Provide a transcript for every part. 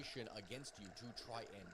conspiration against you to try and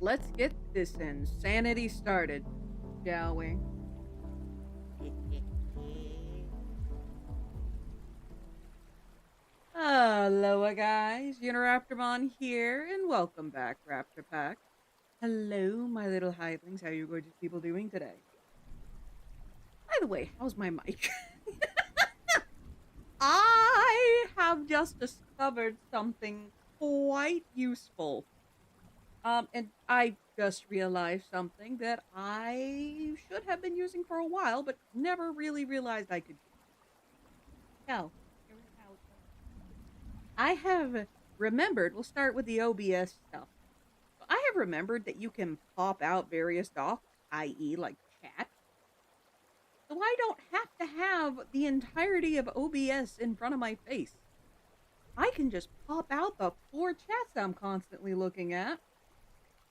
let's get this insanity started, shall we? Hello, guys. Uniraptormon here, and welcome back, Raptor Pack. Hello, my little hivelings. How are you gorgeous people doing today? By the way, how's my mic? I have just discovered something quite useful. And I just realized something that I should have been using for a while, but never really realized I could use. So, here's how it goes. I have remembered, we'll start with the OBS stuff. So I have remembered that you can pop out various docs, i.e. like chat. So I don't have to have the entirety of OBS in front of my face. I can just pop out the 4 chats I'm constantly looking at.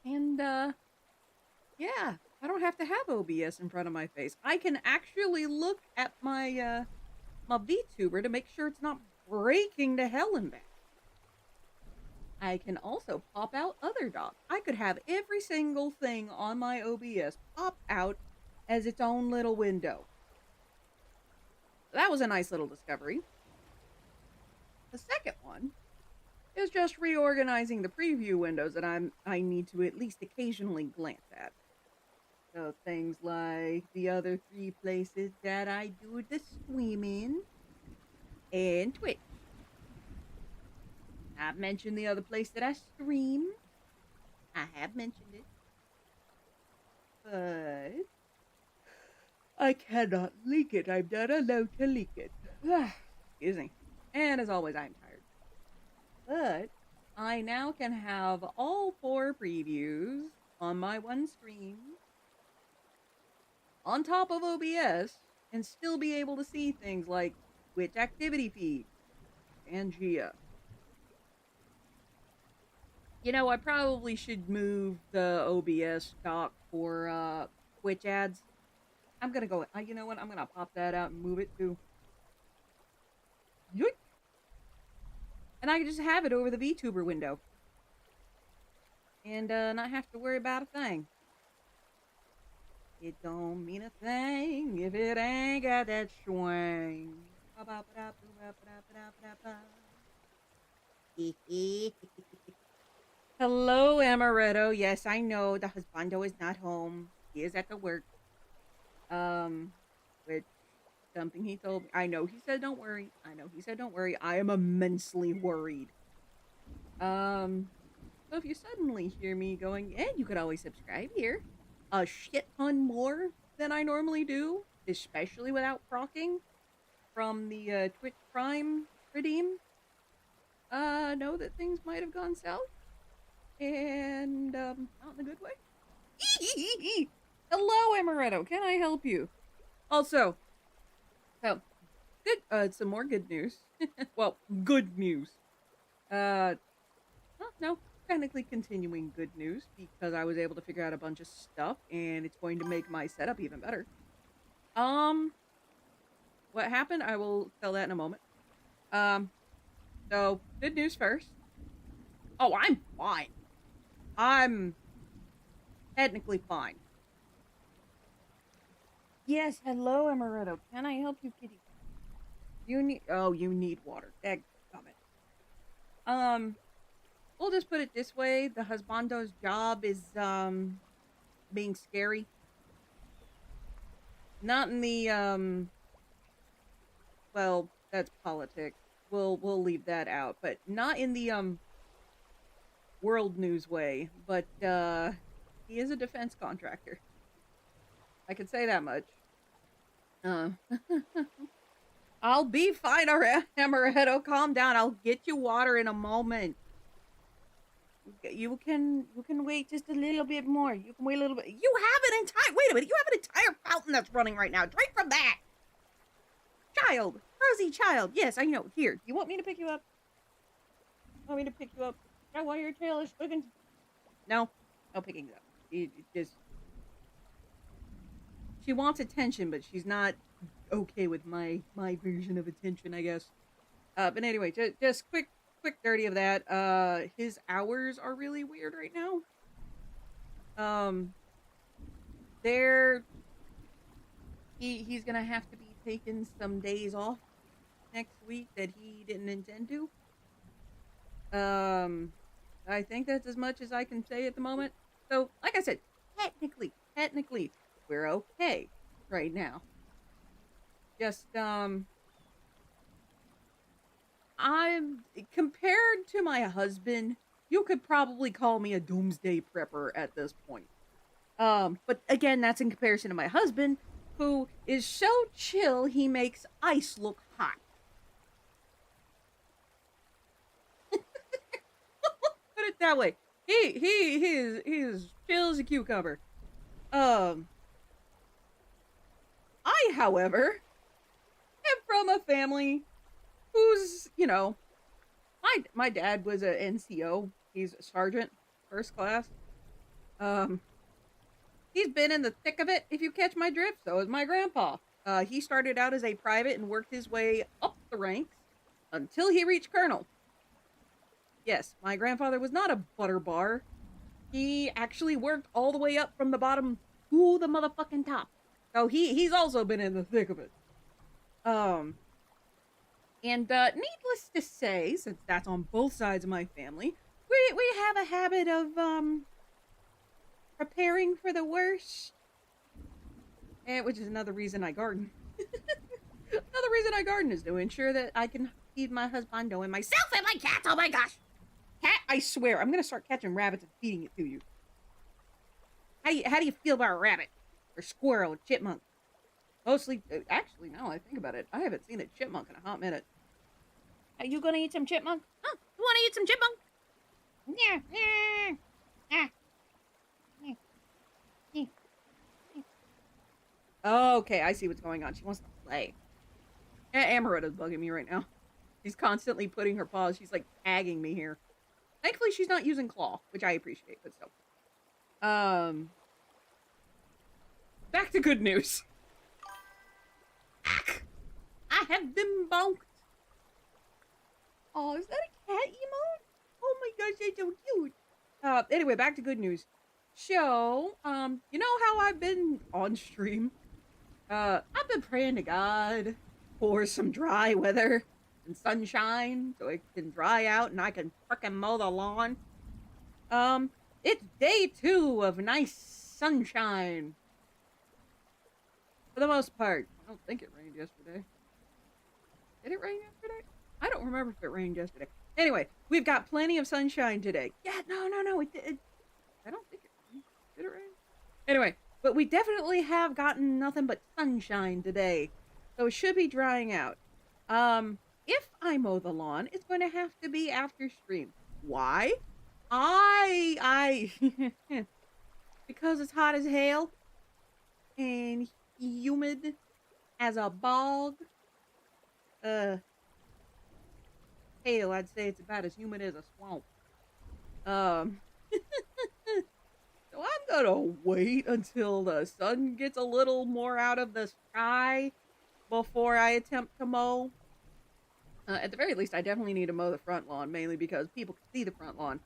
And, yeah, I don't have to have OBS in front of my face. I can actually look at my, my VTuber to make sure it's not breaking to hell and back. I can also pop out other docs. I could have every single thing on my OBS pop out as its own little window. That was a nice little discovery. The second one is just reorganizing the preview windows that I need to at least occasionally glance at. So things like the other 3 places that I do the streaming and Twitch. I've mentioned the other place that I stream. I have mentioned it. But I cannot leak it. I'm not allowed to leak it. Excuse me. And as always, I'm tired. But I now can have all 4 previews on my one screen on top of OBS and still be able to see things like Twitch activity feed and Gia. You know, I probably should move the OBS doc for Twitch ads. I'm gonna go, you know what, I'm gonna pop that out and move it too. Yoink! And I can just have it over the VTuber window. And not have to worry about a thing. It don't mean a thing if it ain't got that swing. Hello, Amaretto. Yes, I know the husbando is not home. He is at the work. Which something he told me. I know he said don't worry. I know he said don't worry. I am immensely worried. So if you suddenly hear me going, you could always subscribe here. A shit ton more than I normally do, especially without procking from the Twitch Prime redeem. Know that things might have gone south. And, not in a good way. Hello, Amaretto. Can I help you? Also, so, good, some more good news. Well, good news. Well, no, technically continuing good news because I was able to figure out a bunch of stuff and it's going to make my setup even better. What happened? I will tell that in a moment. So, good news first. Oh, I'm fine. I'm technically fine. Yes, hello, Amaretto. Can I help you, kitty? You need water. Dadgummit. We'll just put it this way. The husbando's job is, being scary. Not in the, well, that's politics. We'll leave that out. But not in the, world news way. But, he is a defense contractor. I can say that much. I'll be fine, Amaretto. Calm down. I'll get you water in a moment. You can wait just a little bit more. You can wait a little bit. You have an entire, wait a minute. You have an entire fountain that's running right now. Drink from that. Child. Rosy child. Yes, I know. Here. You want me to pick you up? Want me to pick you up? Is that why your tail is looking? No. No picking you up. It just, she wants attention, but she's not okay with my version of attention, I guess. But anyway, just quick dirty of that. His hours are really weird right now. Um, there, he's gonna have to be taking some days off next week that he didn't intend to. Um, I think that's as much as I can say at the moment. So, like I said, technically, we're okay right now. Just, I'm compared to my husband, you could probably call me a doomsday prepper at this point. But again, that's in comparison to my husband, who is so chill he makes ice look hot. Put it that way. He is chill as a cucumber. Um, I, however, am from a family who's, my dad was a NCO. He's a sergeant, first class. Um, he's been in the thick of it, if you catch my drift. So is my grandpa. He started out as a private and worked his way up the ranks until he reached colonel. Yes, my grandfather was not a butter bar. He actually worked all the way up from the bottom to the motherfucking top. So he's also been in the thick of it. And needless to say, since that's on both sides of my family, we have a habit of preparing for the worst. Which is another reason I garden. Another reason I garden is to ensure that I can feed my husbando and myself and my cats. Oh my gosh. Cat, I swear, I'm gonna start catching rabbits and feeding it to you. How do you feel about a rabbit? Or squirrel, or chipmunk? Mostly, actually, now I think about it, I haven't seen a chipmunk in a hot minute. Are you gonna eat some chipmunk? Huh? You wanna eat some chipmunk? Yeah. Okay, I see what's going on. She wants to play. Amaretta's bugging me right now. She's constantly putting her paws. She's like tagging me here. Thankfully, she's not using claw, which I appreciate, but still. Back to good news. I have been bonked. Oh, is that a cat emote? Oh my gosh, that's so cute. Anyway, back to good news. So, you know how I've been on stream? I've been praying to God for some dry weather and sunshine so it can dry out and I can frickin' mow the lawn. It's day 2 of nice sunshine. For the most part. I don't think it rained yesterday. Did it rain yesterday? I don't remember if it rained yesterday. Anyway, we've got plenty of sunshine today. Yeah, no. I don't think it rained. Did it rain? Anyway, but we definitely have gotten nothing but sunshine today. So it should be drying out. If I mow the lawn, it's going to have to be after stream. Why? Because it's hot as hell and humid as a bog. Hell, I'd say it's about as humid as a swamp. So I'm gonna wait until the sun gets a little more out of the sky before I attempt to mow. At the very least, I definitely need to mow the front lawn, mainly because people can see the front lawn.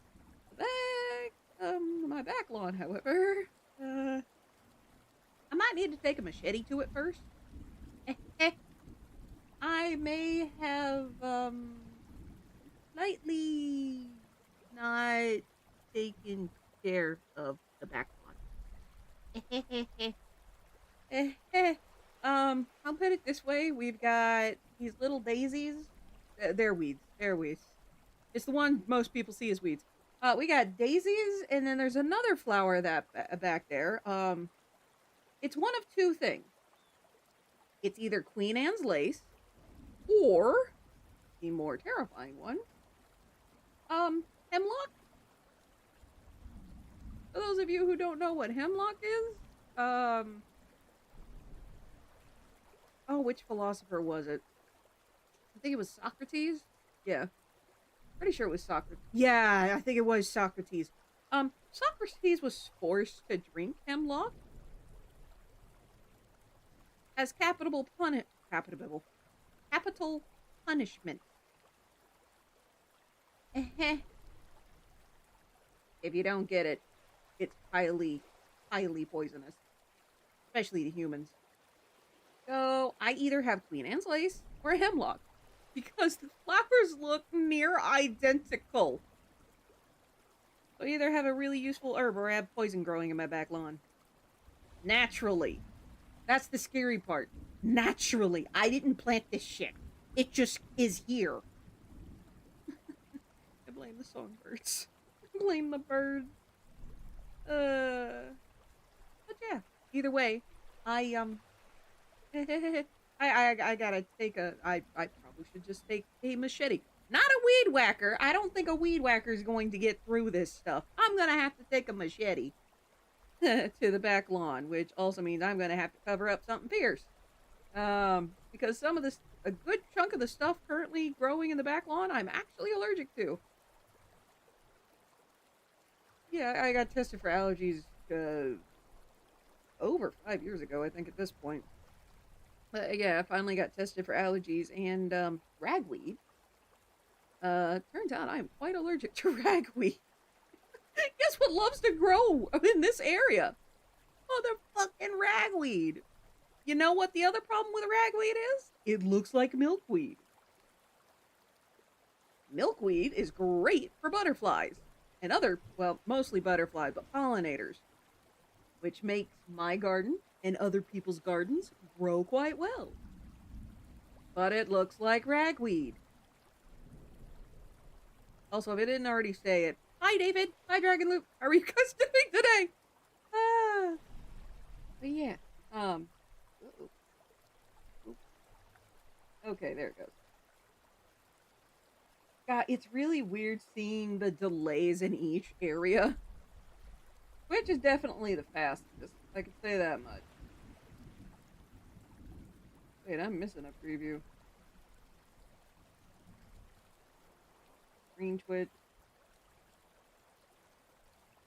My back lawn, however, I might need to take a machete to it first. I may have, slightly not taken care of the back lawn. I'll put it this way. We've got these little daisies. They're weeds. They're weeds. It's the one most people see as weeds. We got daisies, and then there's another flower that back there. It's one of two things. It's either Queen Anne's lace, or the more terrifying one, hemlock. For those of you who don't know what hemlock is, which philosopher was it? I think it was Socrates. Yeah, pretty sure it was Socrates. Yeah, I think it was Socrates. Socrates was forced to drink hemlock as capital punishment. If you don't get it, it's highly, highly poisonous, especially to humans. So I either have Queen Anne's lace or hemlock because the flowers look near identical. So I either have a really useful herb or I have poison growing in my back lawn. Naturally. That's the scary part. Naturally. I didn't plant this shit. It just is here. I blame the songbirds. I blame the birds. But yeah. Either way, I I gotta take I probably should just take a machete. Not a weed whacker. I don't think a weed whacker is going to get through this stuff. I'm gonna have to take a machete to the back lawn, which also means I'm gonna have to cover up something fierce. Because some of this, a good chunk of the stuff currently growing in the back lawn, I'm actually allergic to. Yeah, I got tested for allergies over 5 years ago, I think, at this point. Yeah, I finally got tested for allergies and ragweed. Turns out I'm quite allergic to ragweed. Guess what loves to grow in this area? Motherfucking ragweed. You know what the other problem with ragweed is? It looks like milkweed. Milkweed is great for butterflies and other, well, mostly butterflies, but pollinators, which makes my garden and other people's gardens grow quite well. But it looks like ragweed. Also, if I didn't already say it, hi David, hi Dragon Loop, how are you guys doing today? But yeah, uh-oh. Okay, there it goes. God, it's really weird seeing the delays in each area. Which is definitely the fastest. I can say that much. Wait, I'm missing a preview. Green Twitch.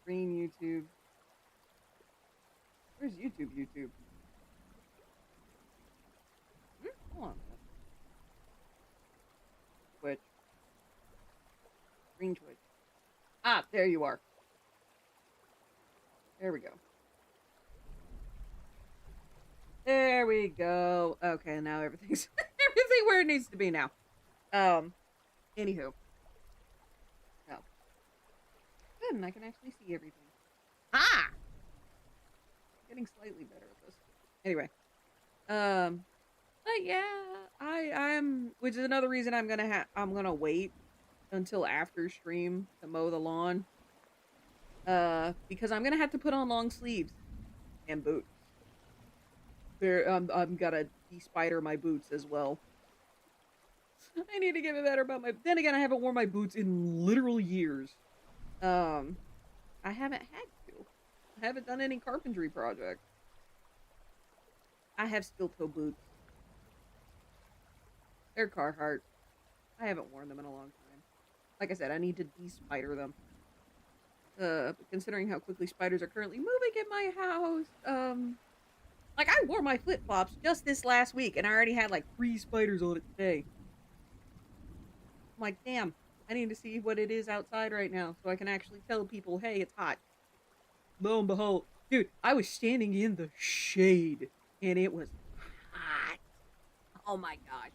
Green YouTube. Where's YouTube? Hold on. Twitch. Green Twitch. Ah, there you are. There we go. There we go. Okay, now everything's everything where it needs to be now. Anywho. Oh. Good, and I can actually see everything. Ah! Getting slightly better at this. Anyway. But yeah, I'm which is another reason I'm gonna wait until after stream to mow the lawn. Because I'm gonna have to put on long sleeves and boots. I'm gonna de-spider my boots as well. I need to get better about my. Then again, I haven't worn my boots in literal years. I haven't had to. I haven't done any carpentry projects. I have steel-toe boots. They're Carhartt. I haven't worn them in a long time. Like I said, I need to de-spider them. Considering how quickly spiders are currently moving in my house, like I wore my flip-flops just this last week and I already had like 3 spiders on it today. I'm like, damn, I need to see what it is outside right now so I can actually tell people, hey, it's hot. Lo and behold, dude, I was standing in the shade and it was hot. Oh my gosh.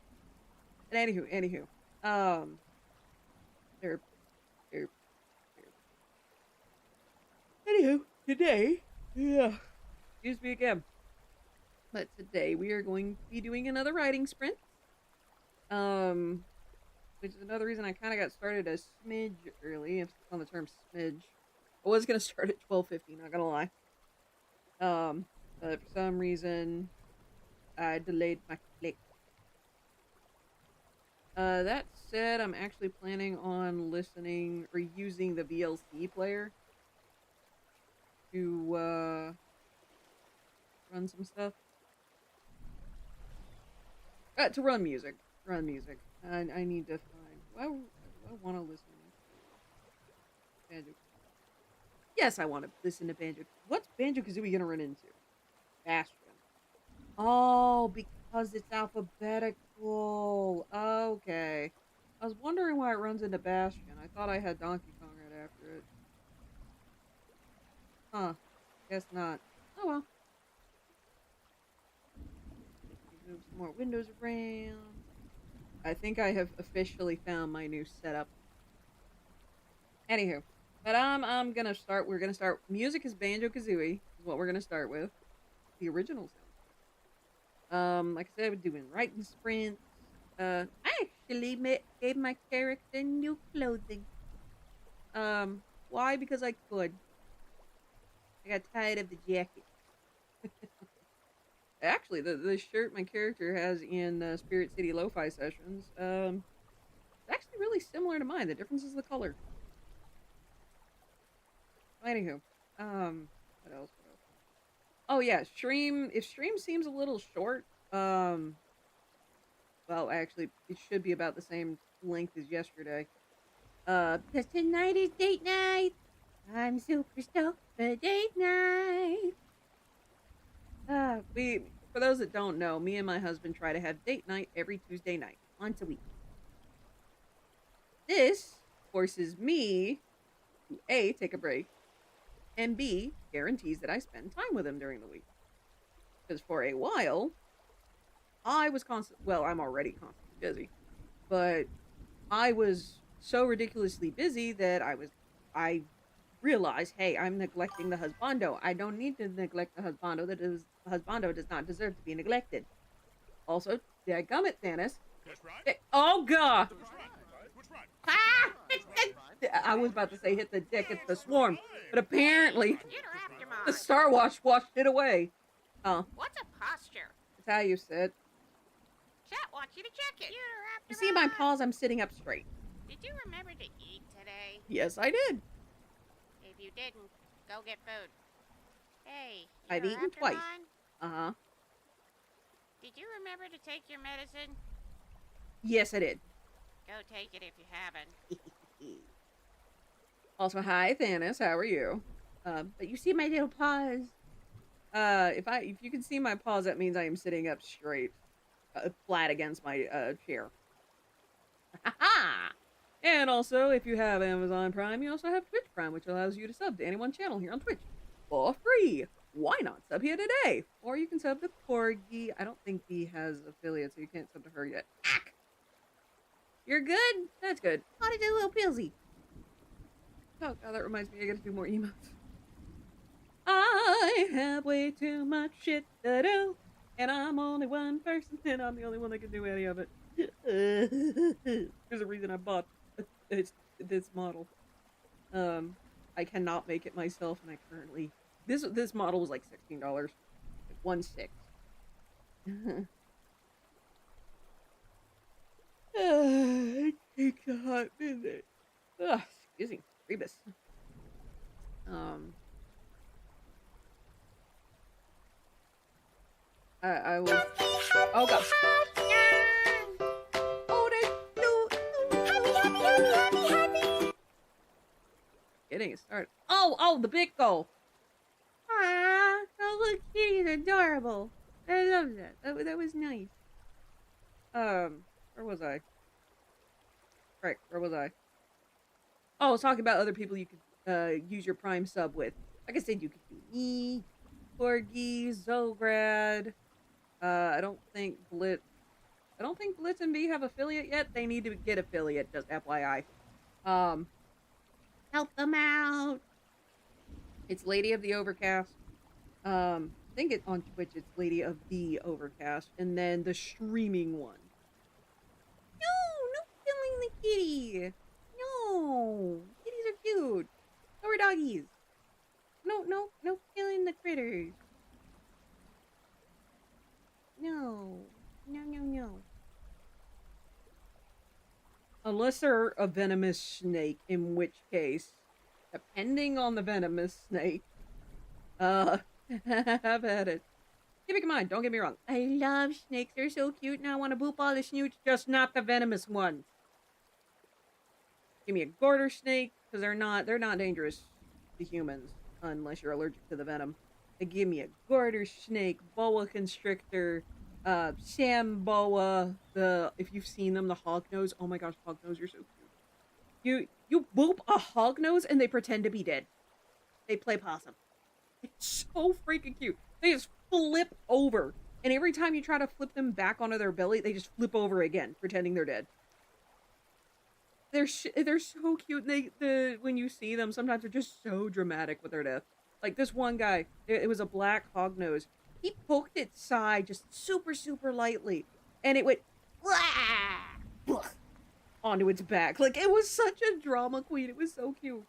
And anywho, they're anywho, today, yeah, excuse me again, but today we are going to be doing another writing sprint, which is another reason I kind of got started a smidge early, if on the term smidge. I was going to start at 12:50, not gonna lie, but for some reason, I delayed my click. That said, I'm actually planning on listening or using the VLC player to, run some stuff. To run music. I need to find... I want to listen to Banjo. Yes, I want to listen to Banjo. What's Banjo-Kazooie gonna run into? Bastion. Oh, because it's alphabetical. Okay. I was wondering why it runs into Bastion. I thought I had Donkey Kong right after it. Huh. Guess not. Oh well. Move some more windows around. I think I have officially found my new setup. Anywho. But I'm gonna start. We're gonna start. Music is Banjo Kazooie, is what we're gonna start with. The original soundtrack. Like I said, we're doing writing sprints. I actually gave my character new clothing. Why? Because I could. I got tired of the jacket. Actually, the shirt my character has in Spirit City Lo-Fi Sessions, it's actually really similar to mine. The difference is the color. Anywho, what else? What else? Oh yeah, stream. If stream seems a little short, well, actually, it should be about the same length as yesterday. Because tonight is date night. I'm super stoked for date night. For those that don't know, me and my husband try to have date night every Tuesday night, once a week. This forces me to A, take a break, and B, guarantees that I spend time with him during the week. Because for a while, I was well, I'm already constantly busy, but I was so ridiculously busy that I realized, hey, I'm neglecting the husbando. I don't need to neglect the husbando. The husbando does not deserve to be neglected. Also, dadgummit, Thanos. Oh, God! Ah! I was about to say hit the deck at the swarm, but apparently the Star Watch washed it away. What's a posture? That's how you sit. Chat wants you to check it. You see my paws? I'm sitting up straight. Did you remember to eat today? Yes, I did. If you didn't, go get food. Hey, I've eaten twice. Mine? Did you remember to take your medicine? Yes, I did. Go take it if you haven't. Also, hi Thanos, how are you? But you see my little paws. If you can see my paws, that means I am sitting up straight, flat against my chair. And also, if you have Amazon Prime, you also have Twitch Prime, which allows you to sub to anyone's channel here on Twitch for free. Why not sub here today? Or you can sub to Corgi. I don't think he has affiliates, so you can't sub to her yet. Ack! You're good? That's good. How did you, little pilsy? Oh, God, that reminds me, I gotta do more emotes. I have way too much shit to do, and I'm only one person, and I'm the only one that can do any of it. There's a reason I bought this model. I cannot make it myself, and I currently... This model was like $16. Like 1/6. It takes a hot minute. Ugh, excuse me, Rebus. I will. Oh God. Oh, happy. Getting it started. Oh, the big goal. Ah, oh look, Kitty's adorable. I love that. That was nice. Where was I? Right, where was I? Oh, I was talking about other people you could use your Prime sub with. Like I said, you could do me, Corgi, Zograd. I don't think Blitz and B have affiliate yet. They need to get affiliate, just FYI. Help them out. It's Lady of the Overcast. I think it on Twitch it's Lady of the Overcast, and then the streaming one. No killing the kitty. No, kitties are cute. So are doggies. No killing the critters. No. Unless they're a venomous snake, in which case, depending on the venomous snake, have at it. Keep in mind, don't get me wrong. I love snakes. They're so cute, and I want to boop all the snoots, just not the venomous ones. Give me a garter snake, because they're not dangerous to humans, unless you're allergic to the venom. They give me a garter snake, boa constrictor, Samboa, if you've seen them, the hognose. Oh my gosh, hognose, you're so cute. You boop a hognose and they pretend to be dead. They play possum. It's so freaking cute. They just flip over. And every time you try to flip them back onto their belly, they just flip over again, pretending they're dead. They're so cute. When you see them, sometimes they're just so dramatic with their death. Like this one guy, it was a black hognose. He poked its side just super, super lightly, and it went onto its back. Like it was such a drama queen. It was so cute.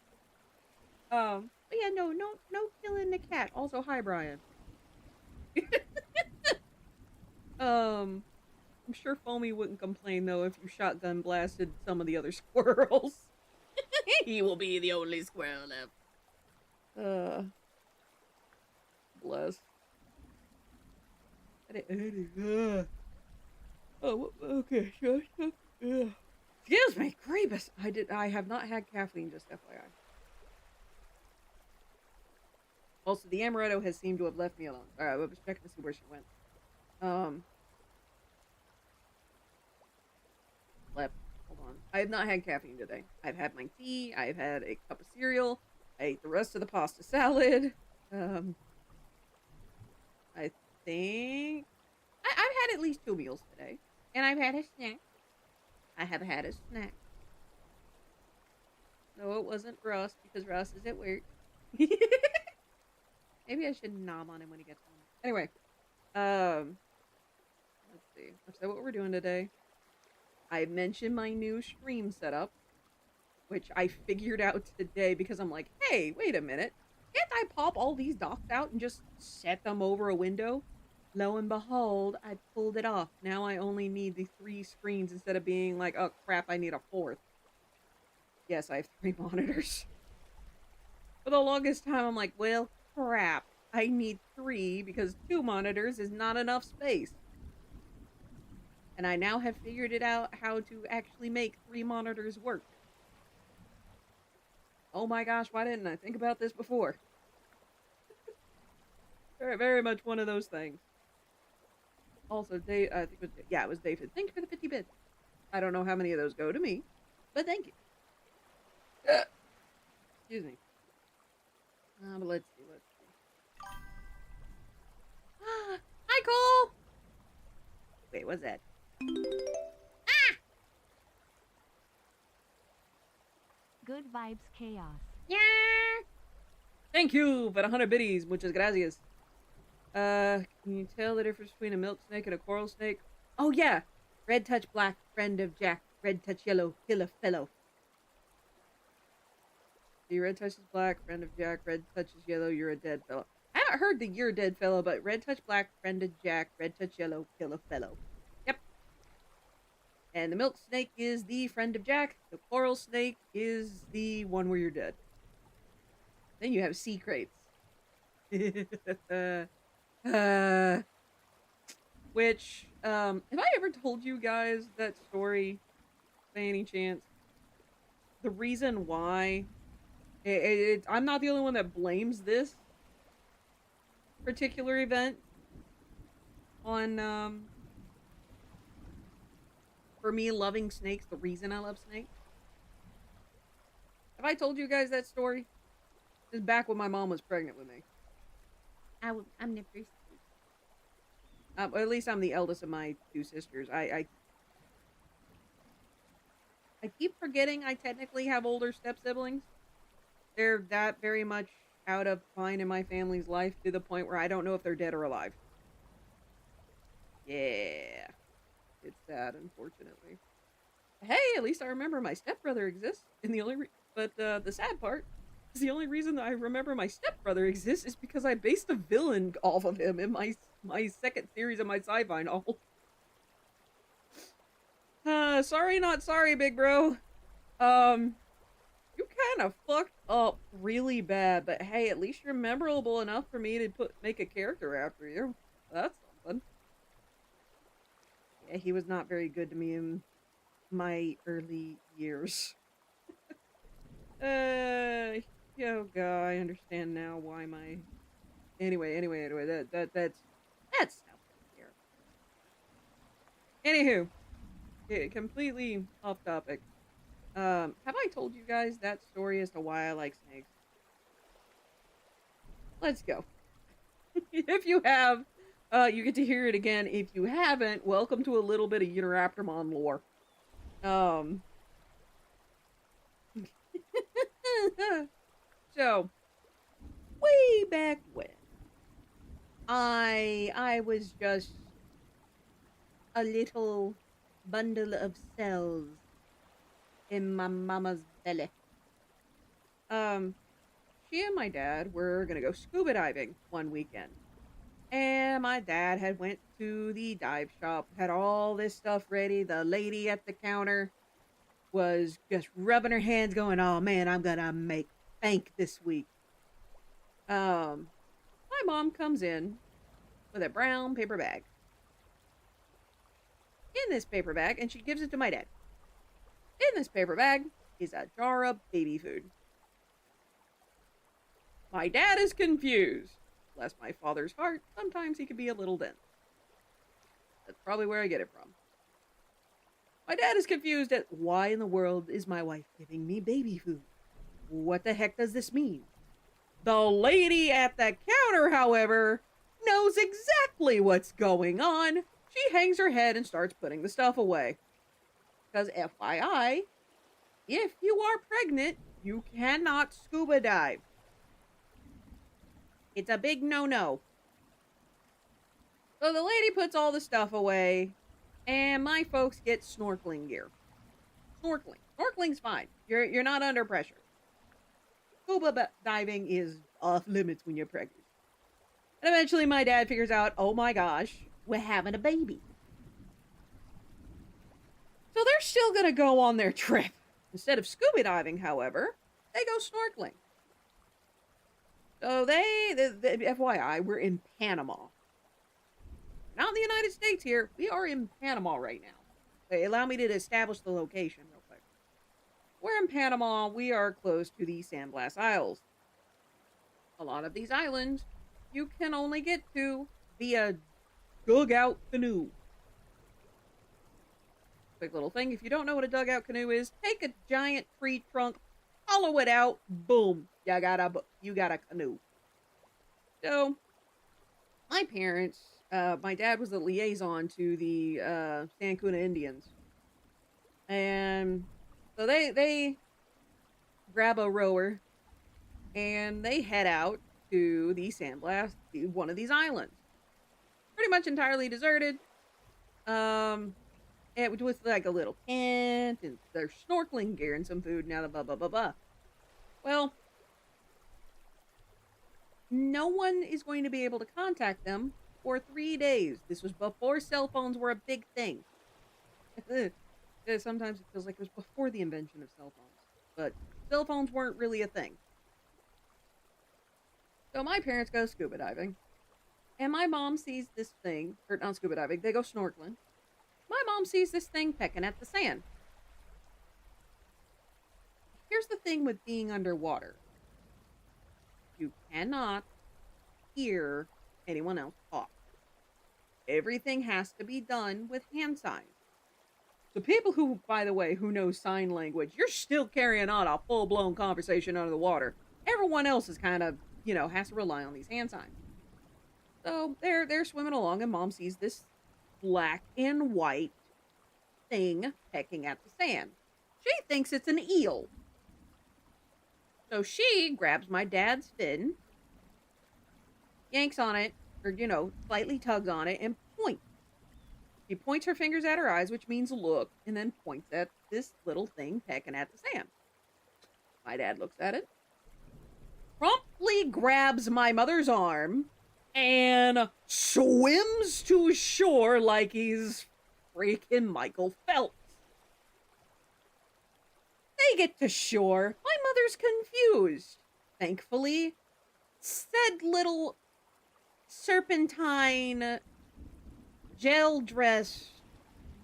But yeah, no killing the cat. Also, hi Brian. I'm sure Foamy wouldn't complain though if you shotgun blasted some of the other squirrels. He will be the only squirrel left. Bless. Oh, okay. Excuse me, Creebus. I have not had caffeine, just FYI. Also, the amaretto has seemed to have left me alone. Alright, I was checking to see where she went. Left. Hold on. I have not had caffeine today. I've had my tea. I've had a cup of cereal. I ate the rest of the pasta salad. I think I've had at least 2 meals today. And I've had a snack. I have had a snack. No, it wasn't Ross, because Ross is at work. Maybe I should nom on him when he gets home. Anyway. Let's see. I've said what we're doing today. I mentioned my new stream setup, which I figured out today because I'm like, hey, wait a minute. Can't I pop all these docks out and just set them over a window? Lo and behold, I pulled it off. Now I only need the 3 screens instead of being like, oh crap, I need a 4th. Yes, I have 3 monitors. For the longest time, I'm like, well, crap. I need 3 because 2 monitors is not enough space. And I now have figured it out how to actually make 3 monitors work. Oh my gosh, why didn't I think about this before? Very, very much one of those things. Also, Dave, I think it was David. Thank you for the 50 bits. I don't know how many of those go to me, but thank you. Excuse me. But let's see. Hi, Cole! Wait, what's that? Ah! Good vibes, chaos. Yeah! Thank you for the 100 biddies, muchas gracias. Can you tell the difference between a milk snake and a coral snake? Oh, yeah! Red touch black, friend of Jack. Red touch yellow, kill a fellow. The red touch is black, friend of Jack. Red touch is yellow, you're a dead fellow. I haven't heard the you're a dead fellow, but red touch black, friend of Jack. Red touch yellow, kill a fellow. Yep. And the milk snake is the friend of Jack. The coral snake is the one where you're dead. Then you have sea crates. Which, have I ever told you guys that story by any chance? The reason why, I'm not the only one that blames this particular event on, for me loving snakes, the reason I love snakes. Have I told you guys that story? This is back when my mom was pregnant with me. I'm the first. At least I'm the eldest of my 2 sisters. I keep forgetting I technically have older step-siblings. They're that very much out of line in my family's life to the point where I don't know if they're dead or alive. Yeah. It's sad, unfortunately. Hey, at least I remember my stepbrother exists. And the sad part is the only reason that I remember my stepbrother exists is because I based a villain off of him in my second series of my sci-fi novel. Sorry, not sorry, big bro. You kind of fucked up really bad, but hey, at least you're memorable enough for me to make a character after you. That's something. Yeah, he was not very good to me in my early years. Oh god, I understand now why my... Anyway, that's stuff here. Anywho, completely off topic. Have I told you guys that story as to why I like snakes? let's go. If you have, you get to hear it again. If you haven't, welcome to a little bit of Uteraptormon lore. So, way back when, I was just a little bundle of cells in my mama's belly. She and my dad were gonna go scuba diving one weekend. And my dad had went to the dive shop, had all this stuff ready. The lady at the counter was just rubbing her hands going, oh man, I'm gonna make bank this week. My mom comes in with a brown paper bag. In this paper bag, and she gives it to my dad. In this paper bag is a jar of baby food. My dad is confused. Bless my father's heart, sometimes he can be a little dense. That's probably where I get it from. My dad is confused at why in the world is my wife giving me baby food? What the heck does this mean? The lady at the counter, however, knows exactly what's going on. She hangs her head and starts putting the stuff away. Because FYI, if you are pregnant, you cannot scuba dive. It's a big no-no. So the lady puts all the stuff away, and my folks get snorkeling gear. Snorkeling. Snorkeling's fine. You're not under pressure. Scuba diving is off limits when you're pregnant. And eventually my dad figures out, oh my gosh, we're having a baby. So they're still gonna go on their trip. Instead of scuba diving, however, they go snorkeling. So FYI, we're in Panama. Not in the United States here. We are in Panama right now. Okay, allow me to establish the location real quick. We're in Panama. We are close to the Sandblast Isles. A lot of these islands you can only get to via dugout canoe. Quick little thing. If you don't know what a dugout canoe is, take a giant tree trunk, hollow it out, boom. You got a canoe. So, my parents, my dad was the liaison to the San Cuna Indians. And so they grab a rower and they head out to the Sandblast, one of these islands. Pretty much entirely deserted. It was like a little tent and their snorkeling gear and some food and blah blah blah blah. Well, no one is going to be able to contact them for 3 days. This was before cell phones were a big thing. Sometimes it feels like it was before the invention of cell phones. But cell phones weren't really a thing. So my parents go scuba diving. And my mom sees this thing, or not scuba diving, they go snorkeling. My mom sees this thing pecking at the sand. Here's the thing with being underwater. You cannot hear anyone else talk. Everything has to be done with hand signs. So people who, by the way, who know sign language, you're still carrying on a full-blown conversation under the water. Everyone else is kind of, has to rely on these hand signs. So they're swimming along and mom sees this black and white thing pecking at the sand. She thinks it's an eel. So she grabs my dad's fin, yanks on it, or, slightly tugs on it, and points. She points her fingers at her eyes, which means look, and then points at this little thing pecking at the sand. My dad looks at it, promptly grabs my mother's arm, and swims to shore like he's freaking Michael Phelps. They get to shore. My mother's confused. Thankfully, said little serpentine gel dress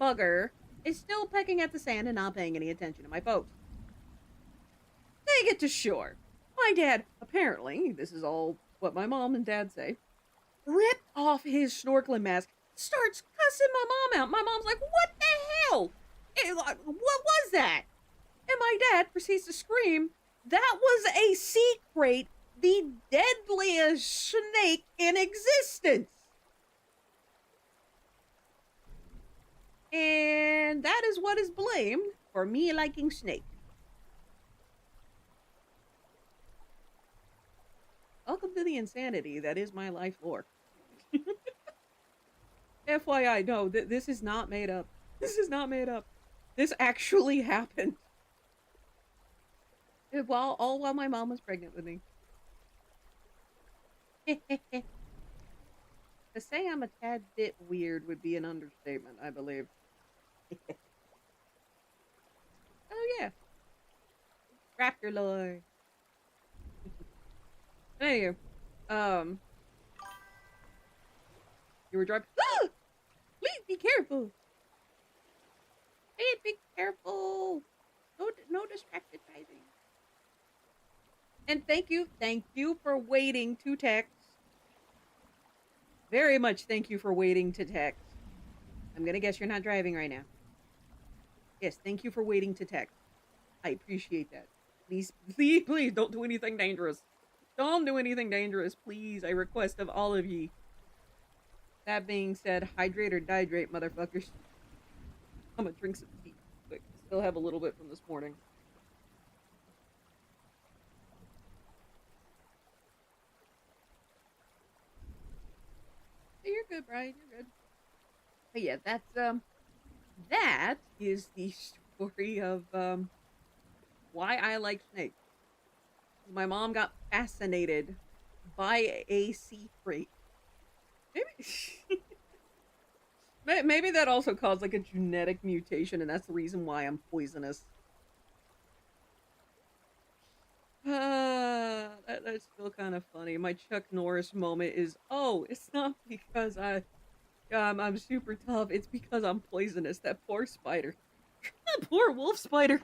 bugger is still pecking at the sand and not paying any attention to my folks. They get to shore. My dad, apparently, this is all what my mom and dad say, ripped off his snorkeling mask, starts cussing my mom out. My mom's like, what the hell? What was that? And my dad proceeds to scream, that was a sea crate the deadliest snake in existence. And that is what is blamed for me liking snakes. Welcome to the insanity that is my life lore. FYI, no, this is not made up. This is not made up. This actually happened. All while my mom was pregnant with me. To say I'm a tad bit weird would be an understatement, I believe. Oh yeah. Raptor lore. Anyway, you were driving. Please be careful. Please be careful. No distracted driving. And thank you for waiting to text. Very much thank you for waiting to text. I'm gonna guess you're not driving right now. Yes, thank you for waiting to text. I appreciate that. Please, please, please don't do anything dangerous. Don't do anything dangerous, please. I request of all of ye. That being said, hydrate or dihydrate, motherfuckers. I'm gonna drink some tea quick. Still have a little bit from this morning. Hey, you're good, Brian. You're good. But yeah, that is the story of why I like snakes. My mom got fascinated by a sea crate. Maybe that also caused like a genetic mutation, and that's the reason why I'm poisonous. That's still kind of funny. My Chuck Norris moment is, oh, it's not because I'm super tough. It's because I'm poisonous. That poor spider. That poor wolf spider.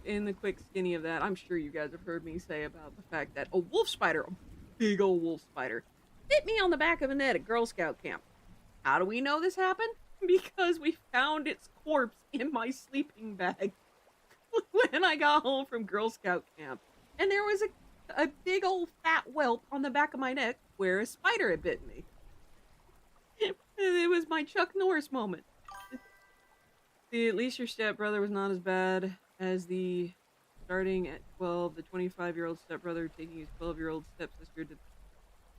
In the quick skinny of that, I'm sure you guys have heard me say about the fact that a wolf spider, a big old wolf spider, bit me on the back of the neck at Girl Scout camp. How do we know this happened? Because we found its corpse in my sleeping bag when I got home from Girl Scout camp. And there was a big old fat whelp on the back of my neck where a spider had bitten me. It was my Chuck Norris moment. See, at least your stepbrother was not as bad as the starting at 12, the 25-year-old stepbrother taking his 12-year-old stepsister to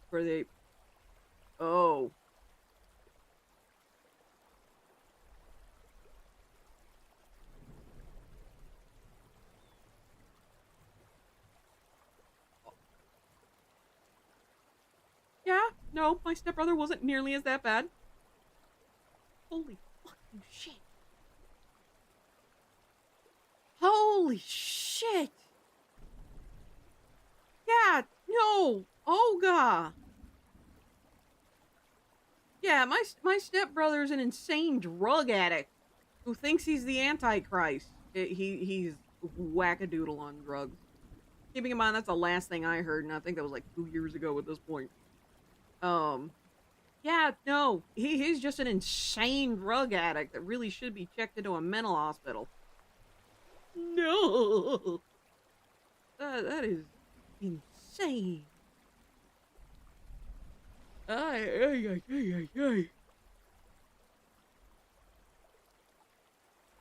where they... Oh. Yeah, no, my stepbrother wasn't nearly as that bad. Holy fucking shit. Holy shit. Yeah, no. Oh, God. Yeah, my stepbrother's an insane drug addict who thinks he's the Antichrist. He's wackadoodle on drugs. Keeping in mind, that's the last thing I heard, and I think that was like 2 years ago at this point. Yeah, no, he's just an insane drug addict that really should be checked into a mental hospital. No! That is insane. Ay.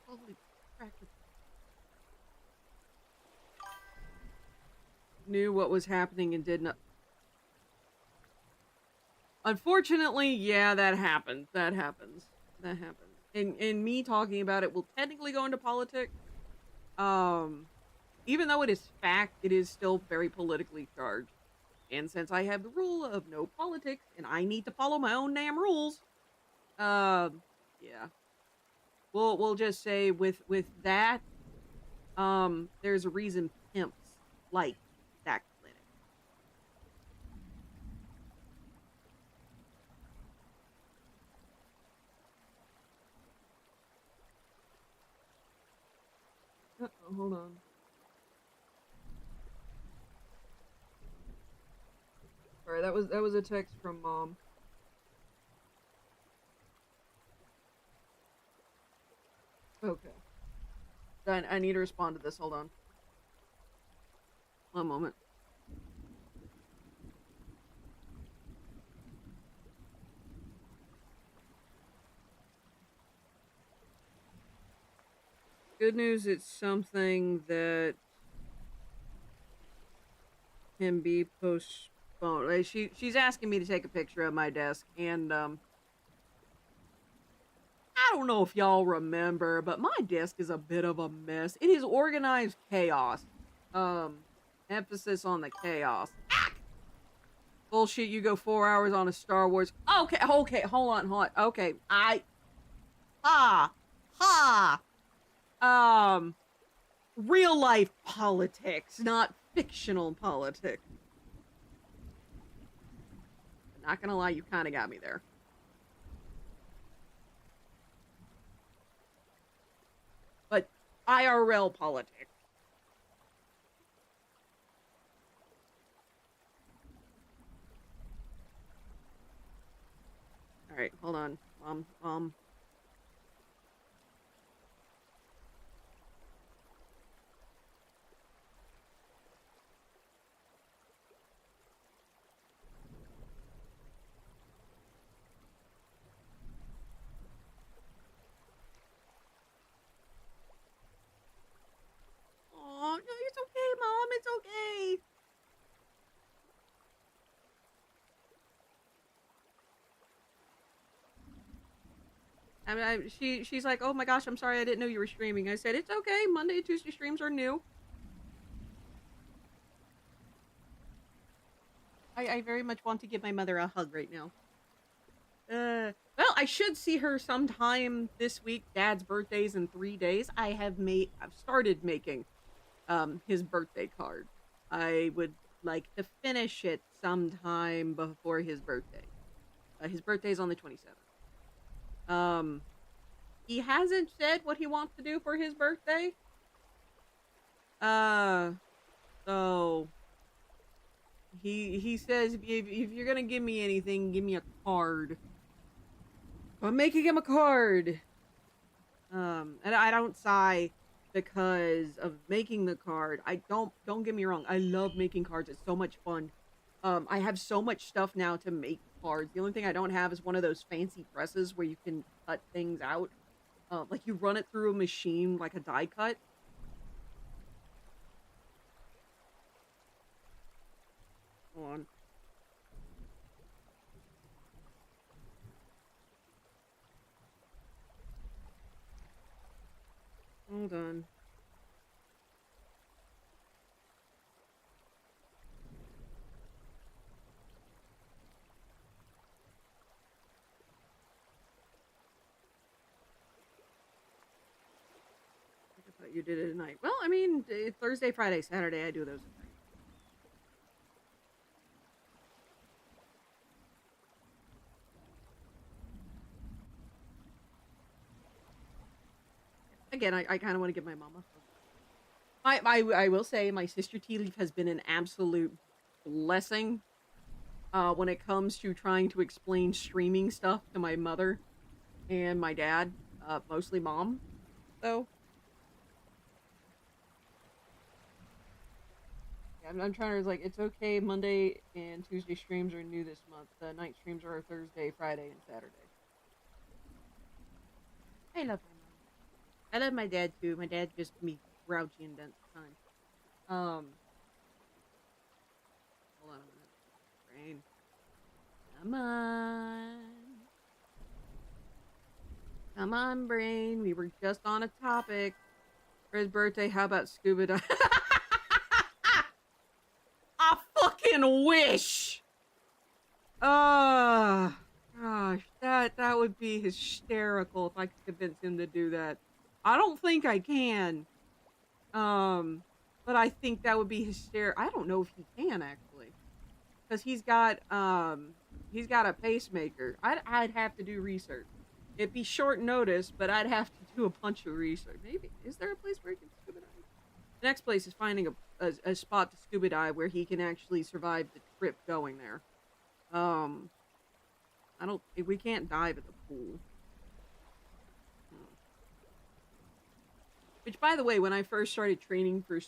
Holy crap. Knew what was happening and did not. Unfortunately, yeah, that happens. That happens. And me talking about it will technically go into politics. Even though it is fact, it is still very politically charged. And since I have the rule of no politics, and I need to follow my own damn rules, yeah. We'll just say with that, there's a reason pimps like that clinic. Uh-oh, hold on. Sorry, that was a text from Mom. . Okay. Then I need to respond to this. Hold on. One moment. Good news, it's something that can be postponed. Like she's asking me to take a picture of my desk, and I don't know if y'all remember, but my desk is a bit of a mess. It is organized chaos. Emphasis on the chaos. Bullshit, you go 4 hours on a Star Wars. Okay, hold on. Okay, ha, ha. Real life politics, not fictional politics. I'm not gonna lie, you kind of got me there. But IRL politics. All right, hold on, mom. Oh, no, it's okay, Mom. It's okay. I mean, she's like, oh my gosh, I'm sorry, I didn't know you were streaming. I said, it's okay. Monday and Tuesday streams are new. I very much want to give my mother a hug right now. Well, I should see her sometime this week. Dad's birthday's in 3 days. I've started making his birthday card. I would like to finish it sometime before his birthday. His birthday's on the 27th. He hasn't said what he wants to do for his birthday. So he says if you're gonna give me anything, give me a card. I'm making him a card. And I don't sigh because of making the card. Don't get me wrong. I love making cards. It's so much fun. I have so much stuff now to make cards. The only thing I don't have is one of those fancy presses where you can cut things out. Like you run it through a machine like a die cut. Hold on. Hold on. I thought you did it at night. Well, I mean, Thursday, Friday, Saturday, I do those at night. Again, I kind of want to give my mama. I will say my sister Tea Leaf has been an absolute blessing when it comes to trying to explain streaming stuff to my mother and my dad, mostly mom, though. Yeah, I'm trying to, like, it's okay, Monday and Tuesday streams are new this month. The night streams are Thursday, Friday, and Saturday. I love my mom. I love my dad, too. My dad just me grouchy and dense time. Hold on a minute. Brain. Come on. Come on, brain. We were just on a topic. For his birthday, how about scuba dive? I fucking wish! Gosh, that would be hysterical if I could convince him to do that. I don't think I can. But I think that would be hysterical. I don't know if he can, actually. Because he's got a pacemaker. I'd have to do research. It'd be short notice, but I'd have to do a bunch of research. Maybe. Is there a place where he can scuba dive? The next place is finding a spot to scuba dive where he can actually survive the trip going there. We can't dive at the pool. Which, by the way, when I first started training for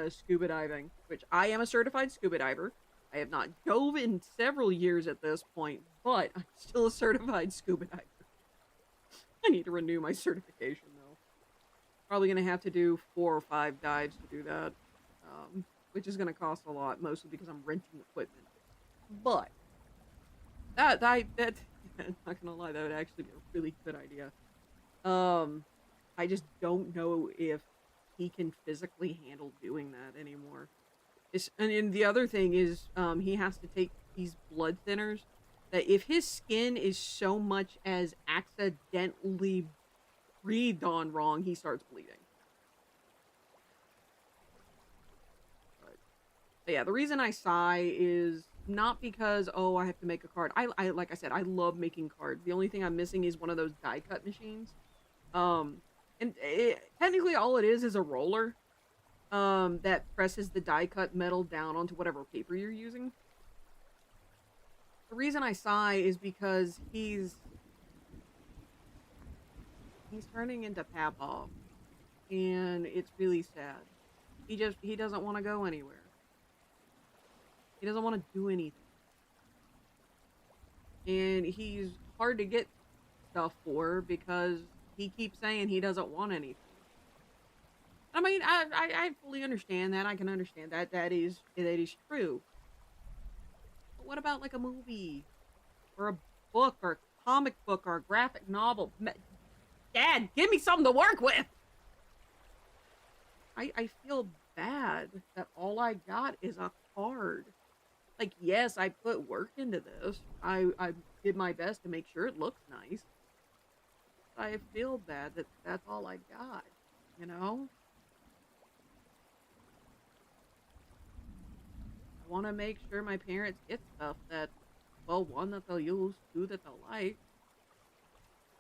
scuba diving, which I am a certified scuba diver, I have not dove in several years at this point, but I'm still a certified scuba diver. I need to renew my certification, though. Probably going to have to do 4 or 5 dives to do that, which is going to cost a lot, mostly because I'm renting equipment. But that I'm not gonna lie, that would actually be a really good idea. I just don't know if he can physically handle doing that anymore. And the other thing is, he has to take these blood thinners that if his skin is so much as accidentally breathed on wrong, he starts bleeding. But yeah, the reason I sigh is not because, oh, I have to make a card. I like I said, I love making cards. The only thing I'm missing is one of those die cut machines. Technically all it is a roller, that presses the die cut metal down onto whatever paper you're using. The reason I sigh is because he's turning into Papa, and it's really sad. He doesn't want to go anywhere. He doesn't want to do anything. And he's hard to get stuff for because he keeps saying he doesn't want anything. I mean, I fully understand that. I can understand that. That is true. But what about like a movie? Or a book, or a comic book, or a graphic novel? Dad, give me something to work with! I feel bad that all I got is a card. Like, yes, I put work into this. I did my best to make sure it looks nice. I feel bad that that's all I got, you know? I want to make sure my parents get stuff that, well, one, that they'll use, two, that they'll like.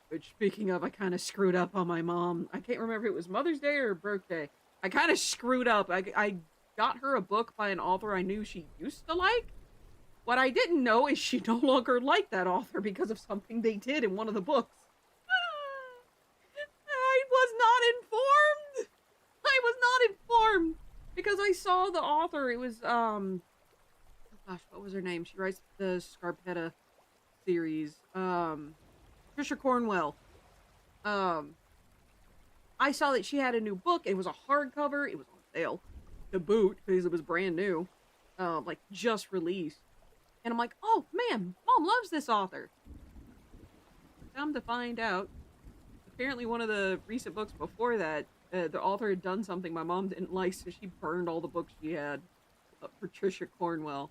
Which, speaking of, I kind of screwed up on my mom. I can't remember if it was Mother's Day or birthday. I kind of screwed up. I got her a book by an author I knew she used to like. What I didn't know is she no longer liked that author because of something they did in one of the books. I was not informed! I was not informed! Because I saw the author, it was, oh gosh, what was her name? She writes the Scarpetta series. Trisha Cornwell. I saw that she had a new book. It was a hardcover. It was on sale to boot because it was brand new. Like, just released. And I'm like, oh, man, Mom loves this author. Come to find out, apparently one of the recent books before that, the author had done something my mom didn't like, so she burned all the books she had for Trisha Cornwell.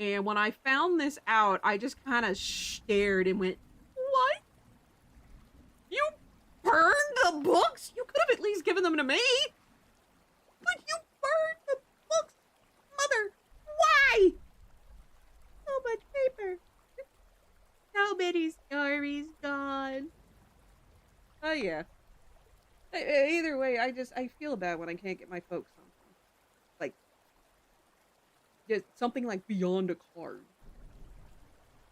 And when I found this out, I just kind of stared and went, what? You burned the books? You could have at least given them to me. But you burned the books, Mother. Why? So much paper. So many stories gone. Oh, yeah. Either way, I feel bad when I can't get my folks something. Like, just something like beyond a card.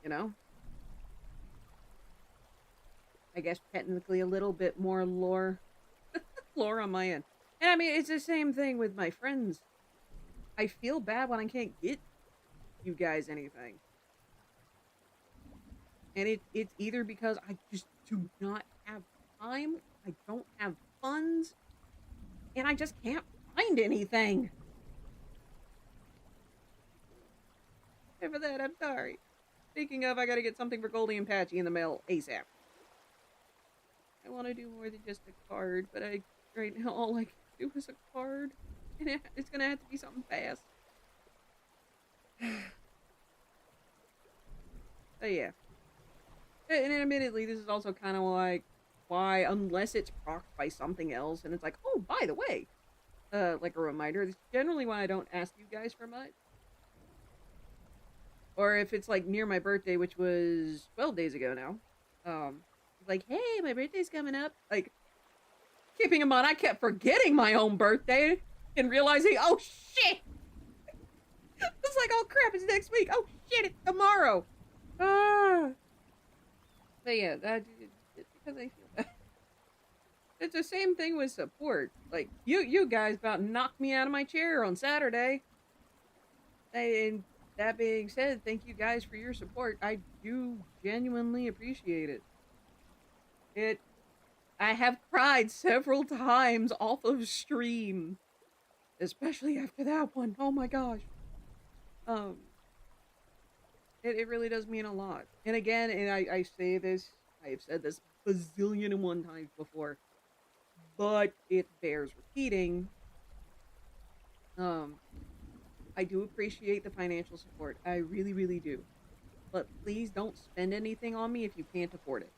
You know? I guess technically a little bit more lore. Lore on my end. And I mean, it's the same thing with my friends. I feel bad when I can't get you guys anything. And it's either because I just do not have time, I don't have funds, and I just can't find anything. And for that, I'm sorry. Speaking of, I gotta get something for Goldie and Patchy in the mail ASAP. I want to do more than just a card, but right now all I can do is a card. And it's gonna have to be something fast. But yeah. And admittedly, this is also kind of like why, unless it's procced by something else, and it's like, oh, by the way, like a reminder, this is generally why I don't ask you guys for much. Or if it's like near my birthday, which was 12 days ago now, like, hey, my birthday's coming up. Like, keeping in mind, I kept forgetting my own birthday and realizing, oh, shit! It's like, oh, crap, it's next week. Oh, shit, it's tomorrow. Ah. But yeah, it's because I feel bad. It's the same thing with support. Like, you guys about knocked me out of my chair on Saturday. And that being said, thank you guys for your support. I do genuinely appreciate it. I have cried several times off of stream, especially after that one. Oh my gosh. Um, it really does mean a lot. And again, and I say this, I have said this bazillion and one times before, but it bears repeating. I do appreciate the financial support. I really, really do. But please don't spend anything on me if you can't afford it.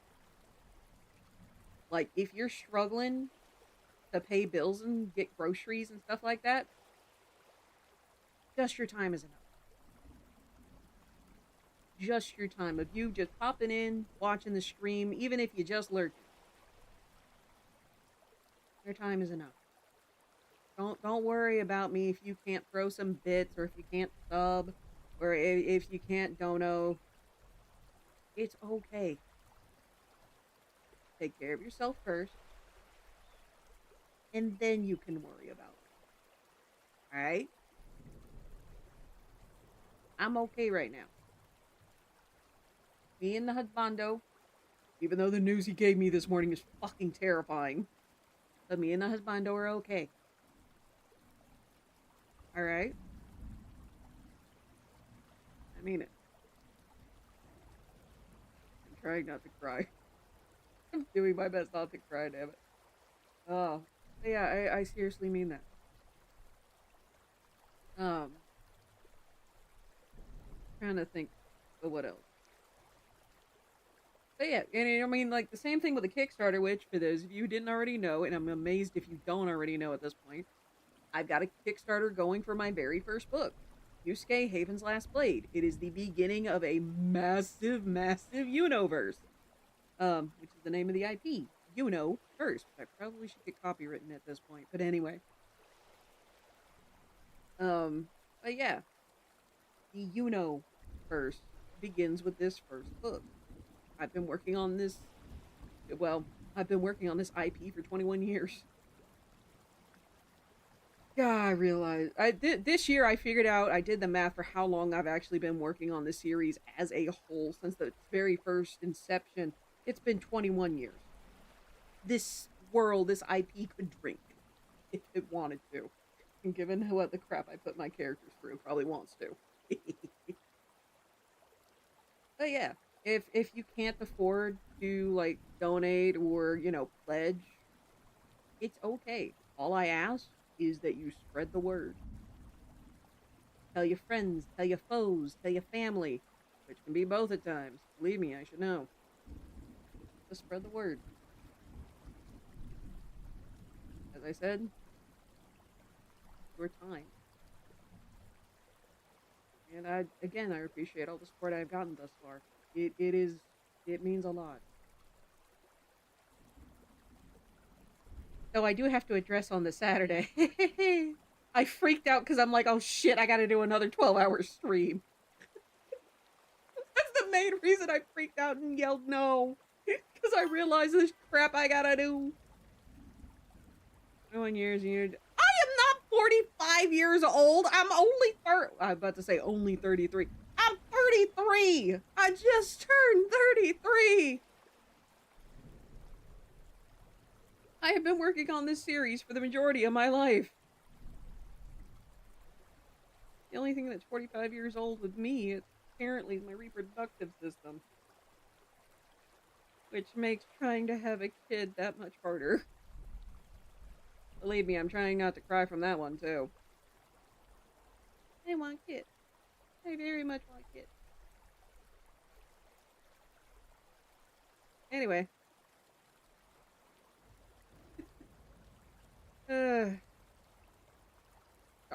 Like, if you're struggling to pay bills and get groceries and stuff like that, just your time is enough. Just your time of you just popping in, watching the stream, even if you just lurking. Your time is enough. Don't worry about me if you can't throw some bits or if you can't sub or if you can't dono. It's okay. Take care of yourself first, and then you can worry about it. Alright? I'm okay right now. Me and the husbando, even though the news he gave me this morning is fucking terrifying, but me and the husbando are okay. Alright? I mean it. I'm trying not to cry. I'm doing my best not to cry, damn it. Oh. Yeah, I seriously mean that. Trying to think of what else. But yeah, and I mean, like, the same thing with the Kickstarter, which, for those of you who didn't already know, and I'm amazed if you don't already know at this point, I've got a Kickstarter going for my very first book, Yusuke Haven's Last Blade. It is the beginning of a massive, massive universe, which is the name of the IP, Universe. I probably should get copywritten at this point, but anyway. But yeah, the Universe begins with this first book. I've been working on this, I've been working on this IP for 21 years. Yeah, I realized, this year I figured out, I did the math for how long I've actually been working on the series as a whole since the very first inception. It's been 21 years. This world, this IP could drink if it wanted to. And given what the crap I put my characters through, probably wants to. But yeah, if you can't afford to, like, donate or, pledge, it's okay. All I ask is that you spread the word. Tell your friends, tell your foes, tell your family, which can be both at times. Believe me, I should know. Just spread the word. As I said, your time. And I appreciate all the support I've gotten thus far. It means a lot. So I do have to address on the Saturday. I freaked out because I'm like, oh shit, I gotta do another 12-hour stream. That's the main reason I freaked out and yelled no. Because I realized this crap I gotta do. 21 years and you're... I am not 45 years old. I'm only I'm about to say only 33. I'm 33. I just turned 33. I have been working on this series for the majority of my life. The only thing that's 45 years old with me is apparently my reproductive system. Which makes trying to have a kid that much harder. Believe me, I'm trying not to cry from that one, too. I want kids. I very much want kids. Anyway. I'm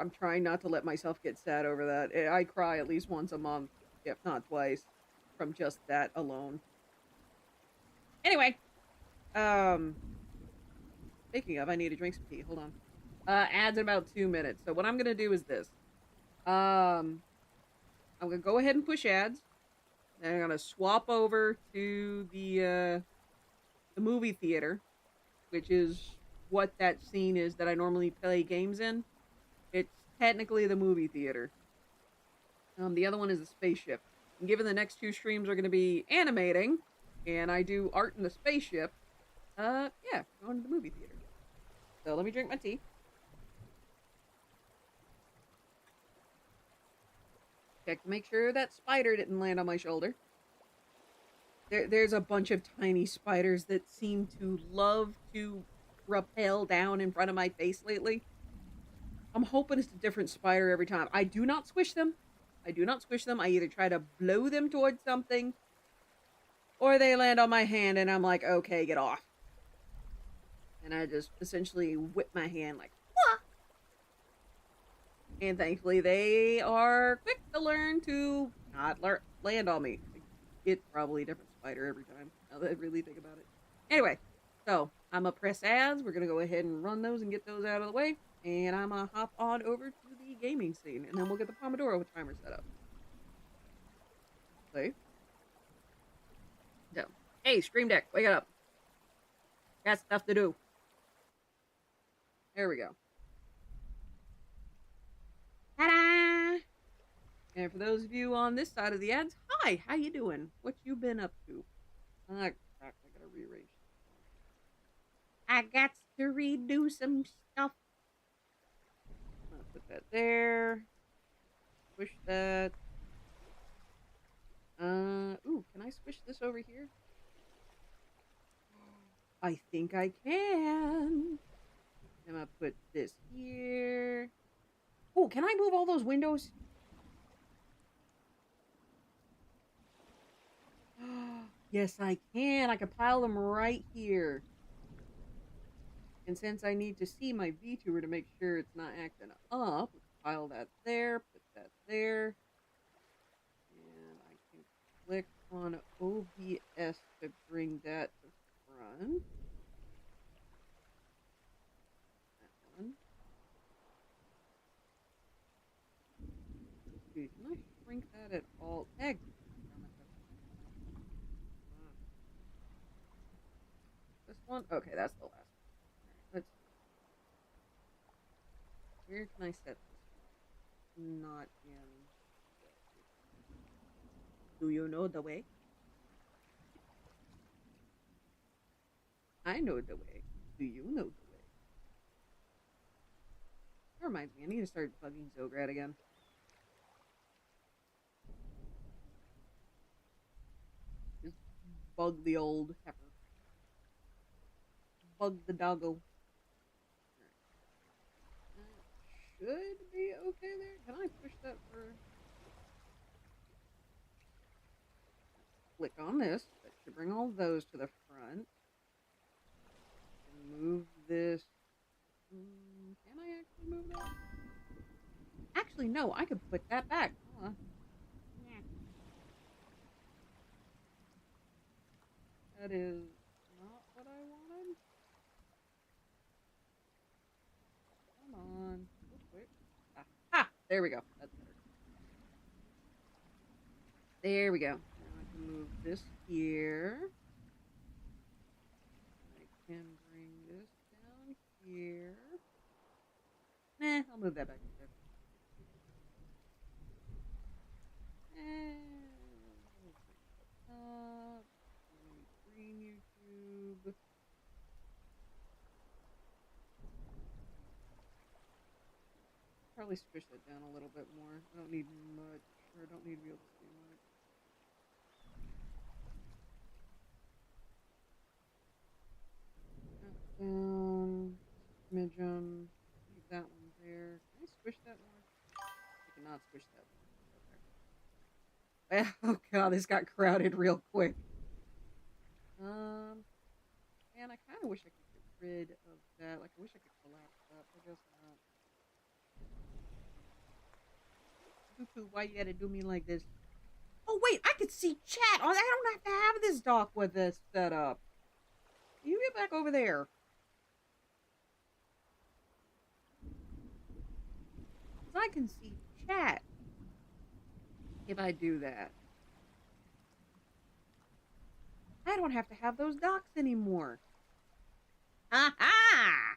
trying not to let myself get sad over that. I cry at least once a month, if not twice, from just that alone. Anyway. Speaking of, I need to drink some tea. Hold on. Ads in about 2 minutes. So what I'm gonna do is this. I'm gonna go ahead and push ads. Then I'm gonna swap over to the movie theater. which is what that scene is that I normally play games in. It's technically the movie theater. The other one is a spaceship. And given the next two streams are going to be animating, and I do art in the spaceship, yeah, going to the movie theater. So let me drink my tea. Check to make sure that spider didn't land on my shoulder. There's a bunch of tiny spiders that seem to love to rappel down in front of my face lately. I'm hoping it's a different spider every time. I do not squish them. I do not squish them. I either try to blow them towards something, or they land on my hand and I'm like, okay, get off. And I just essentially whip my hand like, wah! And thankfully they are quick to learn to not land on me. It's probably a different spider every time, now that I really think about it. Anyway, so I'm gonna press ads. We're gonna go ahead and run those and get those out of the way. And I'm gonna hop on over to the gaming scene, and then we'll get the Pomodoro timer set up. Play. So, hey, Stream Deck, wake up. Got stuff to do. There we go. Ta-da! And for those of you on this side of the ads, hi, how you doing? What you been up to? I gotta rearrange. I got to redo some stuff. I'm gonna put that there. Squish that. Ooh, can I squish this over here? I think I can. I'm gonna put this here. Oh, can I move all those windows? Yes, I can. I can pile them right here. And since I need to see my VTuber to make sure it's not acting up, let's pile that there, put that there. And I can click on OBS to bring that to front. That one. Dude, can I shrink that at all? Egg. This one? Okay, that's the last one. Alright, let's see. Where can I set this one? Not in. Do you know the way? I know the way. Do you know the way? That reminds me, I need to start bugging Zograd again. Just bug the old heifer. Bug the doggo. That should be okay there. Can I push that for... Click on this. That should bring all those to the front. And move this. Can I actually move that? Actually, no. I could put that back. Hold on. Yeah. That is not what I wanted. Come on. Oh, wait. Ah, there we go. That's better. There we go. Now I can move this here. I can bring this down here. Nah, I'll move that back there. Green YouTube. Probably squish that down a little bit more. I don't need much, or I don't need to be able to see much. That down, smidgen. Leave that one there. Can I squish that more? I cannot squish that one. Okay. Oh god, this got crowded real quick. Man, I kind of wish I could get rid of that. Like, I wish I could collapse that. I guess not. Tutu, why you gotta do me like this? Oh wait, I could see chat. Oh, I don't have to have this dock with this set up. You get back over there. Because I can see chat if I do that. I don't have to have those docks anymore. Ha ha!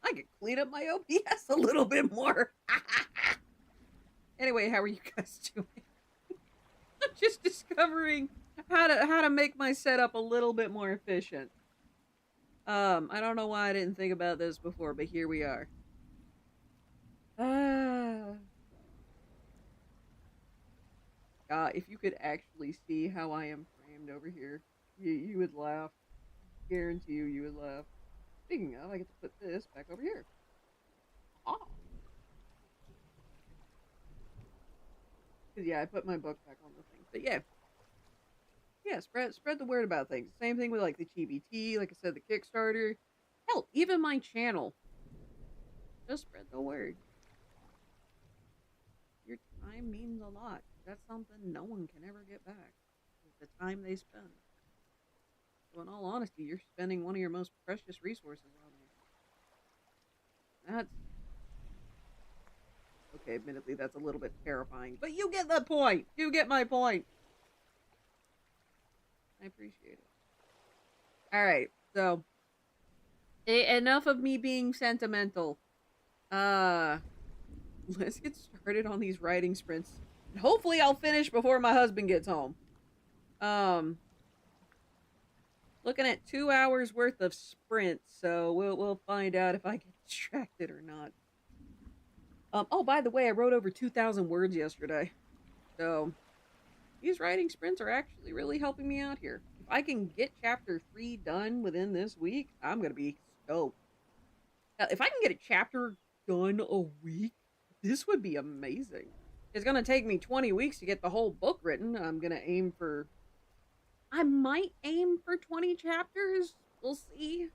I could clean up my OBS a little bit more. Anyway, how are you guys doing? I'm just discovering how to make my setup a little bit more efficient. I don't know why I didn't think about this before, but here we are. If you could actually see how I am framed over here, you would laugh. Guarantee you would laugh. Speaking of, I get to put this back over here. Ah. Cause yeah, I put my book back on the thing. But yeah, spread the word about things. Same thing with like the GBT, like I said, the Kickstarter. Hell, even my channel. Just spread the word. Your time means a lot. That's something no one can ever get back. Is the time they spend. So in all honesty, you're spending one of your most precious resources on me. That's okay, admittedly that's a little bit terrifying, but you get the point. You get my point. I appreciate it. Alright, so enough of me being sentimental. Let's get started on these writing sprints. And hopefully I'll finish before my husband gets home. Looking at 2 hours worth of sprints, so we'll find out if I get distracted or not. Oh, by the way, I wrote over 2,000 words yesterday. So these writing sprints are actually really helping me out here. If I can get chapter 3 done within this week, I'm gonna be stoked. Now, if I can get a chapter done a week, this would be amazing. It's gonna take me 20 weeks to get the whole book written. I might aim for 20 chapters. We'll see.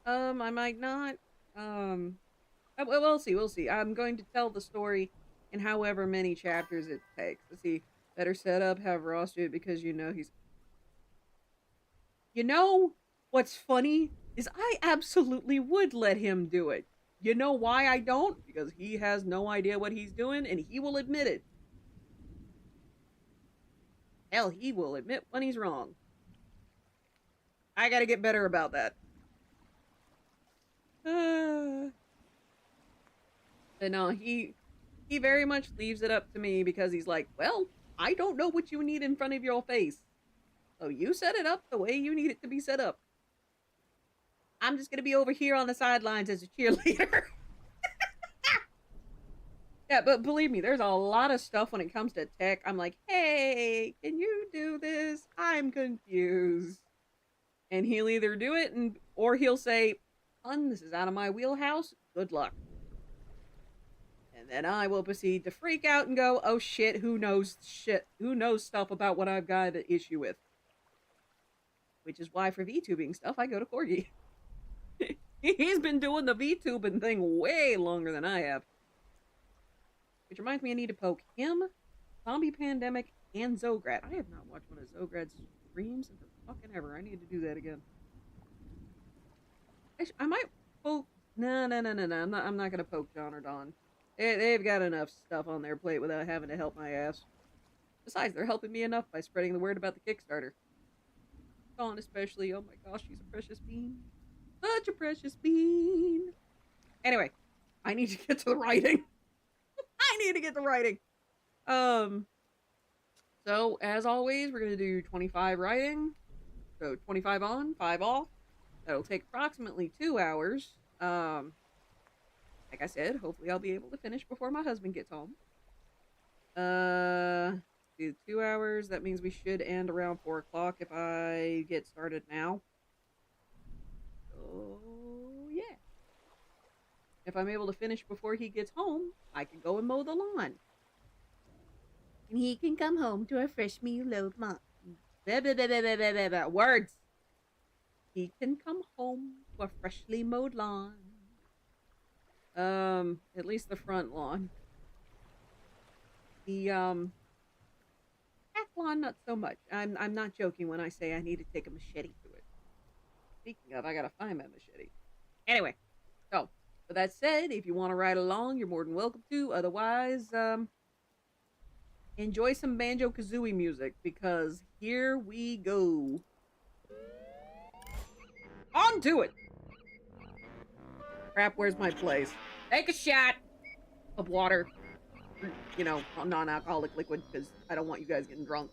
I might not. We'll see. We'll see. I'm going to tell the story in however many chapters it takes. Let's see. Better set up, have Ross do it because you know he's... You know what's funny is I absolutely would let him do it. You know why I don't? Because he has no idea what he's doing and he will admit it. Hell, he will admit when he's wrong. I gotta get better about that. But no, he very much leaves it up to me because he's like, well, I don't know what you need in front of your face. So you set it up the way you need it to be set up. I'm just gonna be over here on the sidelines as a cheerleader. Yeah, but believe me, there's a lot of stuff when it comes to tech. I'm like, hey, can you do this? I'm confused. And he'll either do it or he'll say, "Hun, this is out of my wheelhouse. Good luck." And then I will proceed to freak out and go, "Oh shit, who knows stuff about what I've got an issue with?" Which is why for VTubing stuff, I go to Corgi. He's been doing the VTubing thing way longer than I have. Which reminds me, I need to poke him, Zombie Pandemic, and Zograt. I have not watched one of Zograt's streams since fucking ever. I need to do that again. I might poke... No. I'm not gonna poke John or Don. They've got enough stuff on their plate without having to help my ass. Besides, they're helping me enough by spreading the word about the Kickstarter. Dawn especially. Oh my gosh, she's a precious bean. Such a precious bean. Anyway, I need to get to the writing. I need to get to writing. So, as always, we're going to do 25 writing. So, 25 on, 5 off. That'll take approximately 2 hours. Like I said, hopefully I'll be able to finish before my husband gets home. Do 2 hours. That means we should end around 4 o'clock if I get started now. So, yeah. If I'm able to finish before he gets home, I can go and mow the lawn. And he can come home to a freshly mowed lawn. Words. He can come home to a freshly mowed lawn. At least the front lawn. The, back lawn, not so much. I'm not joking when I say I need to take a machete to it. Speaking of, I gotta find my machete. Anyway, so, with that said, if you want to ride along, you're more than welcome to. Otherwise, enjoy some Banjo-Kazooie music, because here we go. On to it! Crap, where's my place? Take a shot of water. You know, non-alcoholic liquid, because I don't want you guys getting drunk.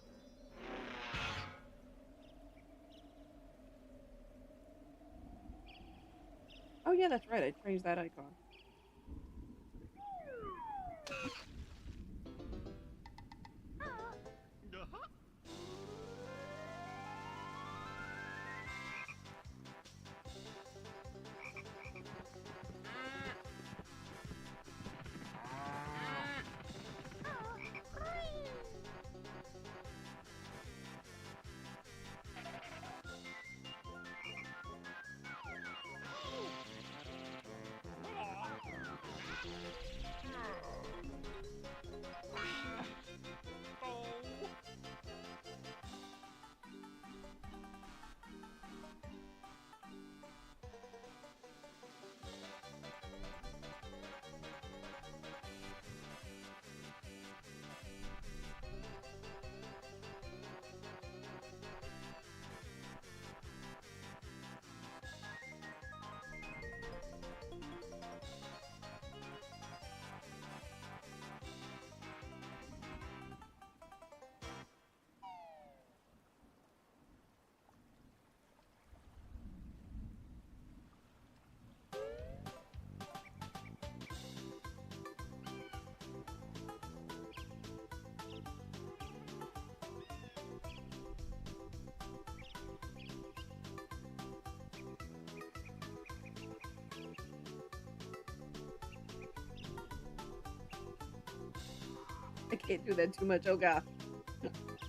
Oh yeah, that's right. I changed that icon. I can't do that too much. Oh god.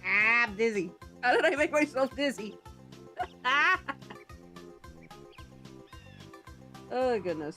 Ah, I'm dizzy. How did I make myself dizzy? Oh goodness.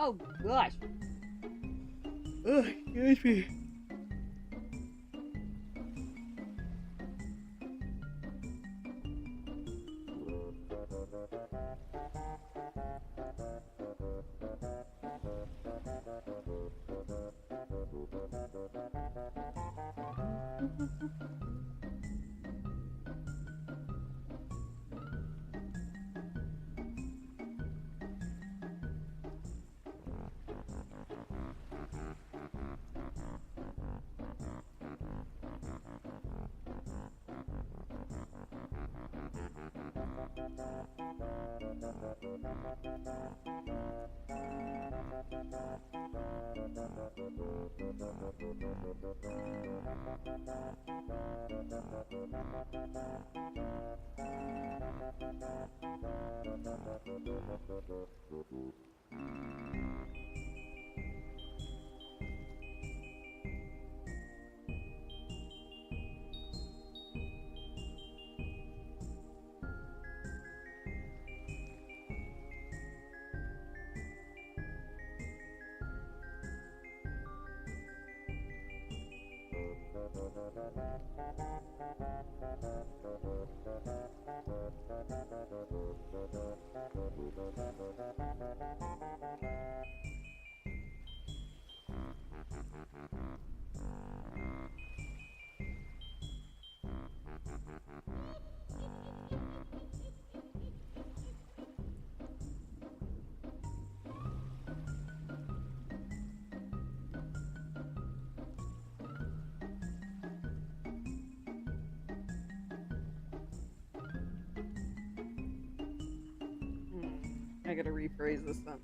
Oh, gosh. Oh, excuse me. I gotta rephrase this sentence.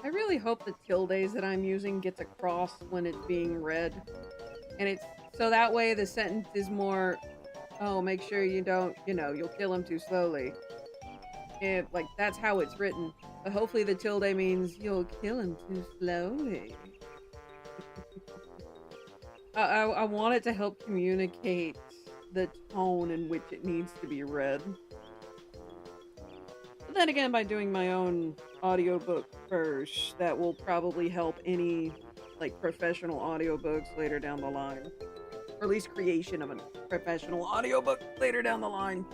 I really hope the tildes that I'm using gets across when it's being read. And it's so that way the sentence is more, oh, make sure you don't, you'll kill him too slowly. If, like, that's how it's written. But hopefully the tilde means you'll kill him too slowly. I want it to help communicate the tone in which it needs to be read. But then again, by doing my own audiobook first, that will probably help any, like, professional audiobooks later down the line. Or at least creation of a professional audiobook later down the line.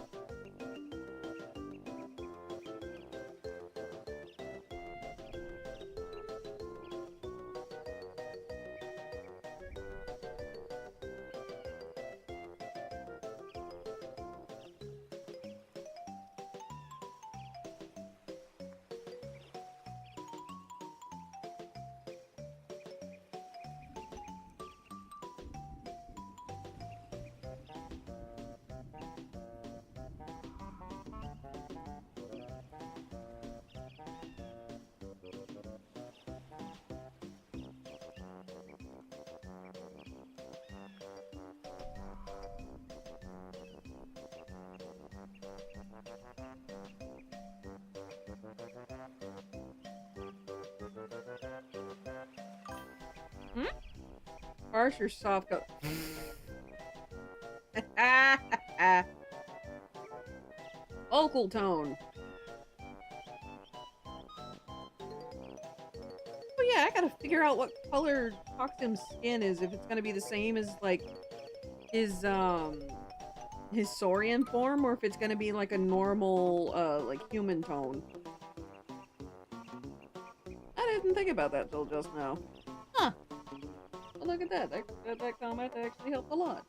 Hmm? Harsh or soft color? Vocal tone. Oh yeah, I gotta figure out what color Toxim's skin is, if it's gonna be the same as, like, his Saurian form, or if it's gonna be like a normal, like, human tone. I didn't think about that till just now. Huh. Well, look at that. That comment actually helped a lot.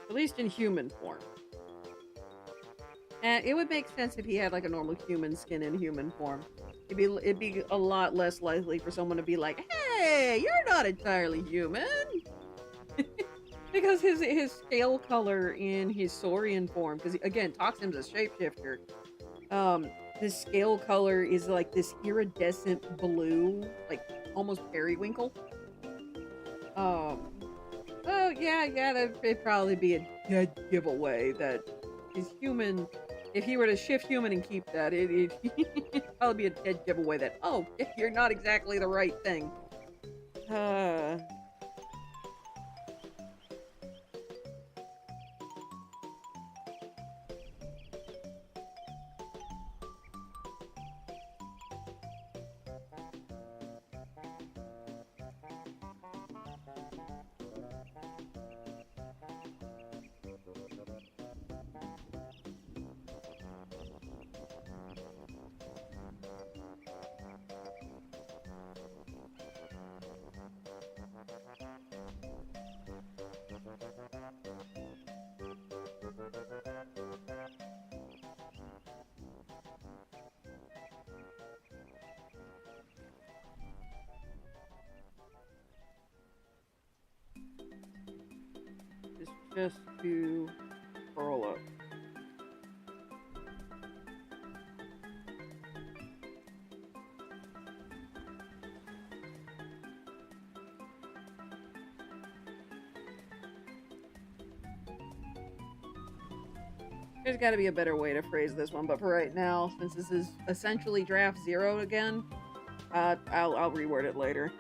At least in human form. And it would make sense if he had like a normal human skin in human form. It'd be a lot less likely for someone to be like, "Hey, you're not entirely human," because his scale color in his Saurian form. Because again, Toxim's a shapeshifter. His scale color is like this iridescent blue, like almost periwinkle. Oh yeah, that'd probably be a dead giveaway that his human. If he were to shift human and keep that, it'd probably be a dead giveaway that, oh, you're not exactly the right thing. It's just to curl up. There's got to be a better way to phrase this one, but for right now, since this is essentially draft 0 again, I'll reword it later.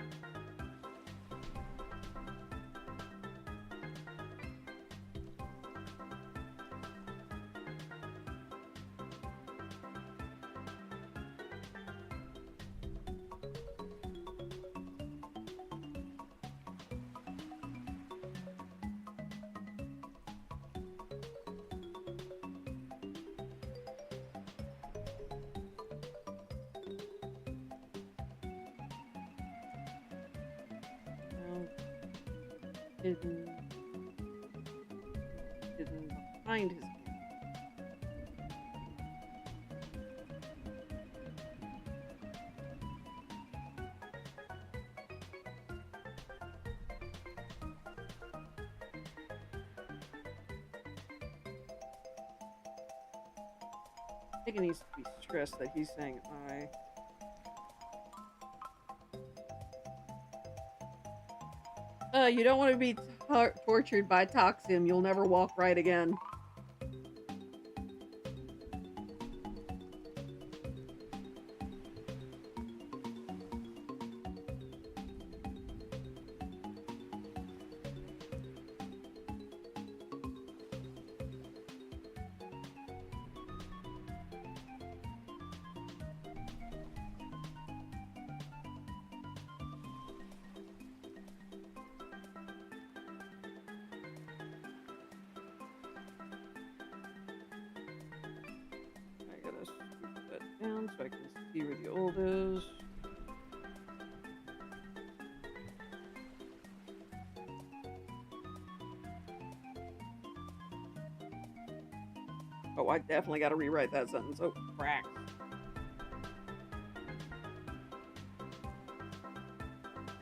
Hidden behind his hand. I think it needs to be stressed that he's saying I. You don't want to be tortured by Toxim. You'll never walk right again. Down so I can see where the old is. Oh, I definitely got to rewrite that sentence. Oh, crap.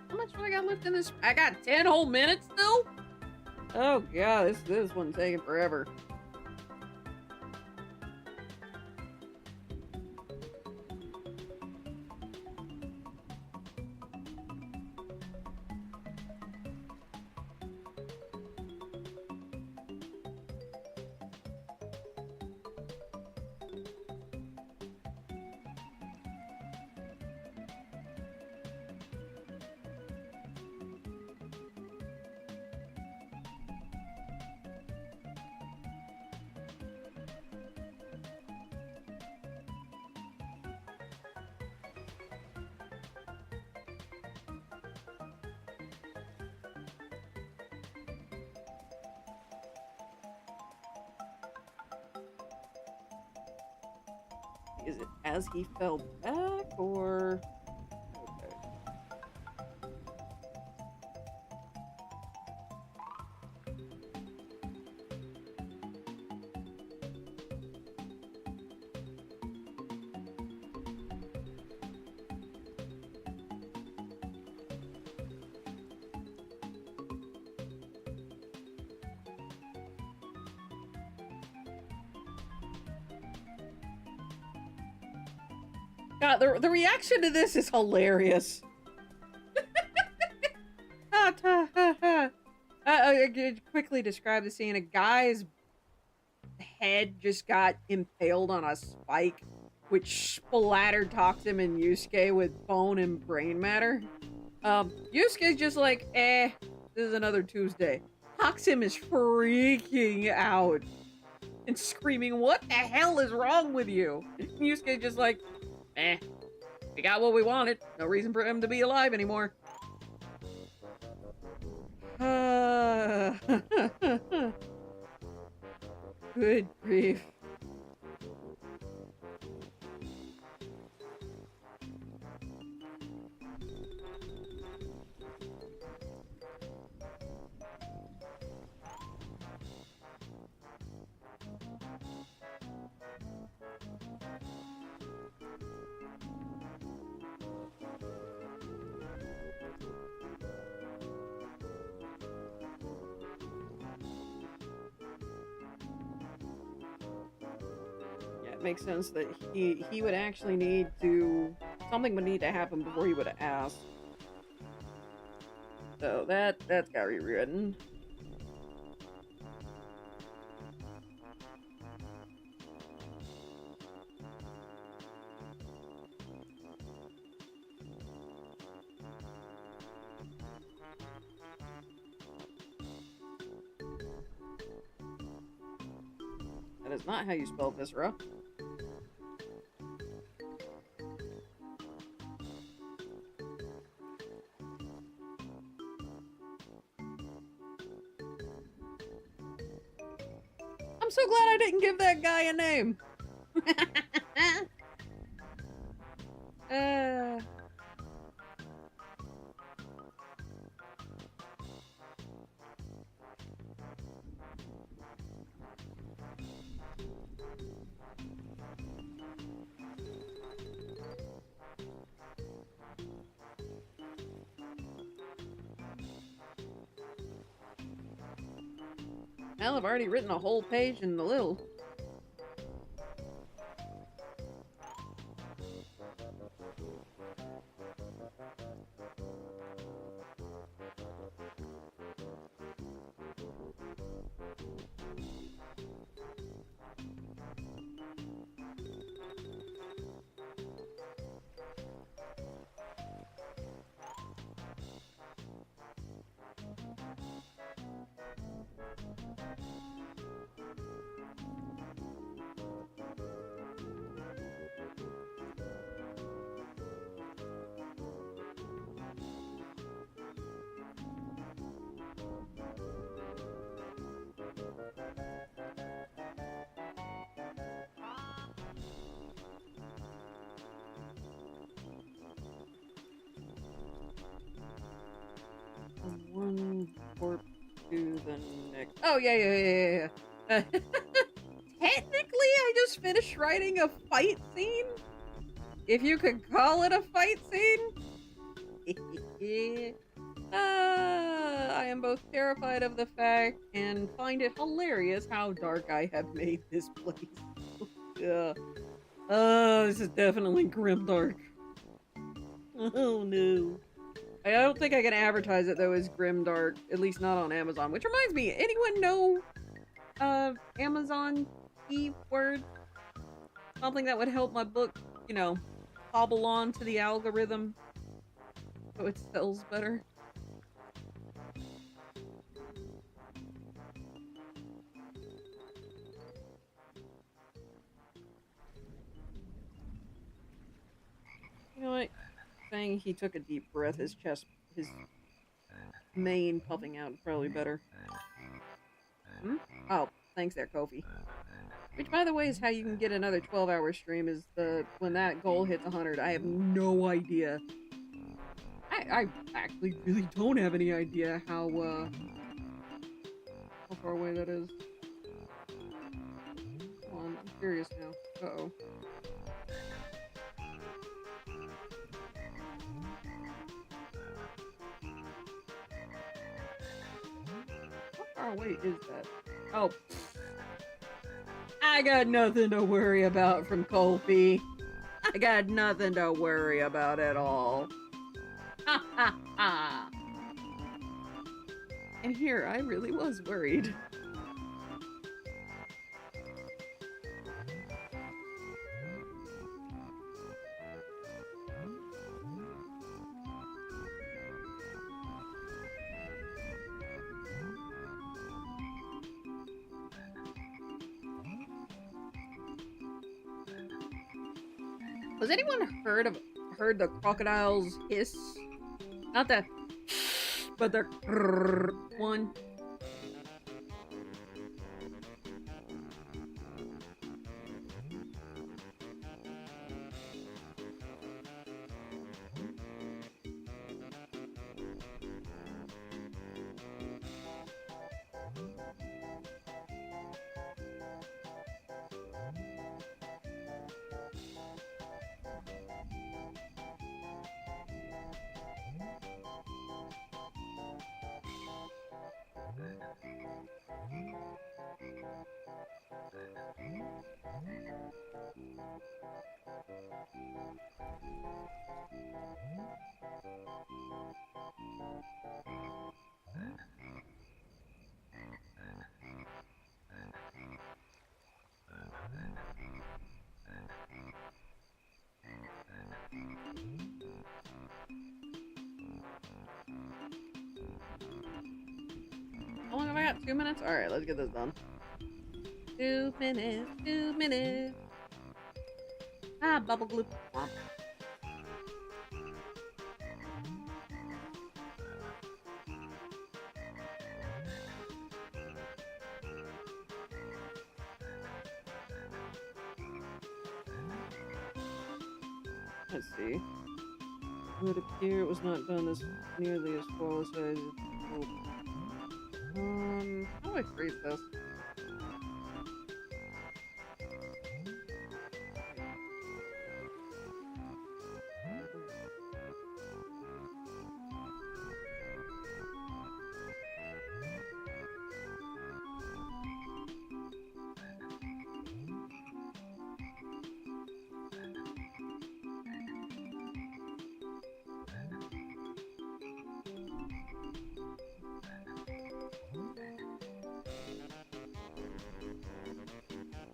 How much do I got left in this? I got 10 whole minutes still? Oh, God, this one's taking forever. Is it as he fell back, or... Okay. God, the reaction to this is hilarious. I could quickly describe the scene. A guy's head just got impaled on a spike, which splattered Toxim and Yusuke with bone and brain matter. Yusuke's just like, this is another Tuesday. Toxim is freaking out and screaming, what the hell is wrong with you? And Yusuke's just like, we got what we wanted. No reason for him to be alive anymore. Good grief. It makes sense that he would actually need to... Something would need to happen before he would have asked. So that's got rewritten. That is not how you spell viscera. I'm so glad I didn't give that guy a name. Well, I've already written a whole page in the little. One warp to the next. Oh, yeah. Technically, I just finished writing a fight scene. If you could call it a fight scene. I am both terrified of the fact and find it hilarious how dark I have made this place. This is definitely grimdark. Oh no. I don't think I can advertise it though as grimdark, at least not on Amazon. Which reminds me, anyone know Amazon keyword? Something that would help my book, you know, hobble on to the algorithm so it sells better. You know what? Saying he took a deep breath, his chest, his mane puffing out is probably better. Hmm? Oh, thanks there, Kofi. Which, by the way, is how you can get another 12-hour stream, is when that goal hits 100. I have no idea. I actually really don't have any idea how far away that is. Come on, I'm curious now. Uh-oh. How far away is that? Oh. I got nothing to worry about from Kofi. I got nothing to worry about at all. Ha ha ha. And here, I really was worried. Has anyone heard the crocodile's hiss? Not the but the one. How long have I got? 2 minutes? Alright, let's get this done. 2 minutes, 2 minutes. Ah, bubble gloop. Womp. Let's see. It would appear it was not done as nearly as flawless as hoped. How do I phrase this?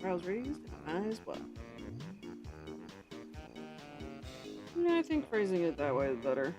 Browse raised as well. Yeah, I think phrasing it that way is better.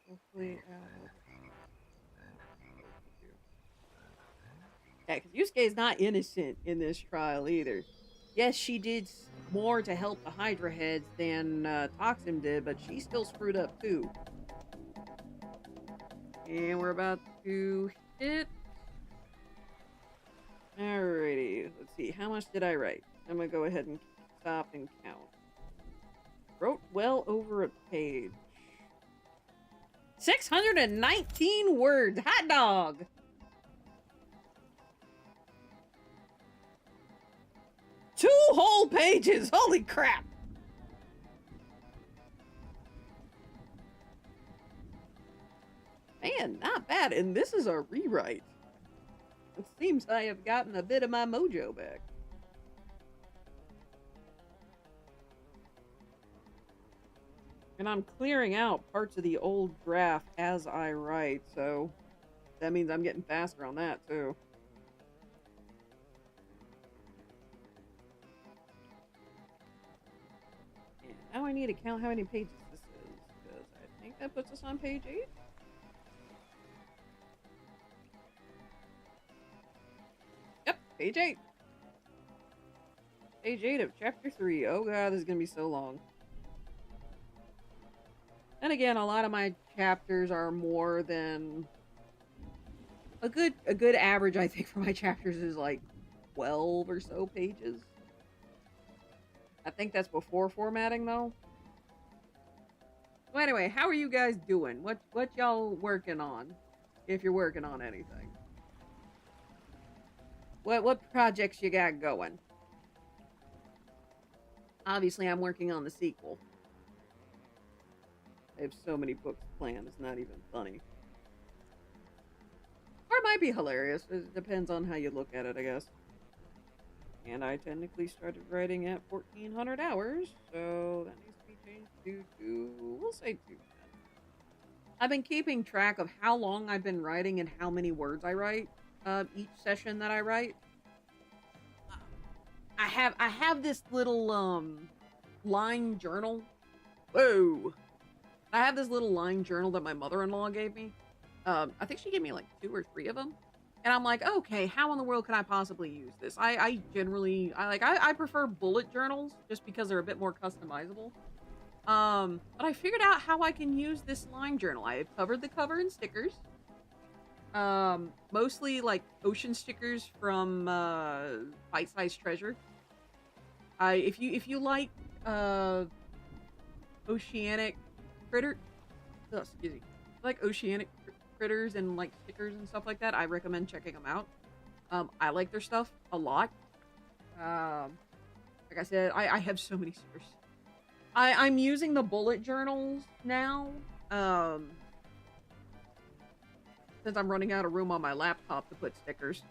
Hopefully, yeah, because Yusuke is not innocent in this trial either. Yes, she did more to help the Hydra heads than Toxin did, but she still screwed up too. And we're about to hit. Alrighty, let's see. How much did I write? I'm gonna go ahead and stop and count. Wrote well over a page. 619 words. Hot dog. Two whole pages. Holy crap. Man, not bad. And this is a rewrite. It seems I have gotten a bit of my mojo back. And I'm clearing out parts of the old draft as I write, so that means I'm getting faster on that, too. And now I need to count how many pages this is, because I think that puts us on page 8. Yep, page 8. Page 8 of chapter 3. Oh god, this is gonna be so long. And again, a lot of my chapters are more than a good average, I think, for my chapters is like 12 or so pages. I think that's before formatting, though. So anyway, how are you guys doing? What y'all working on? If you're working on anything. What projects you got going? Obviously, I'm working on the sequel. I have so many books planned, it's not even funny. Or it might be hilarious. It depends on how you look at it, I guess. And I technically started writing at 1400 hours, so that needs to be changed to, we'll say 210. I've been keeping track of how long I've been writing and how many words I write each session that I write. I have this little line journal. Whoa! I have this little line journal that my mother-in-law gave me. I think she gave me like 2 or 3 of them. And I'm like, okay, how in the world can I possibly use this? I generally, I prefer bullet journals just because they're a bit more customizable. But I figured out how I can use this line journal. I have covered the cover in stickers. Mostly like ocean stickers from Bite-Sized Treasure. If you like oceanic critter, excuse me, like oceanic critters and like stickers and stuff like that, I recommend checking them out. I like their stuff a lot. Like I said, I have so many stickers. I'm using the bullet journals now. Since I'm running out of room on my laptop to put stickers.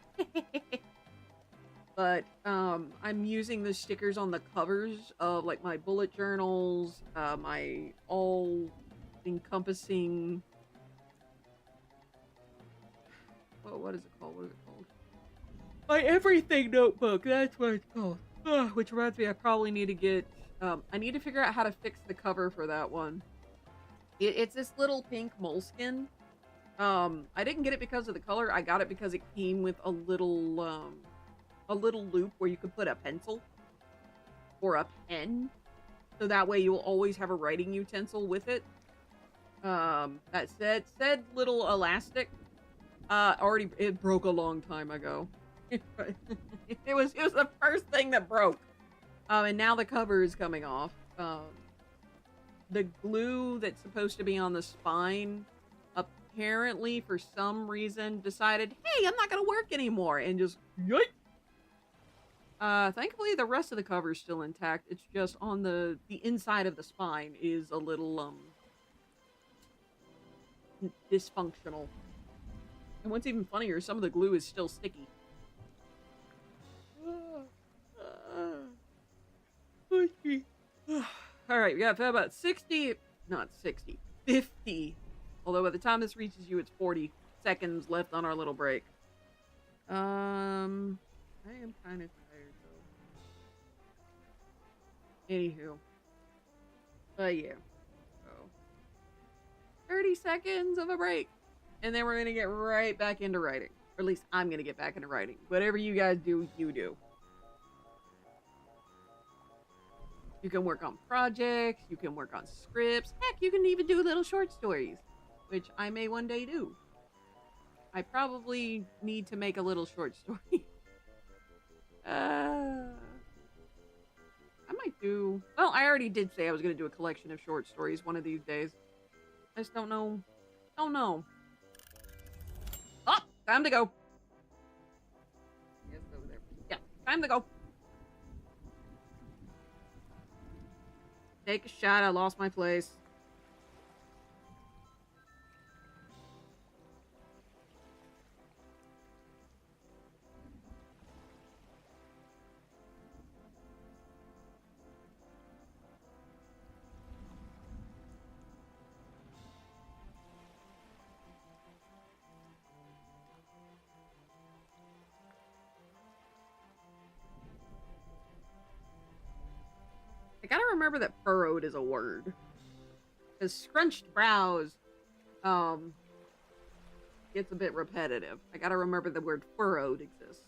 But I'm using the stickers on the covers of like my bullet journals, my all encompassing, what is it called? What is it called? My everything notebook. That's what it's called. Which reminds me, I probably need to get. I need to figure out how to fix the cover for that one. It's this little pink moleskin. I didn't get it because of the color. I got it because it came with a little loop where you could put a pencil or a pen, so that way you'll always have a writing utensil with it. That said little elastic. It broke a long time ago. it was the first thing that broke. And now the cover is coming off. The glue that's supposed to be on the spine apparently for some reason decided, hey, I'm not gonna work anymore, and just yoink. Thankfully the rest of the cover is still intact. It's just on the inside of the spine is a little dysfunctional. And what's even funnier, some of the glue is still sticky. Alright, we got about 50. Although by the time this reaches you, it's 40 seconds left on our little break. I am kind of tired, though. Anywho. But yeah. So, 30 seconds of a break. And then we're going to get right back into writing. Or at least I'm going to get back into writing. Whatever you guys do, you do. You can work on projects. You can work on scripts. Heck, you can even do little short stories. Which I may one day do. I probably need to make a little short story. I might do... Well, I already did say I was going to do a collection of short stories one of these days. I just don't know. Don't know. Oh! Time to go. Yes, over there. Yeah, time to go. Take a shot. I lost my place. I gotta remember that furrowed is a word. Because scrunched brows, gets a bit repetitive. I gotta remember the word furrowed exists.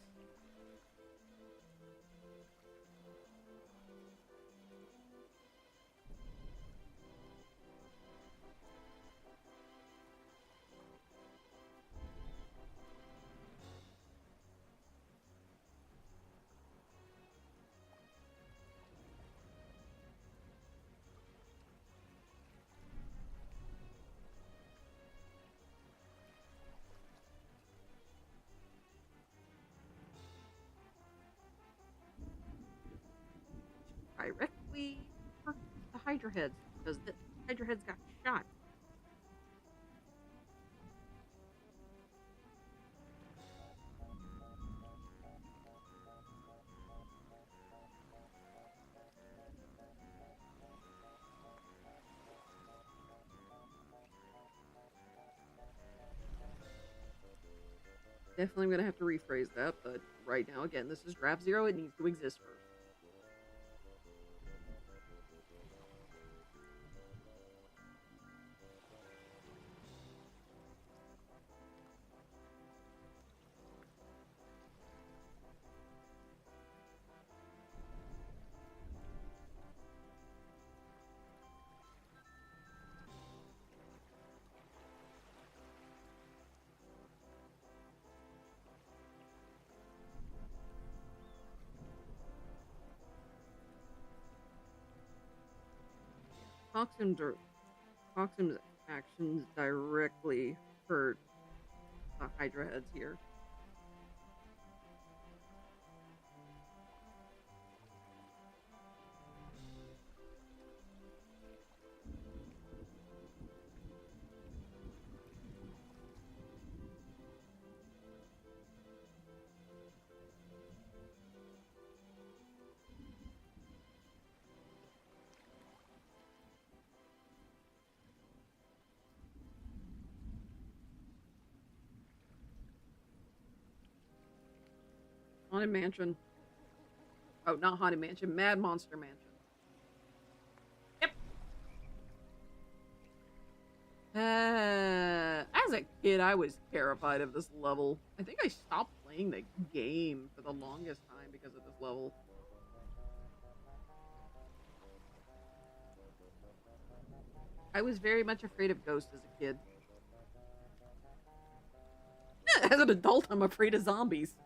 Directly hurt the Hydra heads because the Hydra heads got shot. Definitely I'm gonna have to rephrase that, but right now, again, this is draft 0. It needs to exist first. Toxim's actions directly hurt the Hydra heads here. Haunted Mansion. Oh, not Haunted Mansion. Mad Monster Mansion. Yep. As a kid, I was terrified of this level. I think I stopped playing the game for the longest time because of this level. I was very much afraid of ghosts as a kid. As an adult, I'm afraid of zombies.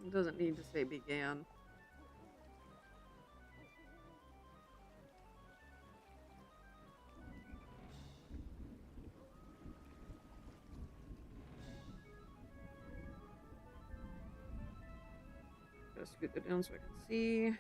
It doesn't need to say began. Gotta scoot that down so I can see.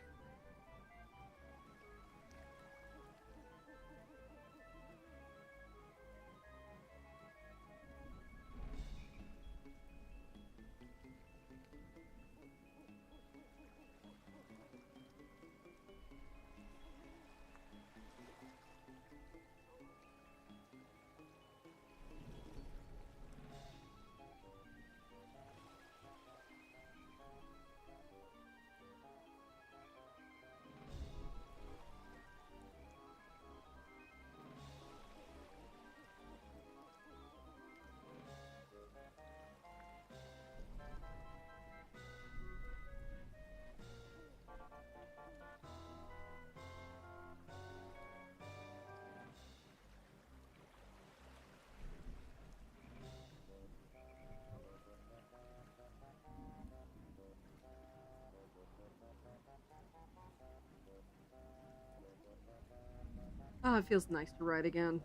Oh, it feels nice to ride again.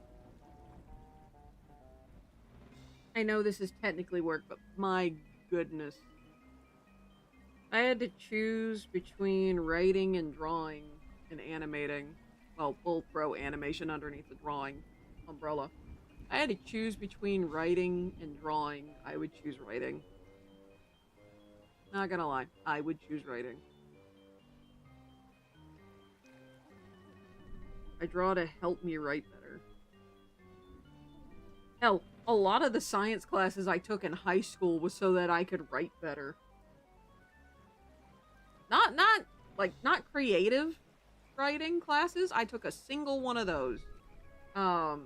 I know this is technically work, but my goodness. I had to choose between writing and drawing and animating. well, full pro animation underneath the drawing umbrella. I had to choose between writing and drawing. I would choose writing. Not gonna lie, I would choose writing. I draw to help me write better. Hell, a lot of the science classes I took in high school was so that I could write better. Not creative writing classes. I took a single one of those. And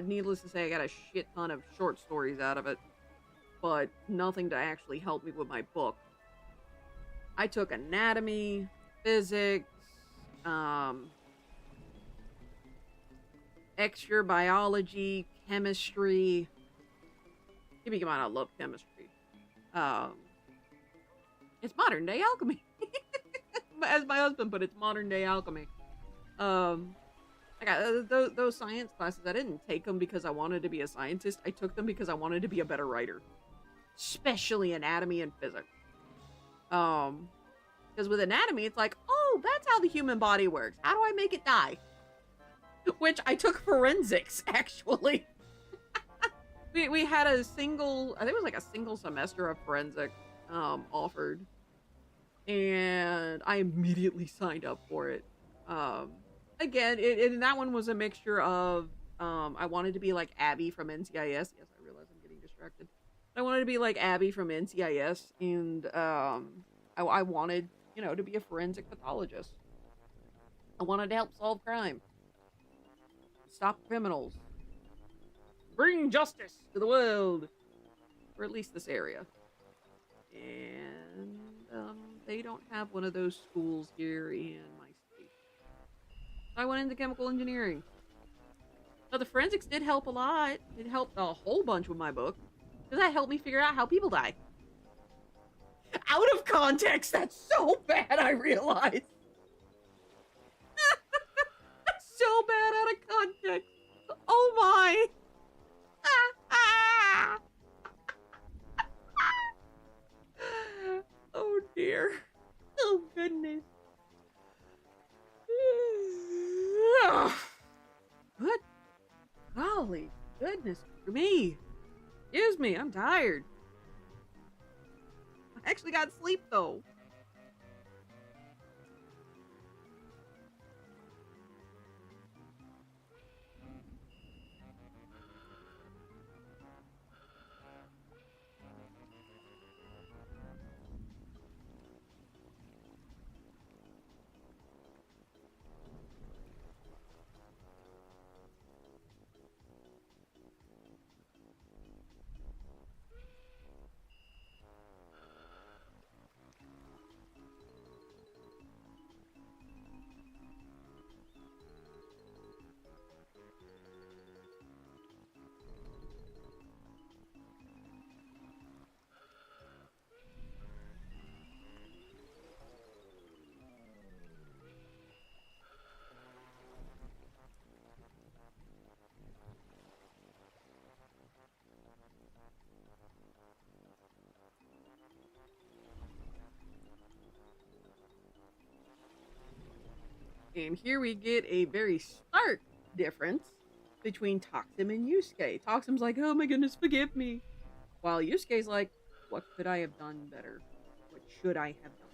needless to say, I got a shit ton of short stories out of it, but nothing to actually help me with my book. I took anatomy, physics, extra biology, chemistry. Keep in mind, I love chemistry. It's modern day alchemy. As my husband put it, it's modern day alchemy. I got those science classes. I didn't take them because I wanted to be a scientist. I took them because I wanted to be a better writer, especially anatomy and physics. Because with anatomy, it's like, oh, that's how the human body works. How do I make it die? Which I took forensics, actually. we had a single, I think it was like a single semester of forensics offered. And I immediately signed up for it. Again, and that one was a mixture of, I wanted to be like Abby from NCIS. Yes, I realize I'm getting distracted. I wanted to be like Abby from NCIS, and I wanted, you know, to be a forensic pathologist. I wanted to help solve crime. Stop criminals. Bring justice to the world. Or at least this area. And, they don't have one of those schools here in my state. I went into chemical engineering. Now, the forensics did help a lot. It helped a whole bunch with my book. Because that helped me figure out how people die. Out of context, that's so bad, I realize. So bad out of context. Oh my. Oh dear. Oh goodness. Good. Golly goodness for me. Excuse me, I'm tired. I actually got sleep though. And here we get a very stark difference between Toxim and Yusuke. Toxim's like, oh my goodness, forgive me. While Yusuke's like, what could I have done better? What should I have done?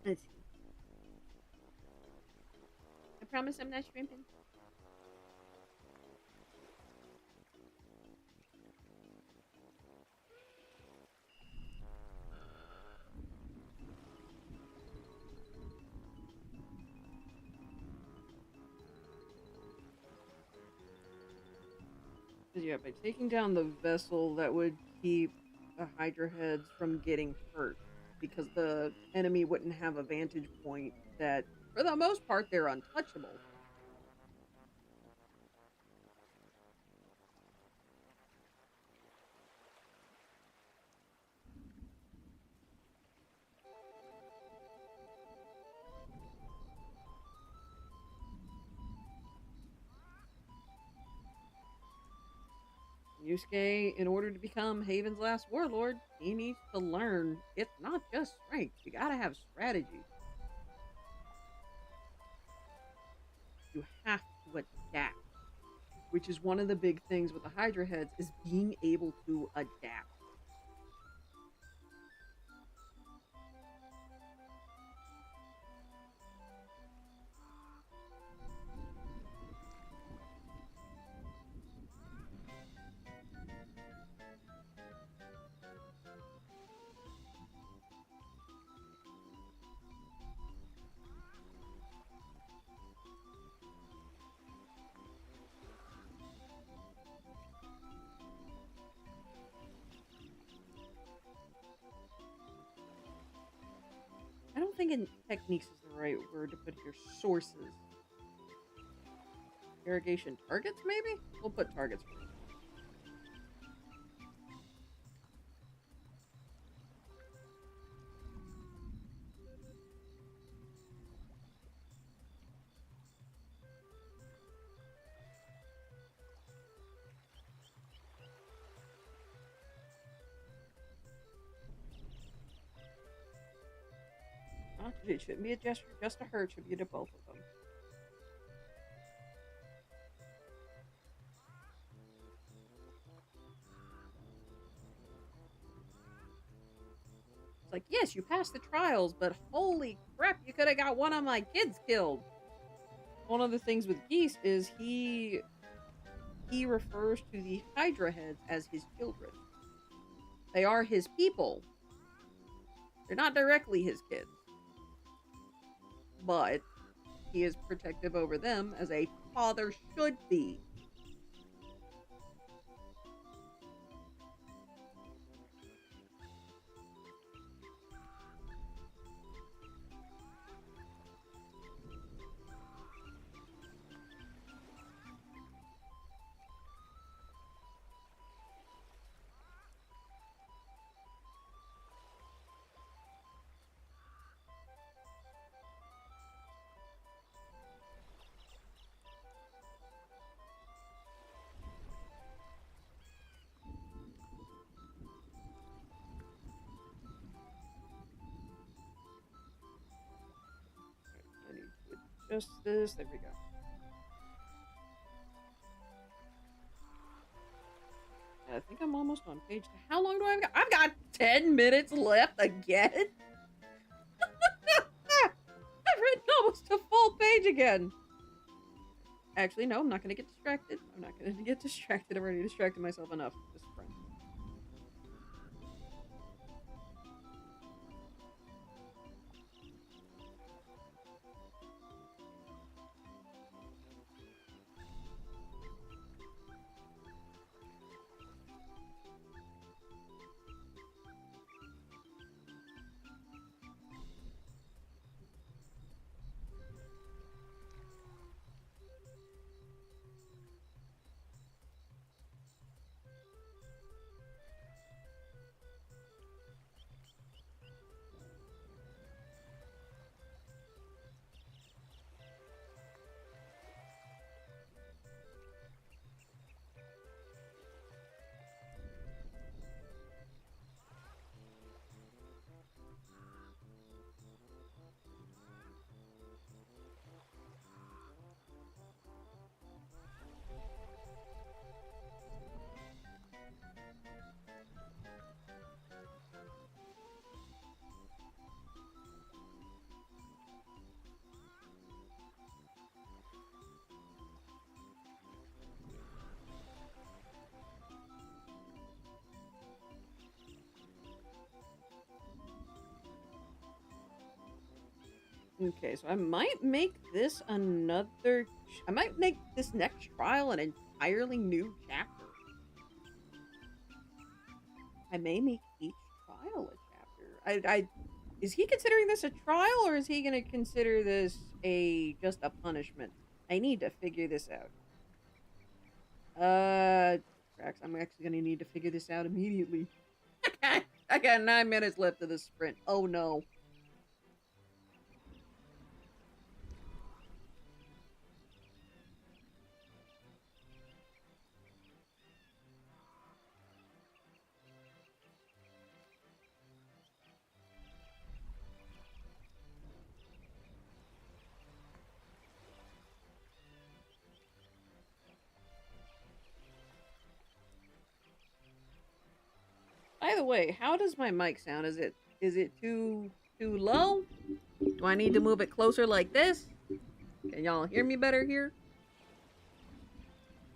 Let's see. I promise I'm not shrimping. Yeah, by taking down the vessel, that would keep the Hydra heads from getting hurt because the enemy wouldn't have a vantage point that, for the most part, they're untouchable. Yusuke, in order to become Haven's last warlord, he needs to learn it's not just strength. You gotta have strategy. You have to adapt, which is one of the big things with the Hydra heads, is being able to adapt. I don't think techniques is the right word to put here. Sources. Irrigation targets, maybe? We'll put targets for now. It shouldn't be a gesture just to her, it should be to both of them. It's like, yes, you passed the trials, but holy crap, you could have got one of my kids killed. One of the things with Geese is he refers to the Hydra heads as his children. They are his people. They're not directly his kids. But he is protective over them as a father should be. I need to adjust this. There we go. I think I'm almost on page 2. How long do I have? I've got 10 minutes left again. I've written almost a full page again. Actually, no, I'm not going to get distracted. I'm not going to get distracted. I've already distracted myself enough this sprint. Okay, so I might make this another... I might make this next trial an entirely new chapter. I may make each trial a chapter. Is he considering this a trial, or is he going to consider this just a punishment? I need to figure this out. Trax, I'm actually going to need to figure this out immediately. I got 9 minutes left of this sprint. Oh no. By the way, how does my mic sound? Is it too low? Do I need to move it closer like this? Can y'all hear me better here?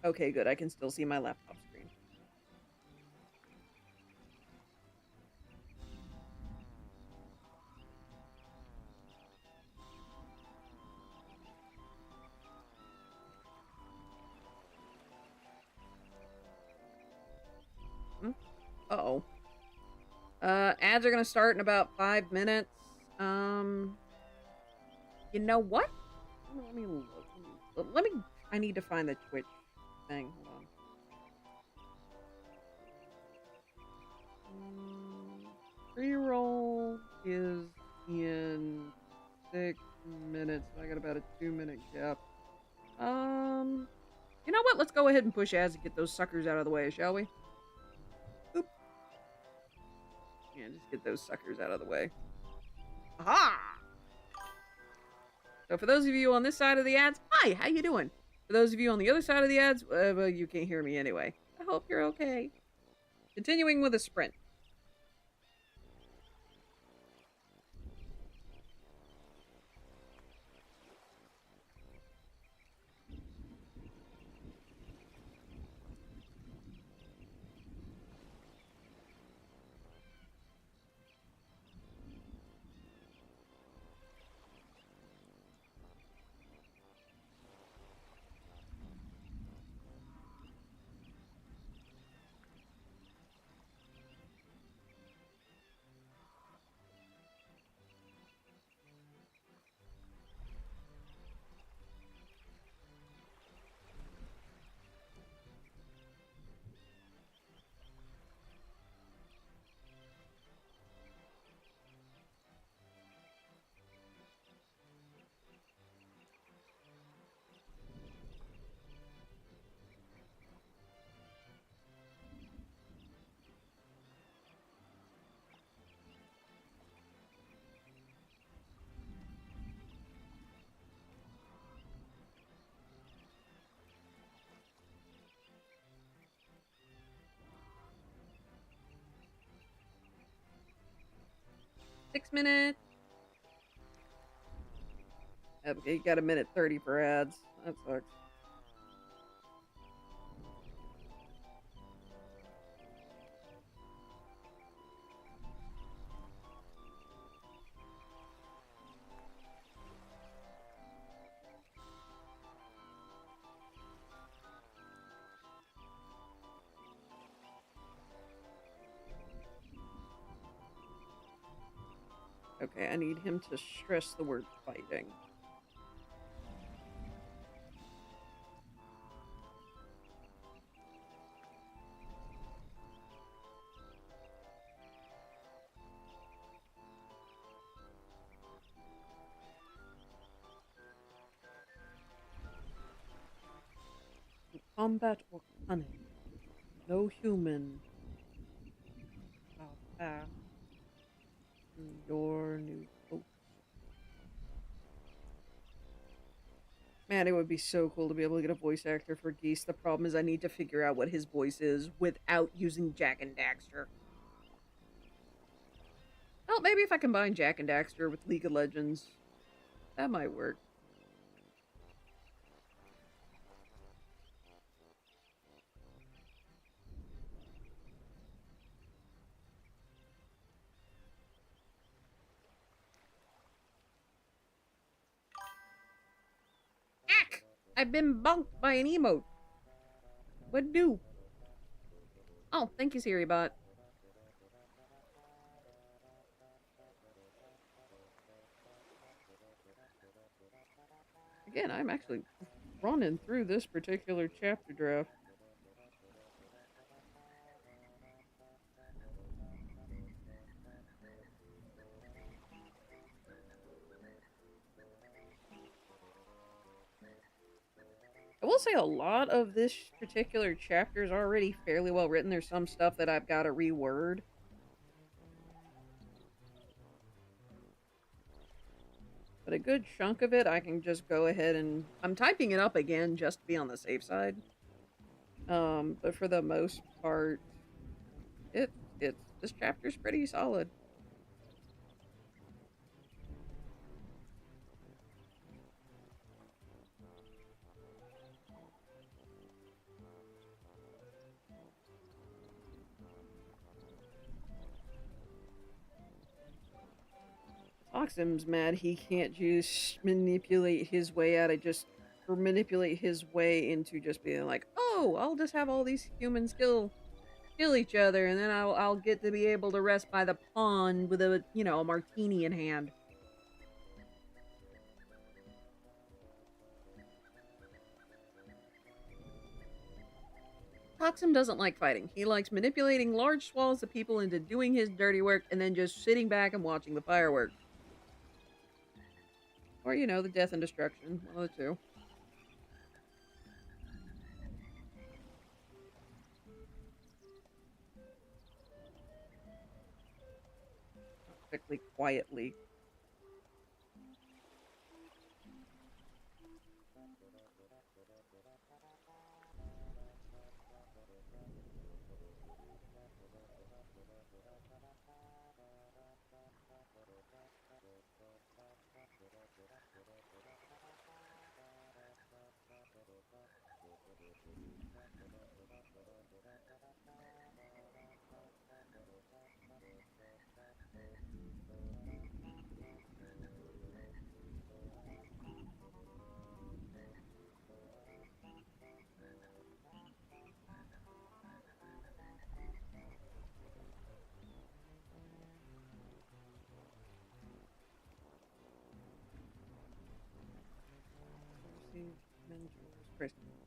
Okay, good. I can still see my laptop screen. Uh-oh. Ads are gonna start in about 5 minutes. You know what? Let me look. I need to find the Twitch thing. Hold on. Pre-roll is in 6 minutes. So I got about a 2-minute gap. You know what? Let's go ahead and push ads and get those suckers out of the way, shall we? Oop. Yeah, just get those suckers out of the way. Aha! So for those of you on this side of the ads, hi, how you doing? For those of you on the other side of the ads, well, you can't hear me anyway. I hope you're okay. Continuing with a sprint. Six minutes. Okay, you got a minute 30 for ads. That sucks. Okay, I need him to stress the word fighting. Combat or cunning, no human shall pass through your new coat. Man, it would be so cool to be able to get a voice actor for Geese. The problem is I need to figure out what his voice is without using Jack and Daxter. Well, maybe if I combine Jack and Daxter with League of Legends, that might work. Ack! I've been bunked by an emote. What'd do? Oh, thank you, Siri bot. Again, I'm actually running through this particular chapter draft. I will say a lot of this particular chapter is already fairly well written. There's some stuff that I've got to reword. But a good chunk of it, I can just go ahead and... I'm typing it up again just to be on the safe side. But for the most part, this chapter's pretty solid. Oxum's mad he can't just manipulate his way out of just... or manipulate his way into just being like, oh, I'll just have all these humans kill each other, and then I'll get to be able to rest by the pond with a, you know, a martini in hand. Toxum doesn't like fighting. He likes manipulating large swaths of people into doing his dirty work and then just sitting back and watching the fireworks. Or, you know, the death and destruction. One of the two. Quickly, quietly.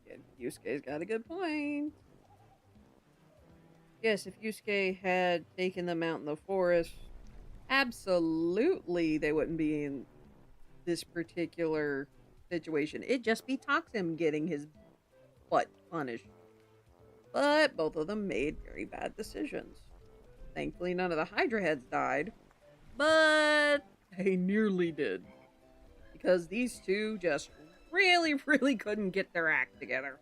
Yeah, Yusuke's got a good point. Yes, if Yusuke had taken them out in the forest, absolutely they wouldn't be in this particular situation. It'd just be Toxim getting his butt punished. But both of them made very bad decisions. Thankfully, none of the Hydra heads died, but they nearly did. Because these two just really, really couldn't get their act together.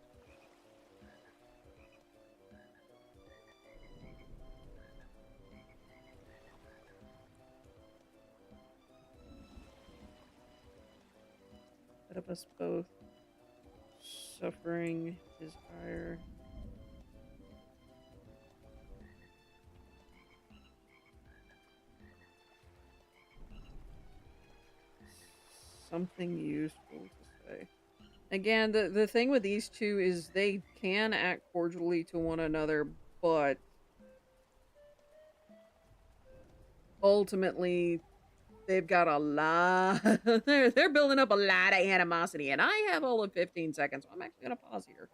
Set up us both. Suffering is higher. Something useful to say. Again, the thing with these two is they can act cordially to one another, but ultimately they've got a lot... they're building up a lot of animosity, and I have all of 15 seconds, so I'm actually going to pause here.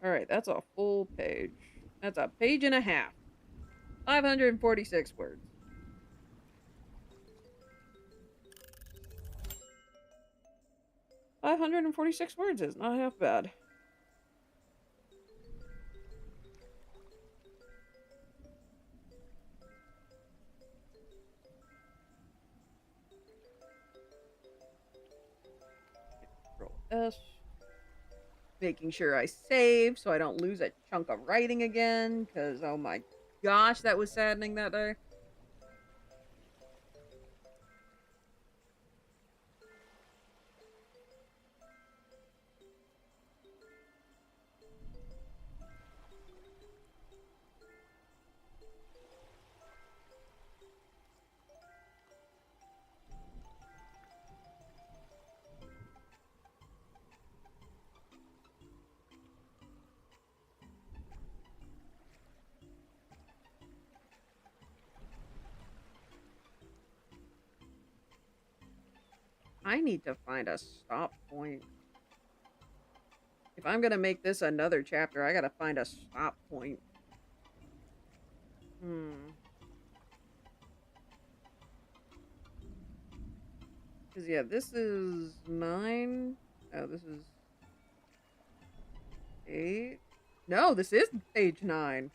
Alright, that's a full page. That's a page and a half. 546 words. 546 words is not half bad. Control S. Making sure I save so I don't lose a chunk of writing again, because oh my gosh, that was saddening that day. I need to find a stop point. If I'm gonna make this another chapter, I gotta find a stop point. Because, yeah, this is 9. Oh, this is 8. No, this is page 9.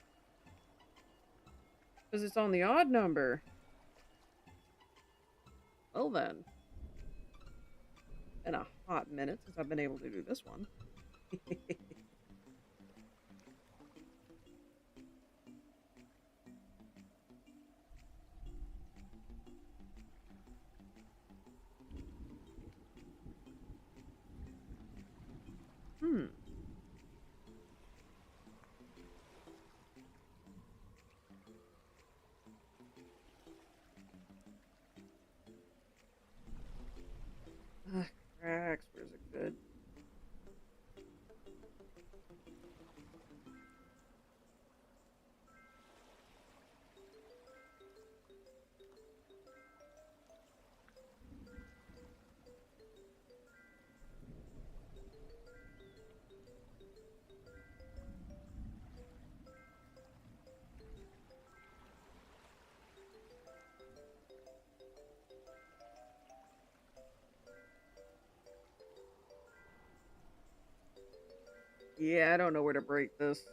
Because it's on the odd number. Well, then. Been a hot minute since I've been able to do this one. Cracks. Where's it good? Yeah, I don't know where to break this.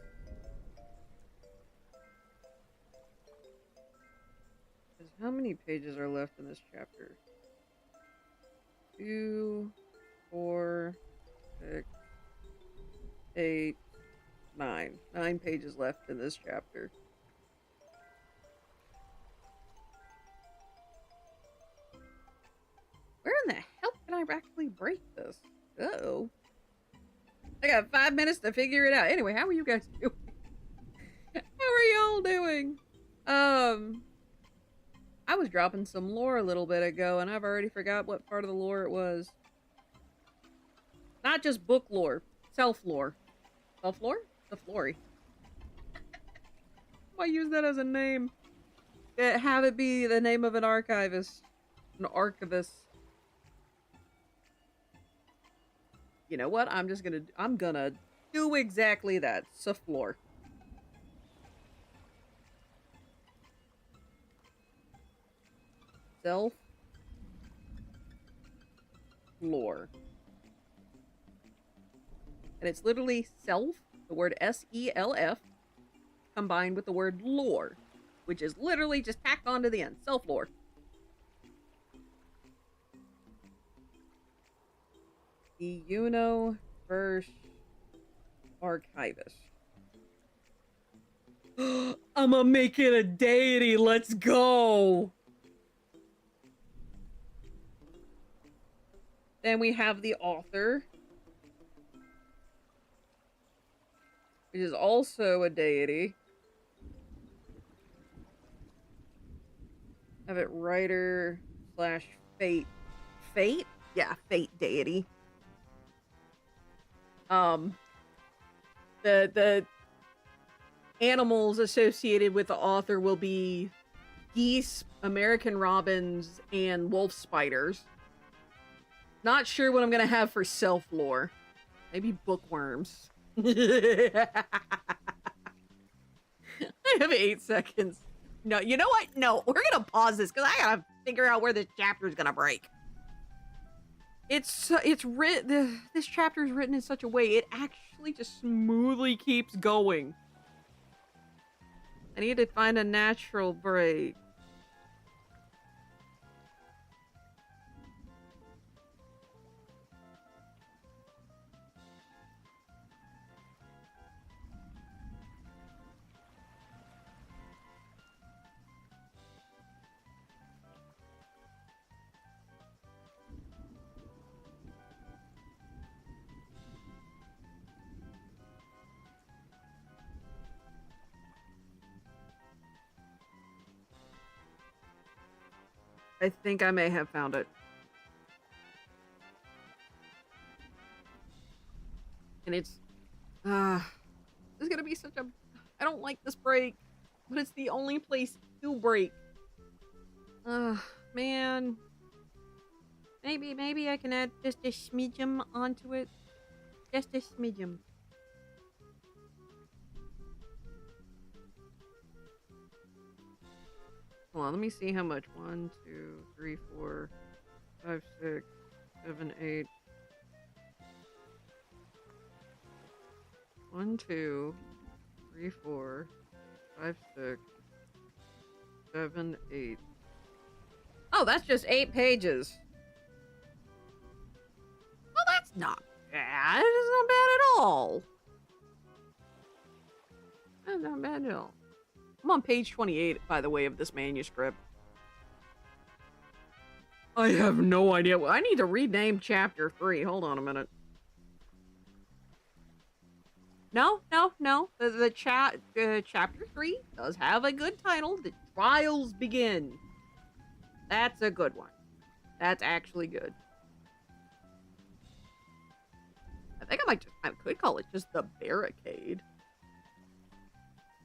How many pages are left in this chapter? 2, 4, 6, 8, 9. 9 pages left in this chapter. Where in the hell can I actually break this? Uh-oh. I got 5 minutes to figure it out. Anyway, how are you guys doing? How are y'all doing? I was dropping some lore a little bit ago, and I've already forgot what part of the lore it was. Not just book lore. Self-lore. Self-lore? Self-lore. Why use that as a name? Have it be the name of an archivist. An archivist. You know what? I'm gonna do exactly that. Self-lore. Self-lore. And it's literally self, the word S-E-L-F, combined with the word lore, which is literally just tacked onto the end. Self-lore. The Universe Archivist. I'ma make it a deity. Let's go. Then we have the author, which is also a deity. Have it writer / fate. Fate? Yeah, fate deity. The animals associated with the author will be geese, American robins, and wolf spiders. Not sure what I'm gonna have for self-lore. Maybe bookworms. I have 8 seconds. No, you know what? No, we're gonna pause this because I gotta figure out where this chapter is gonna break. It's written. This chapter is written in such a way it actually just smoothly keeps going. I need to find a natural break. I think I may have found it. And it's... this is gonna be such a... I don't like this break, but it's the only place to break. Man. Maybe I can add just a smidgen onto it. Just a smidgen. Hold on, let me see how much. 1, 2, 3, 4, 5, 6, 7, 8. 1, 2, 3, 4, 5, 6, 7, 8. Oh, that's just 8 pages. Well, that's not bad. It's not bad at all. That's not bad at all. I'm on page 28, by the way, of this manuscript. I have no idea. I need to rename chapter 3. Hold on a minute. No. The chapter 3 does have a good title. The Trials Begin. That's a good one. That's actually good. I think I could call it just the Barricade.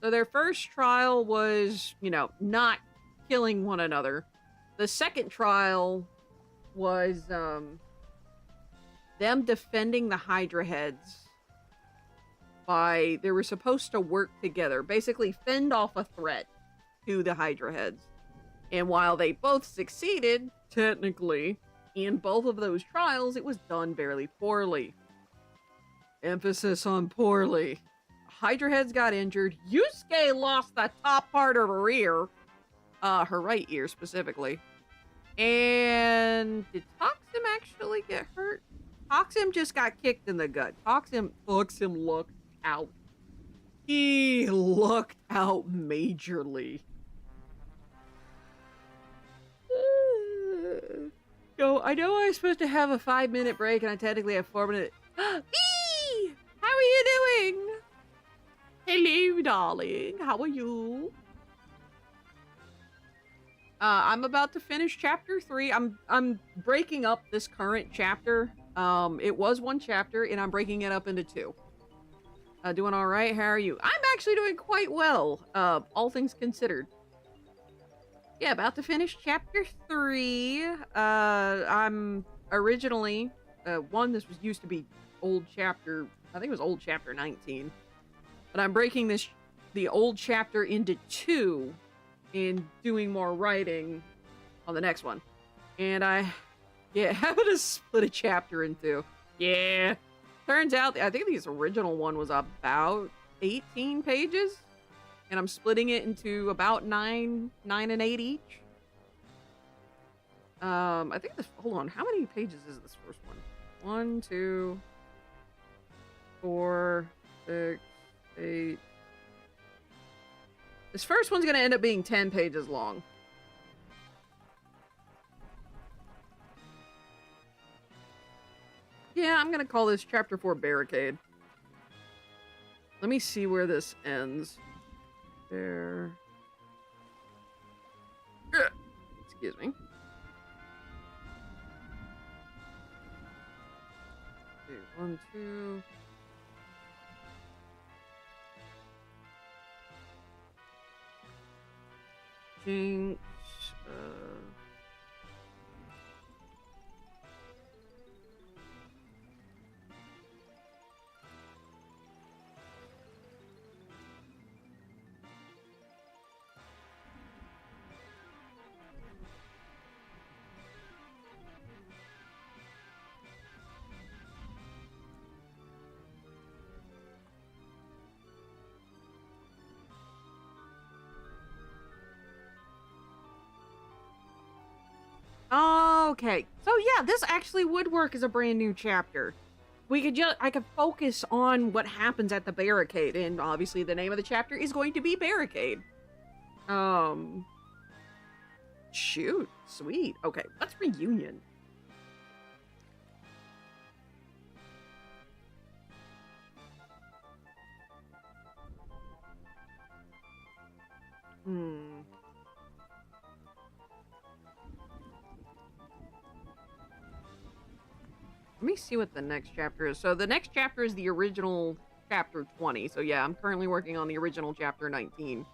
So their first trial was, not killing one another. The second trial was them defending the Hydra heads they were supposed to work together, basically fend off a threat to the Hydra heads. And while they both succeeded, technically, in both of those trials, it was done very poorly. Emphasis on poorly. Hydra heads got injured. Yusuke lost the top part of her ear. Her right ear, specifically. And did Toxim actually get hurt? Toxim just got kicked in the gut. Toxim lucked out. He lucked out majorly. So, I know I'm supposed to have a 5-minute break, and I technically have 4 minutes. Eee! How are you doing? Hello, darling. How are you? I'm about to finish chapter 3. I'm breaking up this current chapter. It was 1 chapter, and I'm breaking it up into 2. Doing all right? How are you? I'm actually doing quite well, all things considered. Yeah, about to finish chapter 3. I'm originally, this was used to be old chapter, I think it was old chapter 19. But I'm breaking the old chapter into 2 and doing more writing on the next one. And having to split a chapter in 2. Yeah. Turns out, I think this original one was about 18 pages. And I'm splitting it into about 9 and 8 each. I think hold on, how many pages is this first one? 1, 2, 4, 6, 8. This first one's gonna end up being 10 pages long. Yeah, I'm gonna call this chapter 4 Barricade. Let me see where this ends. There. Excuse me. Okay, 1, 2. Jinx. Okay, so yeah, this actually would work as a brand new chapter. I could focus on what happens at the Barricade, and obviously the name of the chapter is going to be Barricade. Shoot, sweet. Okay, let's reunion. Let me see what the next chapter is. So the next chapter is the original chapter 20. So yeah, I'm currently working on the original chapter 19.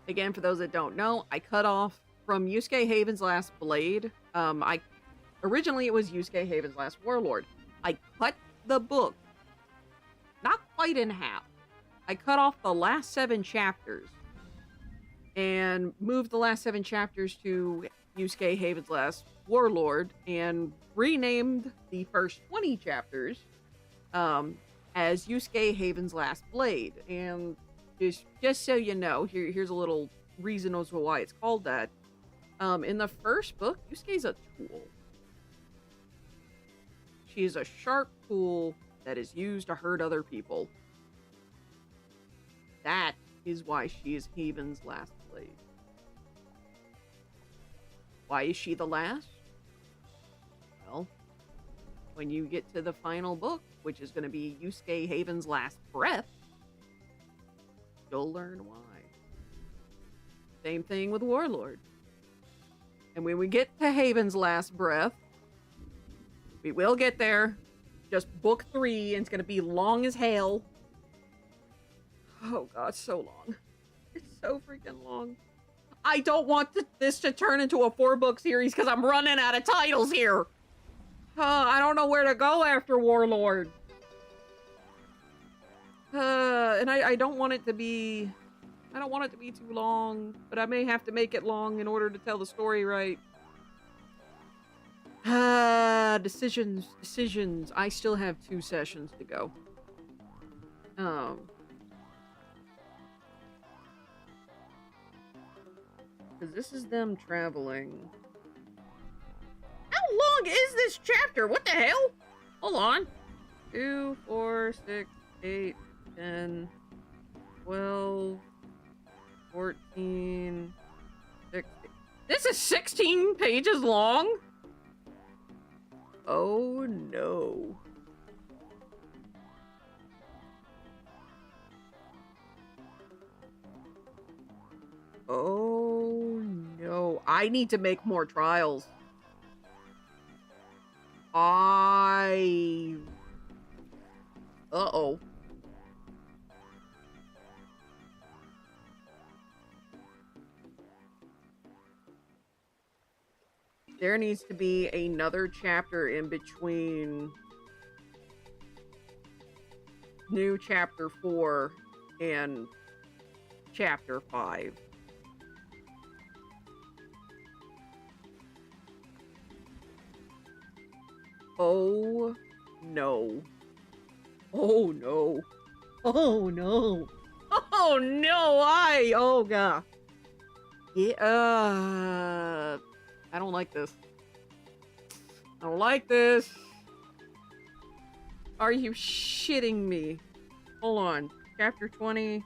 Again, for those that don't know, I cut off from Yusuke Haven's last blade. I originally it was Yusuke Haven's Last Warlord. I cut the book not quite in half. I cut off the last 7 chapters and moved the last 7 chapters to Yusuke Haven's Last Warlord and renamed the first 20 chapters as Yusuke Haven's Last Blade. And just so you know, here's a little reason as to why it's called that. In the first book, Yusuke's a tool. She is a sharp tool that is used to hurt other people. That is why she is Haven's last blade. Why is she the last? Well, when you get to the final book, which is going to be Yusuke Haven's Last Breath, you'll learn why. Same thing with Warlord. And when we get to Haven's Last Breath, we will get there. Just book 3, and it's going to be long as hell. Oh god, so long. It's so freaking long. I don't want this to turn into a 4-book series because I'm running out of titles here. I don't know where to go after Warlord. And I don't want it to be... I don't want it to be too long, but I may have to make it long in order to tell the story right. Decisions. I still have 2 sessions to go. Because this is them traveling. How long is this chapter? What the hell? Hold on. 2, 4, 6, 8, 10, 12, 14, 16. This is 16 pages long? Oh no. Oh no. I need to make more trials. Uh-oh. There needs to be another chapter in between new chapter 4 and chapter 5. Oh no. Oh no. Oh no. Oh no, oh god. Yeah, I don't like this. I don't like this. Are you shitting me? Hold on. Chapter 20.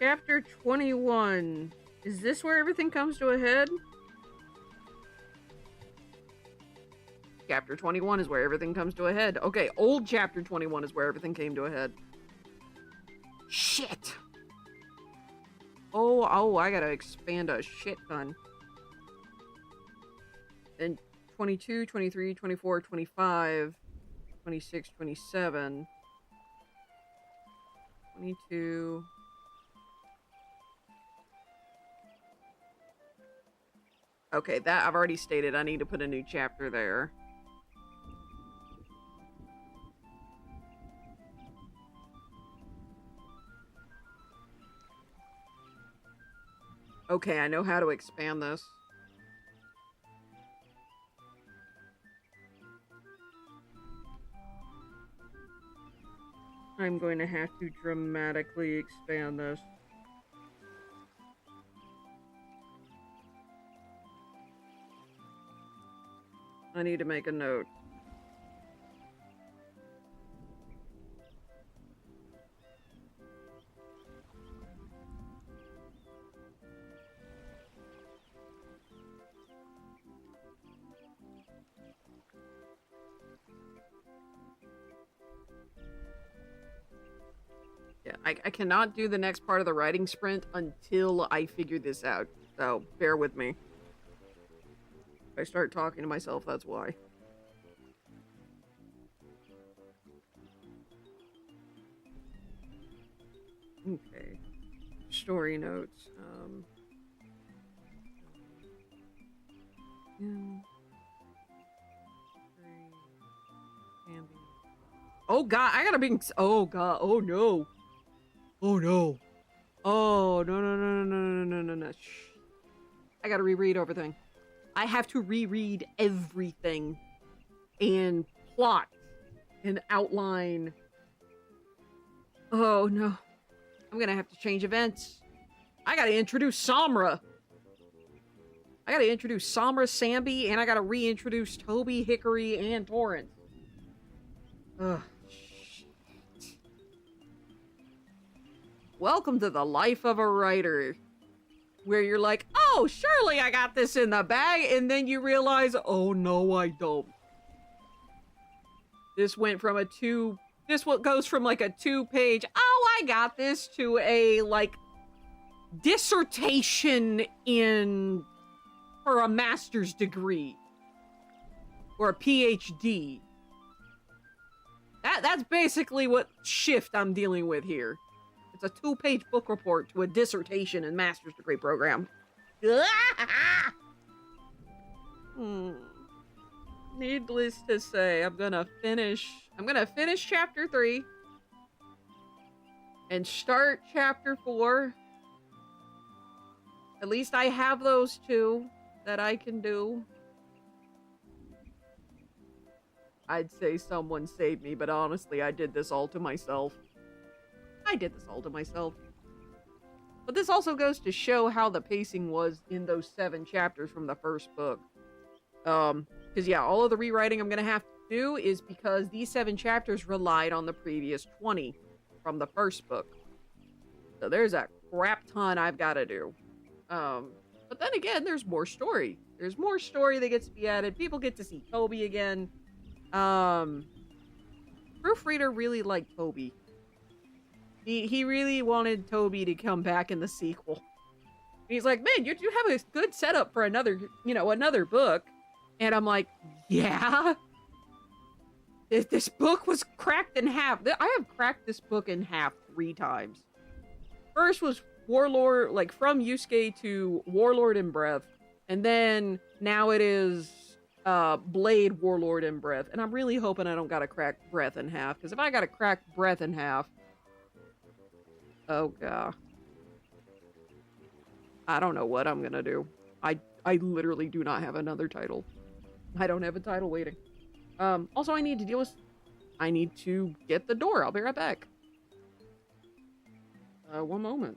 Chapter 21. Is this where everything comes to a head? Chapter 21 is where everything comes to a head. Okay, old chapter 21 is where everything came to a head. Shit! Oh, I gotta expand a shit ton. Then 22, 23, 24, 25, 26, 27, 22... Okay, that I've already stated. I need to put a new chapter there. Okay, I know how to expand this. I'm going to have to dramatically expand this. I need to make a note. Yeah, I cannot do the next part of the writing sprint until I figure this out. So, bear with me. If I start talking to myself, that's why. Okay. Story notes. 2, 3, Sambi. Oh god, I gotta be. Oh god, oh no. Oh no. Oh no no no no no no no no. Shh. I gotta reread everything. I have to reread everything and plot and outline. Oh no. I'm gonna have to change events. I gotta introduce Samra. I gotta introduce Samra, Sambi, and I gotta reintroduce Toby, Hickory, and Torrance. Ugh. Shit. Welcome to the life of a writer. Where you're like, oh, surely I got this in the bag, and then you realize, oh no, I don't. This went from this what goes from like a 2-page, oh, I got this, to a like dissertation for a master's degree or a PhD. That's basically what shift I'm dealing with here. It's a 2-page book report to a dissertation and master's degree program. Needless to say, I'm gonna finish chapter 3 and start chapter 4. At least I have those 2 that I can do. I'd say someone saved me, but honestly, I did this all to myself. But this also goes to show how the pacing was in those 7 chapters from the first book. Because yeah, all of the rewriting I'm gonna have to do is because these 7 chapters relied on the previous 20 from the first book. So there's a crap ton I've gotta do. But then again, there's more story. There's more story that gets to be added. People get to see Toby again. Proofreader really liked Toby. He really wanted Toby to come back in the sequel. He's like, man, you have a good setup for another book. And I'm like, yeah? This book was cracked in half. I have cracked this book in half 3 times. First was Warlord, like from Yusuke to Warlord and Breath. And then now it is Blade, Warlord, and Breath. And I'm really hoping I don't gotta crack Breath in half. Because if I gotta crack Breath in half, oh god. I don't know what I'm gonna do. I literally do not have another title. I don't have a title waiting. Also I need to get the door. I'll be right back. One moment.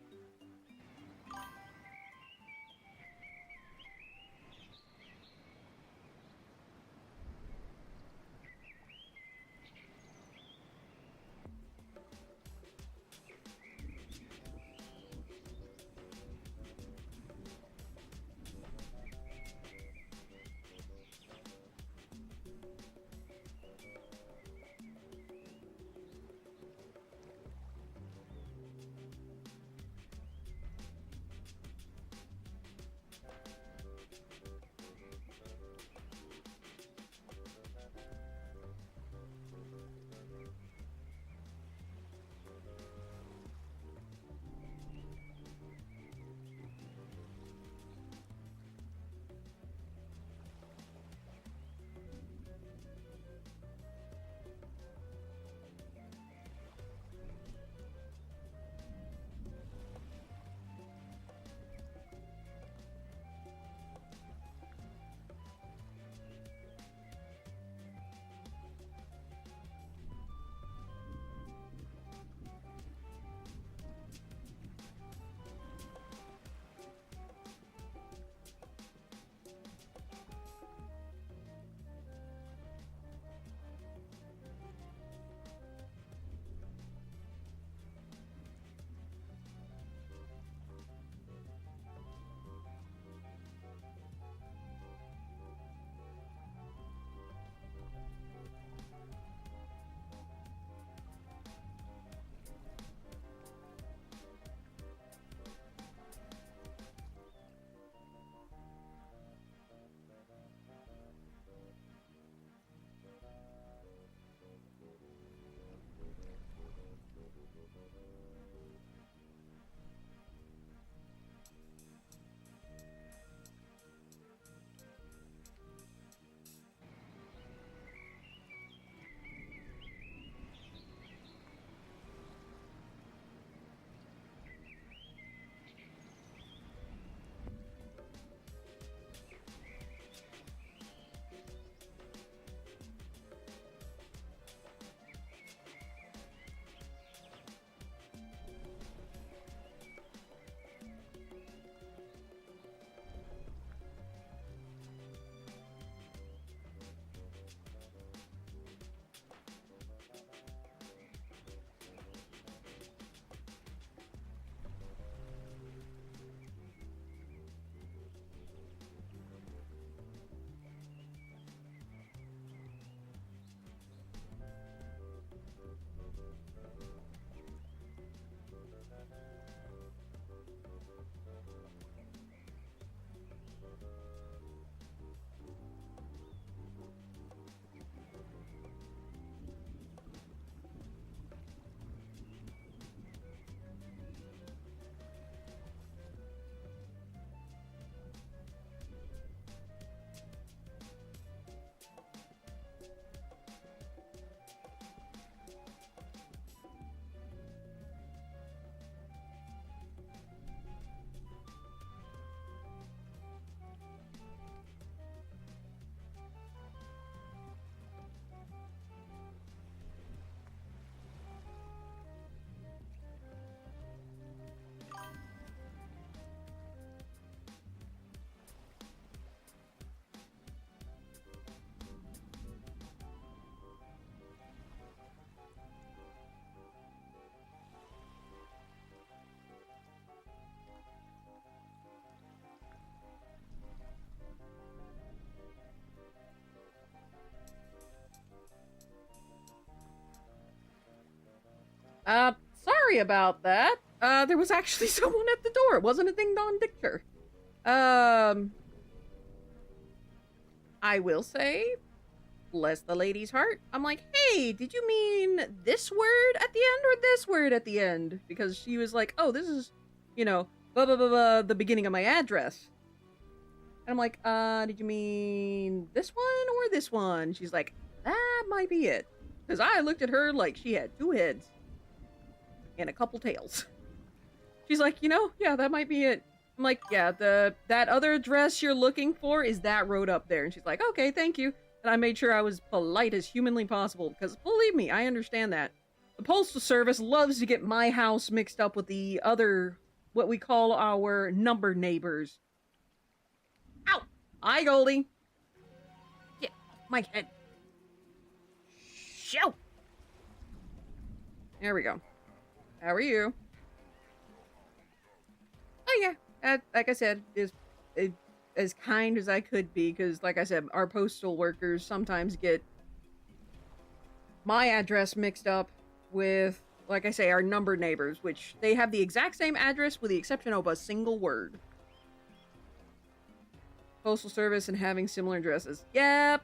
sorry about that. There was actually someone at the door. It wasn't a ding-dong dictator. I will say, bless the lady's heart. I'm like, hey, did you mean this word at the end or this word at the end? Because she was like, oh, this is, you know, blah, blah, blah, blah, the beginning of my address. And I'm like, did you mean this one or this one? She's like, that might be it. Because I looked at her like she had two heads and a couple tails. She's like, you know, yeah, that might be it. I'm like, yeah, that other address you're looking for is that road up there. And she's like, okay, thank you. And I made sure I was polite as humanly possible, because believe me, I understand that. The Postal Service loves to get my house mixed up with the other, what we call our number neighbors. Ow! Hi, Goldie. Get off my head. Show! There we go. How are you? Oh, yeah. Like I said, is as kind as I could be, because, like I said, our postal workers sometimes get my address mixed up with, like I say, our numbered neighbors, which they have the exact same address with the exception of a single word. Postal Service and having similar addresses. Yep.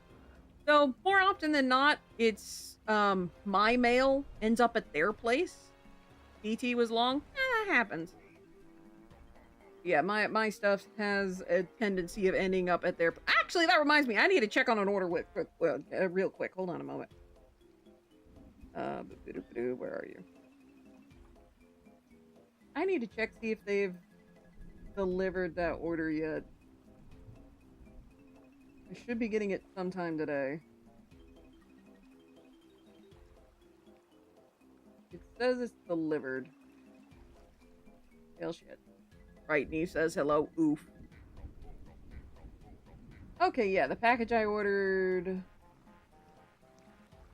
So, more often than not, it's, my mail ends up at their place. PT was long. That happens. Yeah, my stuff has a tendency of ending up at their... Actually, that reminds me, I need to check on an order real quick. Hold on a moment. Where are you? I need to check, see if they've delivered that order yet. I should be getting it sometime today. It says it's delivered. Hell shit. Right, and he says hello. Oof. Okay, yeah, the package I ordered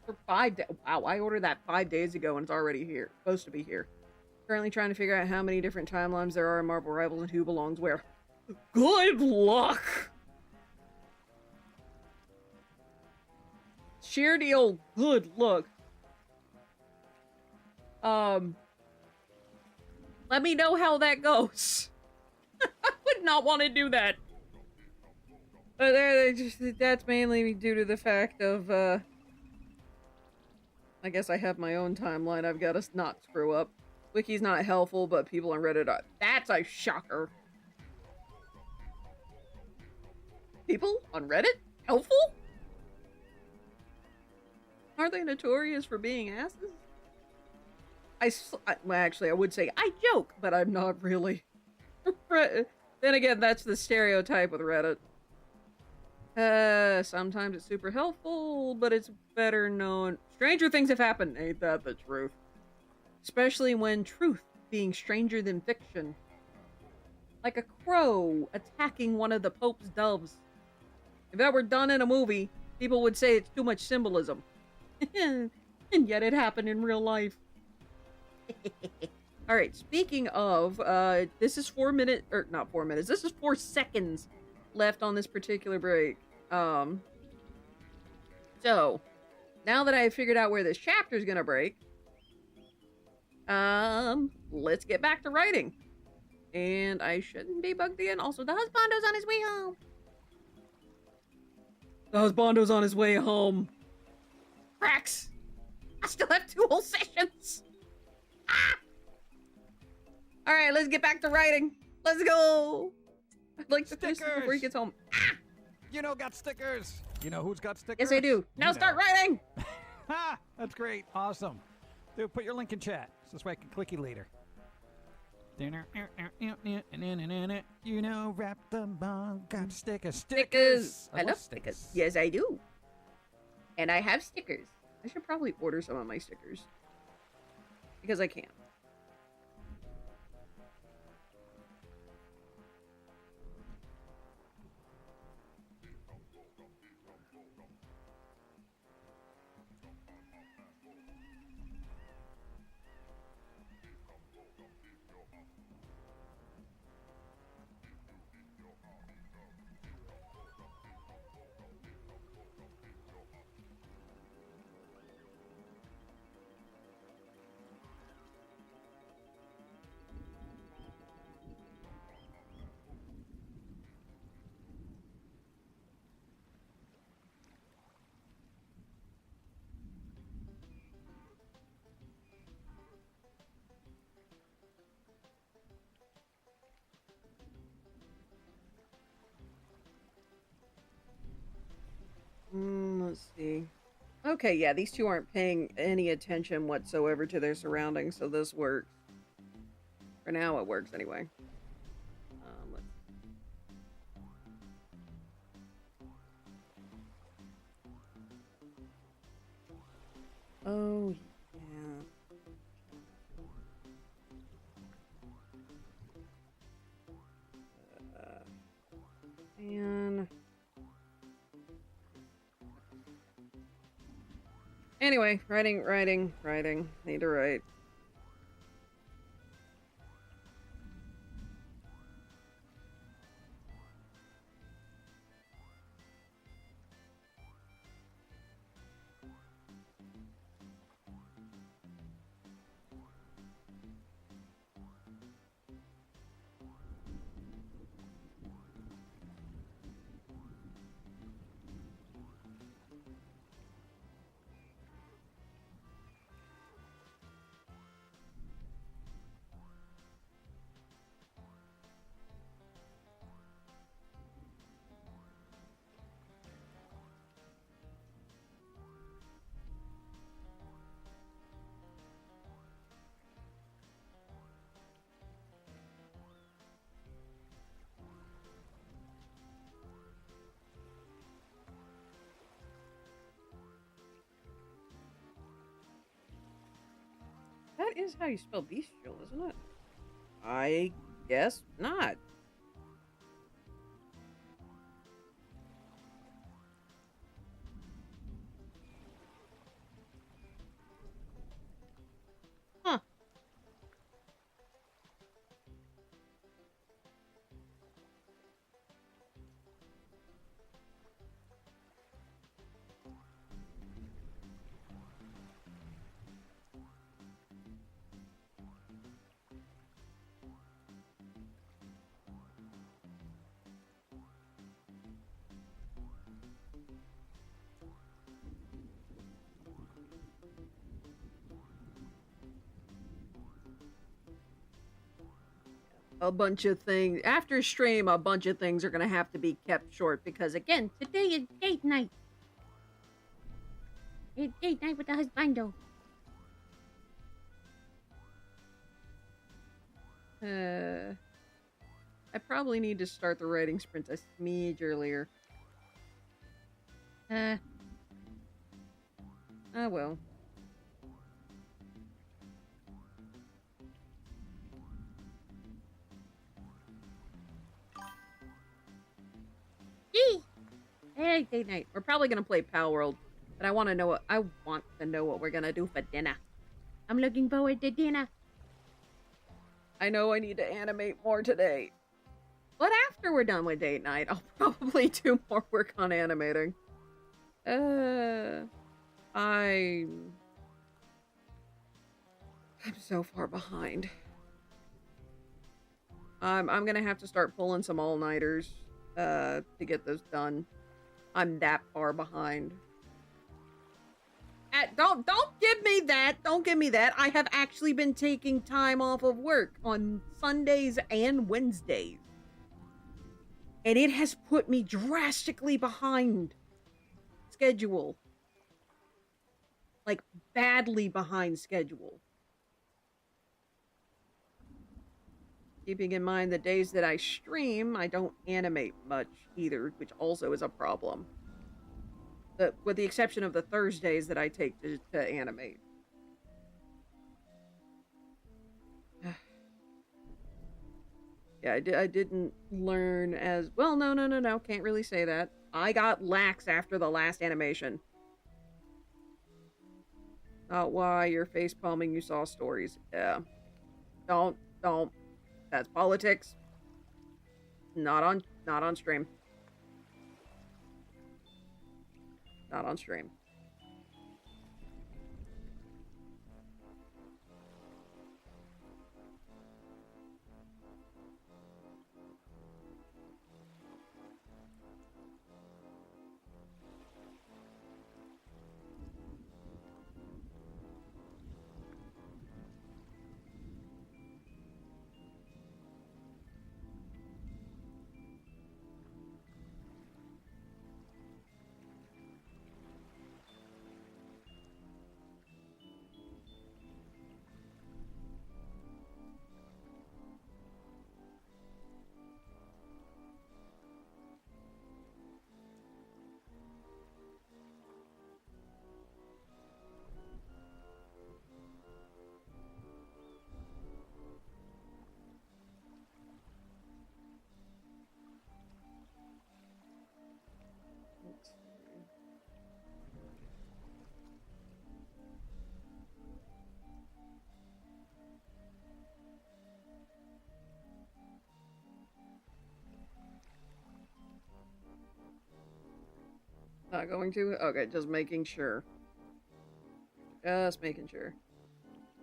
for 5 days. Wow, I ordered that 5 days ago and it's already here. Supposed to be here. Currently trying to figure out how many different timelines there are in Marvel Rivals and who belongs where. Good luck! Sheer deal, good luck. Let me know how that goes. I would not want to do that. But that's mainly due to the fact of, I guess I have my own timeline I've got to not screw up. Wiki's not helpful, but people on Reddit are. That's a shocker. People on Reddit? Helpful? Aren't they notorious for being asses? Well, actually, I would say I joke, but I'm not really. Then again, that's the stereotype with Reddit. Sometimes it's super helpful, but it's better known. Stranger things have happened, ain't that the truth? Especially when truth being stranger than fiction. Like a crow attacking one of the Pope's doves. If that were done in a movie, people would say it's too much symbolism. And yet it happened in real life. Alright, speaking of, this is 4 minutes, or not 4 minutes, this is 4 seconds left on this particular break. So, now that I've figured out where this chapter is gonna break, let's get back to writing. And I shouldn't be bugged again. Also, the husbando's on his way home. The husbando's on his way home. Cracks! I still have 2 whole sessions! Ah! Alright, let's get back to writing. Let's go! I'd like to finish this before he gets home. Ah! You know, got stickers. You know who's got stickers? Yes, I do. Now start writing! Ha! That's great. Awesome. Dude, put your link in chat. So this way I can click you later. You know, wrap them on. Got stickers. Stickers! I love stickers. Yes, I do. And I have stickers. I should probably order some of my stickers. Because I can. see. Okay, yeah, these two aren't paying any attention whatsoever to their surroundings, so this works. For now, it works anyway. Let's... Oh, yeah. And... Anyway, writing. Need to write. That is how you spell bestial, isn't it? I guess not. Huh. A bunch of things after stream, a bunch of things are gonna have to be kept short because again, today is date night. It's date night with the husbando. I probably need to start the writing sprint a smidge earlier. Oh well. Yee! Hey, date night. We're probably gonna play Pal World, but I want to know what we're gonna do for dinner. I'm looking forward to dinner. I know I need to animate more today, but after we're done with date night, I'll probably do more work on animating. I'm so far behind. I'm gonna have to start pulling some all-nighters to get this done. I'm that far behind. Don't give me that. Don't give me that. I have actually been taking time off of work on Sundays and Wednesdays. And it has put me drastically behind schedule. Like, badly behind schedule. Keeping in mind the days that I stream, I don't animate much either, which also is a problem. With the exception of the Thursdays that I take to animate. Yeah, I didn't learn as... Well, no. Can't really say that. I got lax after the last animation. Not why you're facepalming you saw stories. Yeah. Don't. That's politics. Not on stream. Not on stream. Not going to? Okay, just making sure. Just making sure.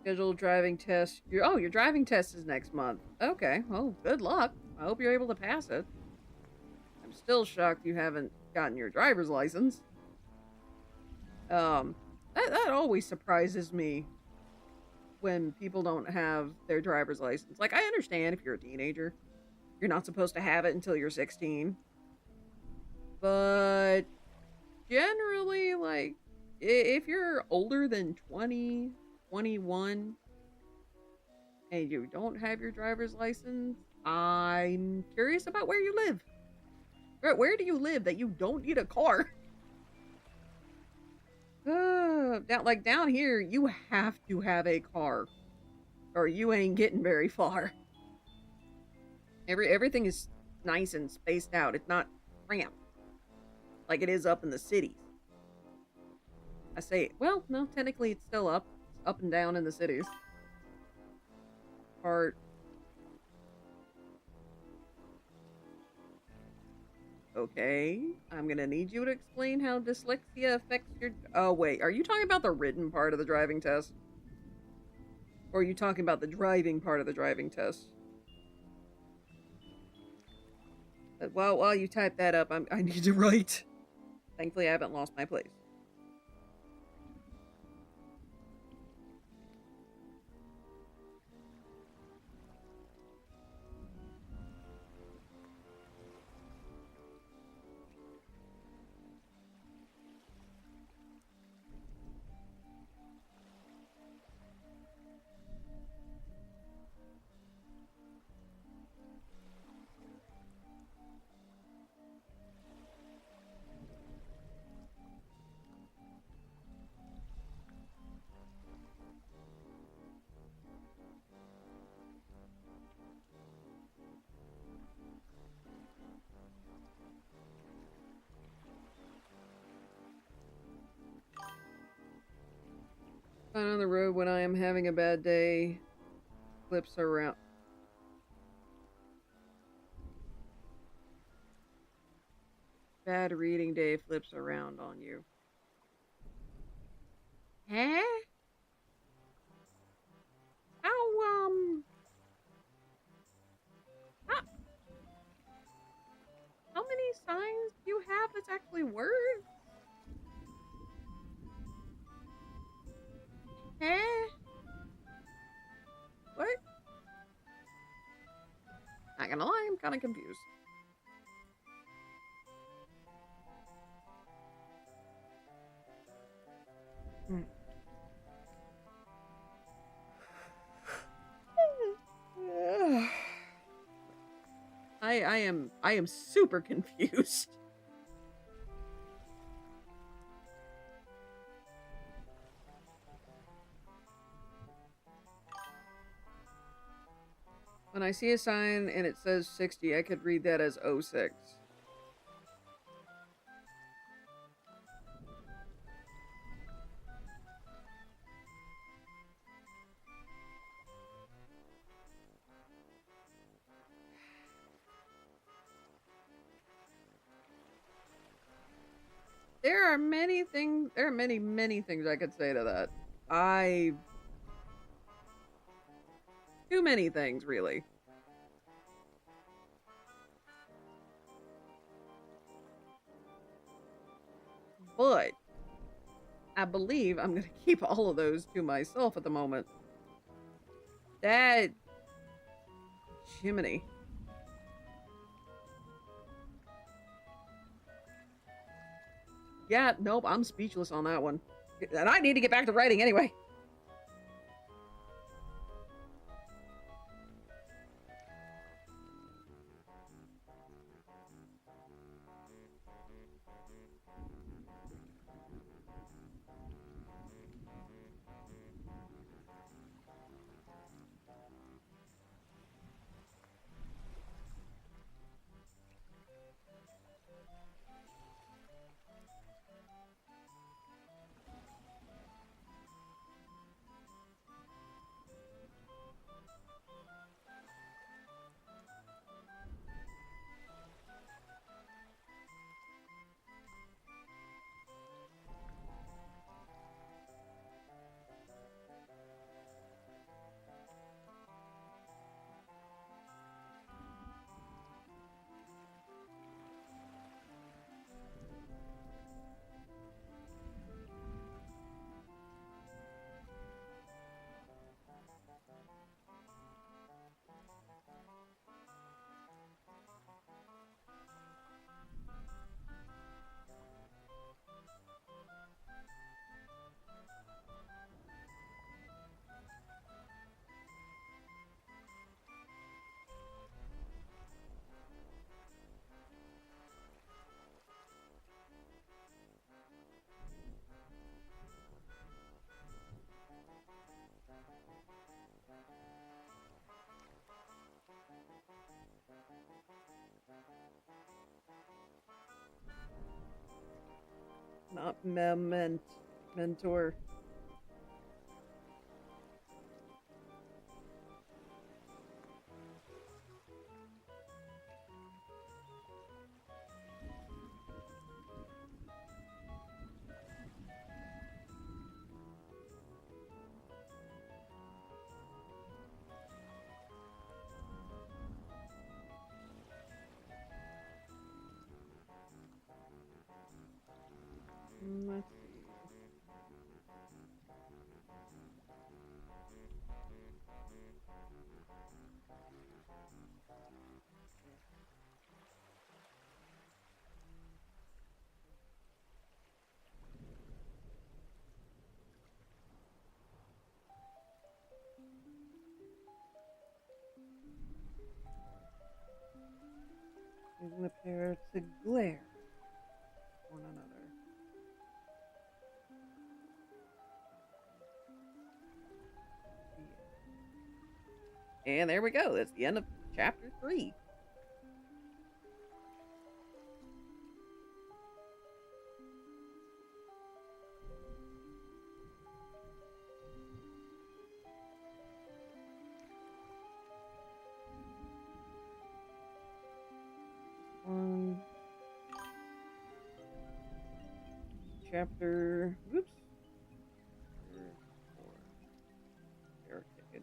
Scheduled driving test. Your driving test is next month. Okay, well, good luck. I hope you're able to pass it. I'm still shocked you haven't gotten your driver's license. That always surprises me when people don't have their driver's license. Like, I understand if you're a teenager, you're not supposed to have it until you're 16. But generally, like, if you're older than 20, 21, and you don't have your driver's license, I'm curious about where you live. Where do you live that you don't need a car? Down here, you have to have a car, or you ain't getting very far. Everything is nice and spaced out. It's not cramped like it is up in the cities. I say, well, no, technically it's still up. It's up and down in the cities. Part. Okay, I'm gonna need you to explain how dyslexia affects your... Oh, wait, are you talking about the written part of the driving test? Or are you talking about the driving part of the driving test? But while you type that up, I need to write. Thankfully, I haven't lost my place. Sign on the road when I am having a bad day. Flips around. Bad reading day flips around on you. Huh? How, how many signs do you have that's actually words? Huh? What? Not gonna lie, I'm kind of confused. I am super confused. When I see a sign and it says 60, I could read that as 06. There are many, many things I could say to that. Too many things, really. But I believe I'm gonna keep all of those to myself at the moment. That... Jiminy. Yeah, nope, I'm speechless on that one. And I need to get back to writing anyway. Not mentor. Let's see. Using the pair to glare at one another. And there we go. That's the end of chapter 3. Chapter. Whoops. 4. Error ticket.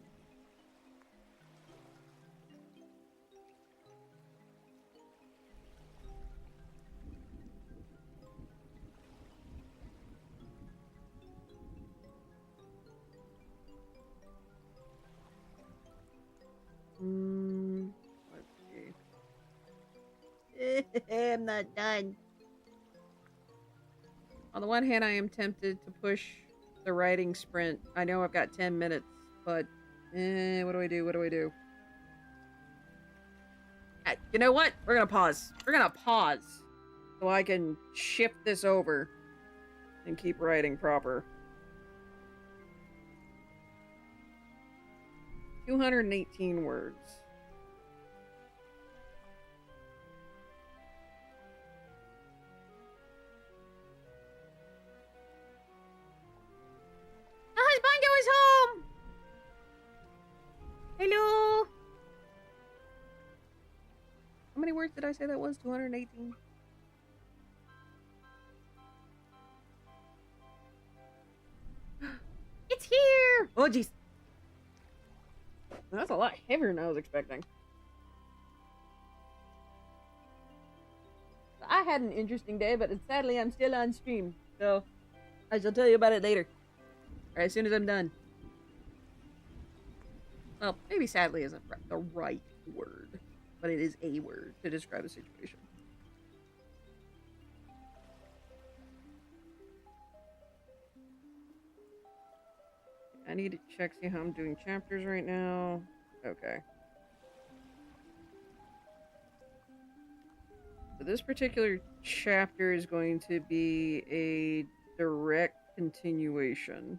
Let's see. I'm not done. On the one hand, I am tempted to push the writing sprint. I know I've got 10 minutes, but what do I do? What do I do? You know what? We're gonna pause. We're gonna pause so I can shift this over and keep writing proper. 218 words. The husband is home. Hello. How many words did I say that was? 218. It's here. Oh, jeez. That's a lot heavier than I was expecting. I had an interesting day, but sadly I'm still on stream. So, I shall tell you about it later. Or as soon as I'm done. Well, maybe sadly isn't the right word. But it is a word to describe a situation. I need to check, see how I'm doing chapters right now. Okay. So this particular chapter is going to be a direct continuation.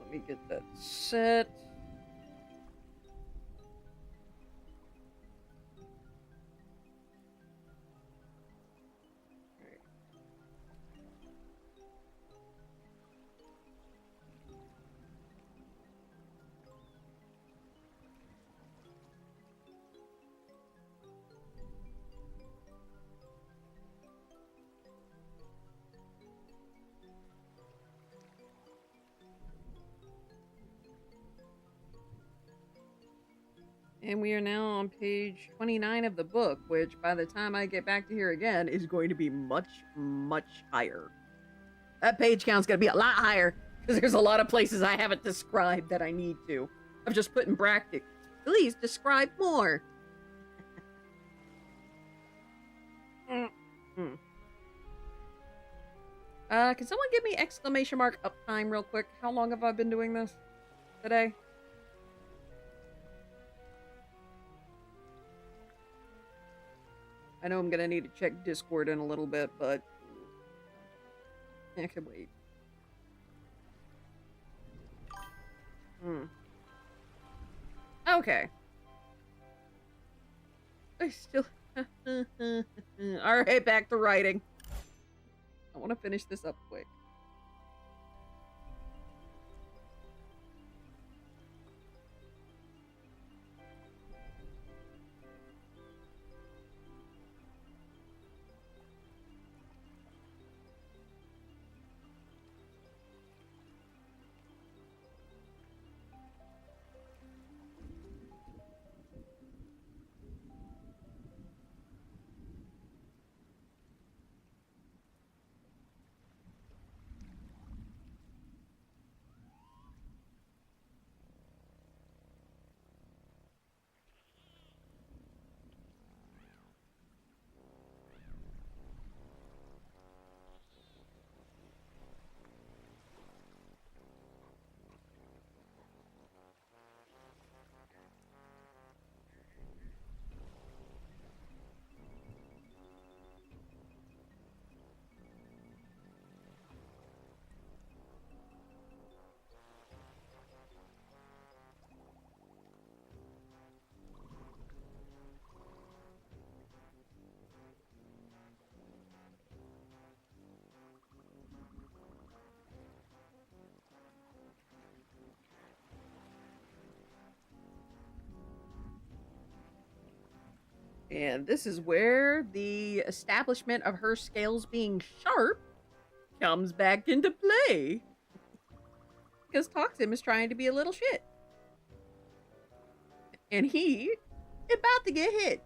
Let me get that set. And we are now on page 29 of the book, which by the time I get back to here again is going to be much, much higher. That page count's going to be a lot higher because there's a lot of places I haven't described that I need to. I've just put in brackets, please describe more. Can someone give me exclamation mark uptime real quick? How long have I been doing this today? I know I'm gonna need to check Discord in a little bit, but I can wait. Okay. I still... Alright, back to writing. I want to finish this up quick. And this is where the establishment of her scales being sharp comes back into play. Because Toxim is trying to be a little shit. And he about to get hit.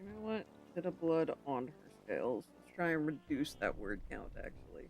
You know what? Bit of blood on her scales. Let's try and reduce that word count, actually.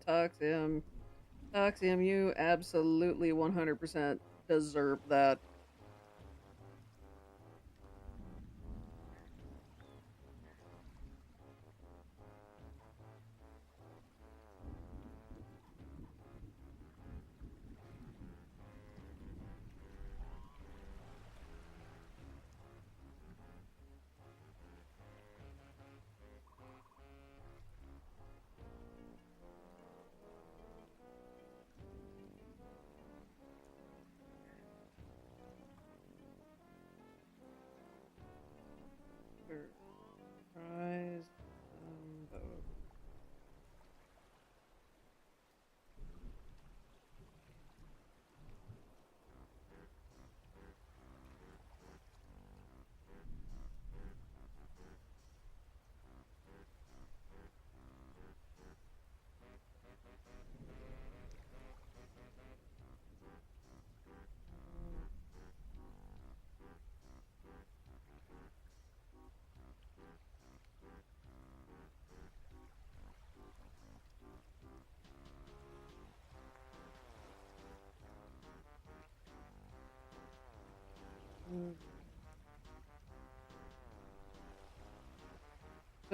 Toxium. Toxium, you absolutely 100% deserve that.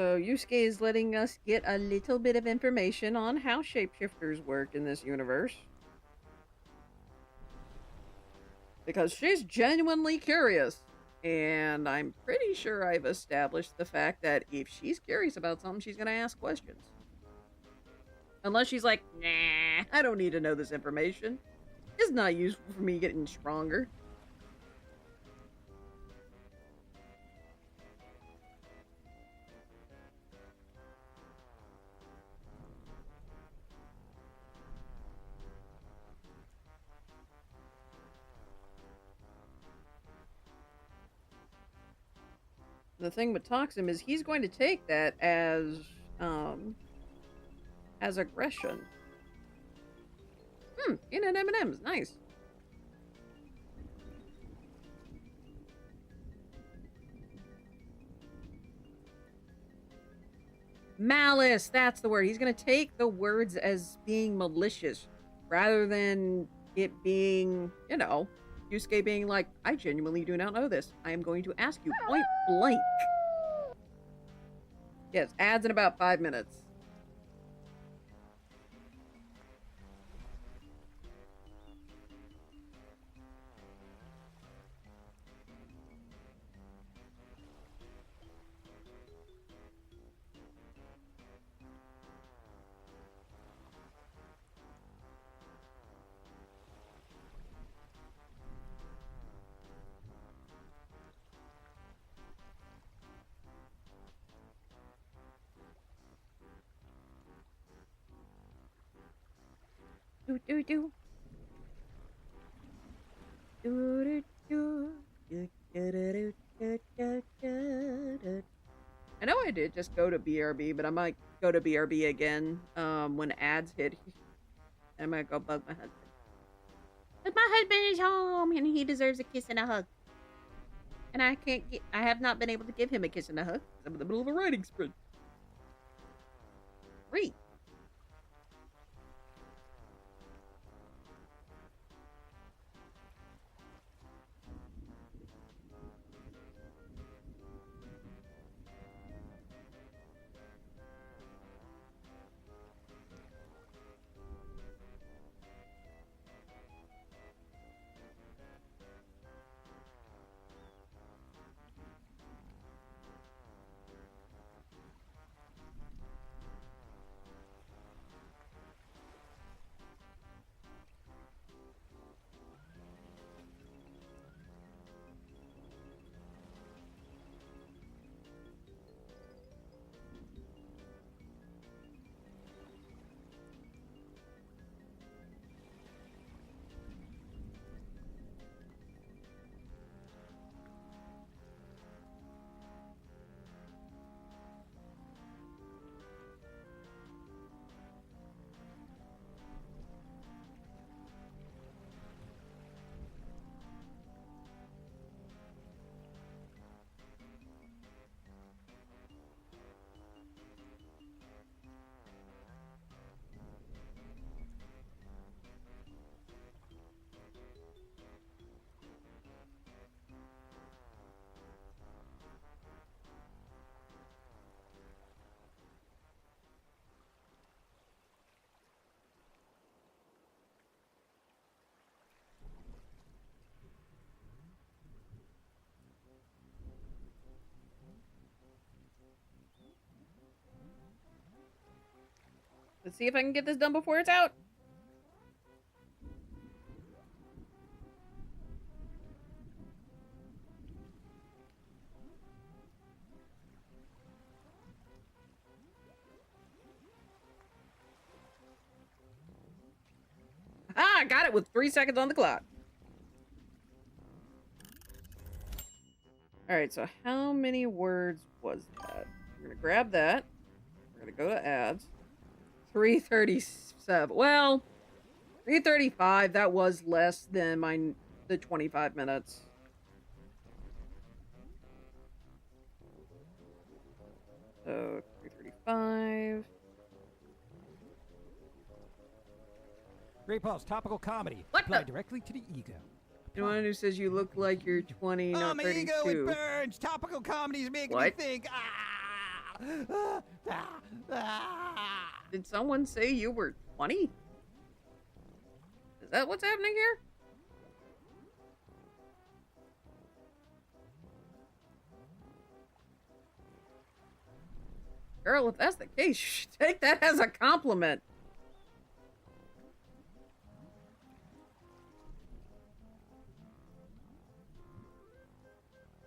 So Yusuke is letting us get a little bit of information on how shapeshifters work in this universe. Because she's genuinely curious. And I'm pretty sure I've established the fact that if she's curious about something, she's going to ask questions. Unless she's like, nah, I don't need to know this information. It's not useful for me getting stronger. The thing with Toxim is he's going to take that as aggression. Peanut M&M's, nice. Malice, that's the word. He's going to take the words as being malicious rather than it being, you know, Yusuke being like, I genuinely do not know this. I am going to ask you point blank. Yes, ads in about 5 minutes. Do do do. Do do do. Do do do do do do. I know I did just go to BRB, but I might go to BRB again when ads hit. I might go bug my husband. But my husband is home and he deserves a kiss and a hug. And I have not been able to give him a kiss and a hug. I'm in the middle of a writing sprint. Great. Let's see if I can get this done before it's out. Ah, I got it with 3 seconds on the clock. Alright, so how many words was that? We're gonna grab that. We're gonna go to ads. 337. Well, 335. That was less than the 25 minutes. So 335. Great Pulse, topical comedy. What Apply the? directly to the ego. Anyone who says you look like you're 20, not my 32. ego, it burns. Topical comedies making me What? think. Ah! Did someone say you were 20? Is that what's happening here? Girl, if that's the case, you should take that as a compliment.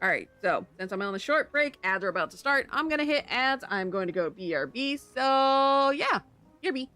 Alright, so since I'm on a short break, ads are about to start. I'm gonna hit ads. I'm going to go BRB. So yeah, BRB.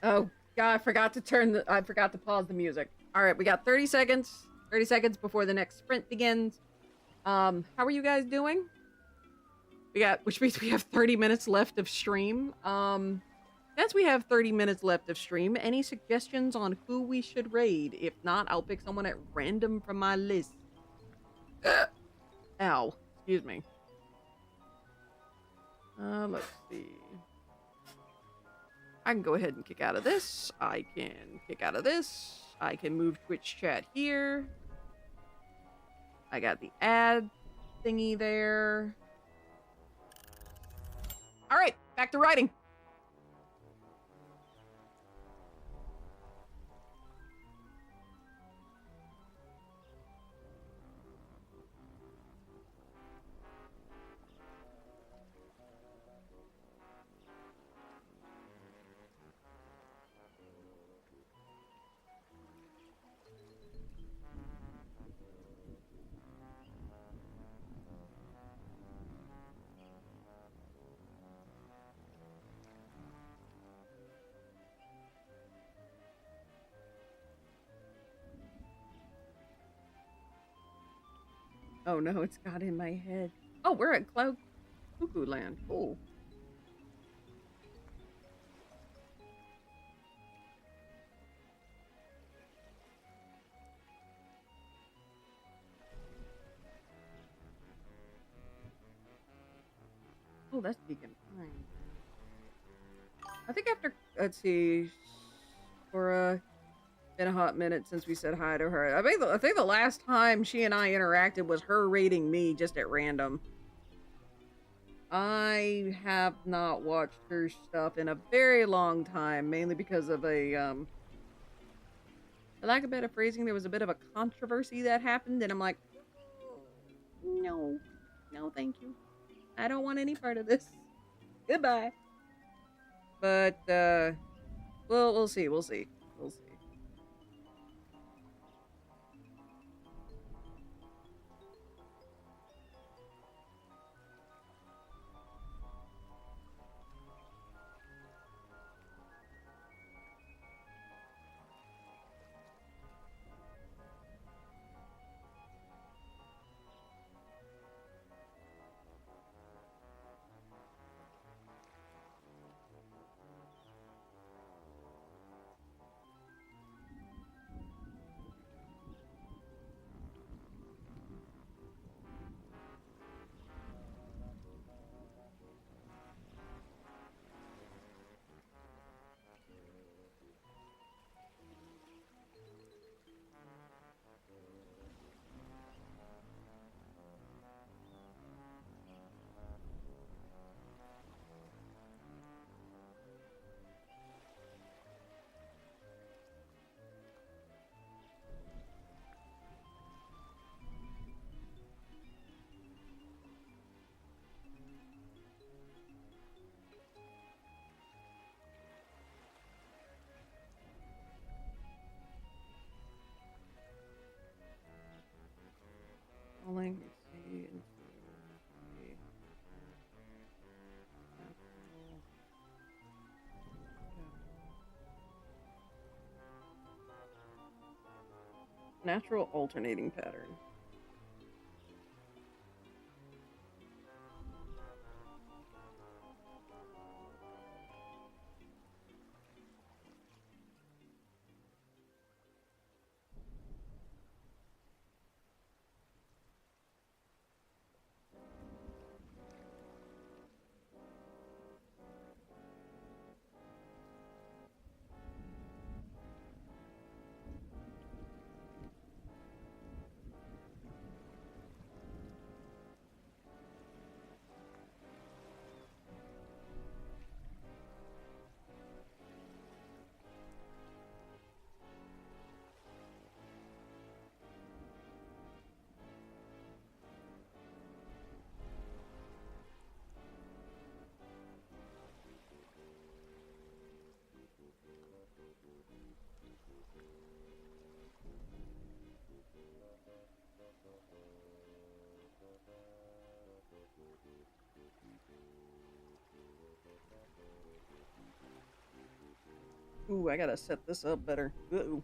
Oh god, I forgot to pause the music. Alright, we got 30 seconds. 30 seconds before the next sprint begins. How are you guys doing? Which means we have 30 minutes left of stream. Since we have 30 minutes left of stream, any suggestions on who we should raid? If not, I'll pick someone at random from my list. Ow. Excuse me. Let's see. I can go ahead and kick out of this. I can kick out of this. I can move Twitch chat here. I got the ad thingy there. All right, back to writing. Oh no, it's got in my head. Oh, we're at Cloud Cuckoo Land. Cool. Oh, that's Beacon Pine. I think after, let's see, for been a hot minute since we said hi to her. I think the last time she and I interacted was her rating me just at random. I have not watched her stuff in a very long time, mainly because of for lack of better phrasing, there was a bit of a controversy that happened, and I'm like, no, no, thank you. I don't want any part of this. Goodbye. But we'll see. We'll see. We'll see. Let's see into the natural alternating pattern. Ooh, I gotta set this up better. Uh-oh.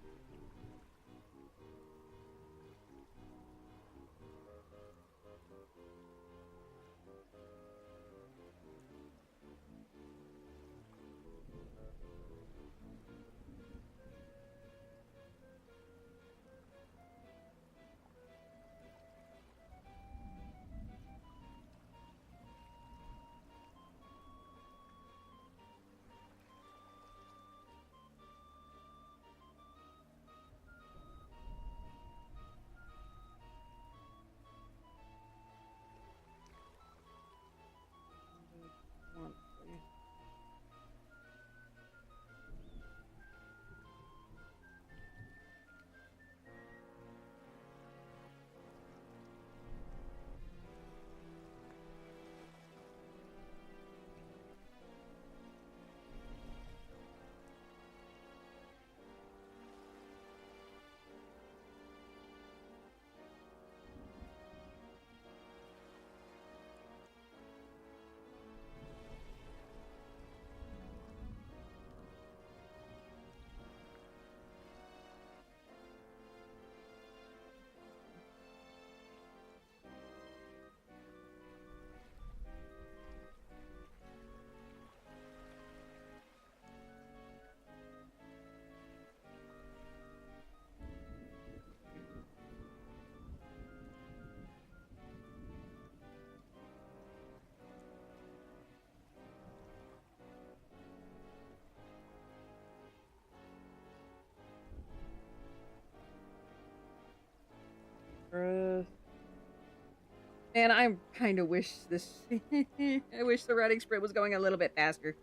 And I kind of wish this. I wish the writing sprint was going a little bit faster.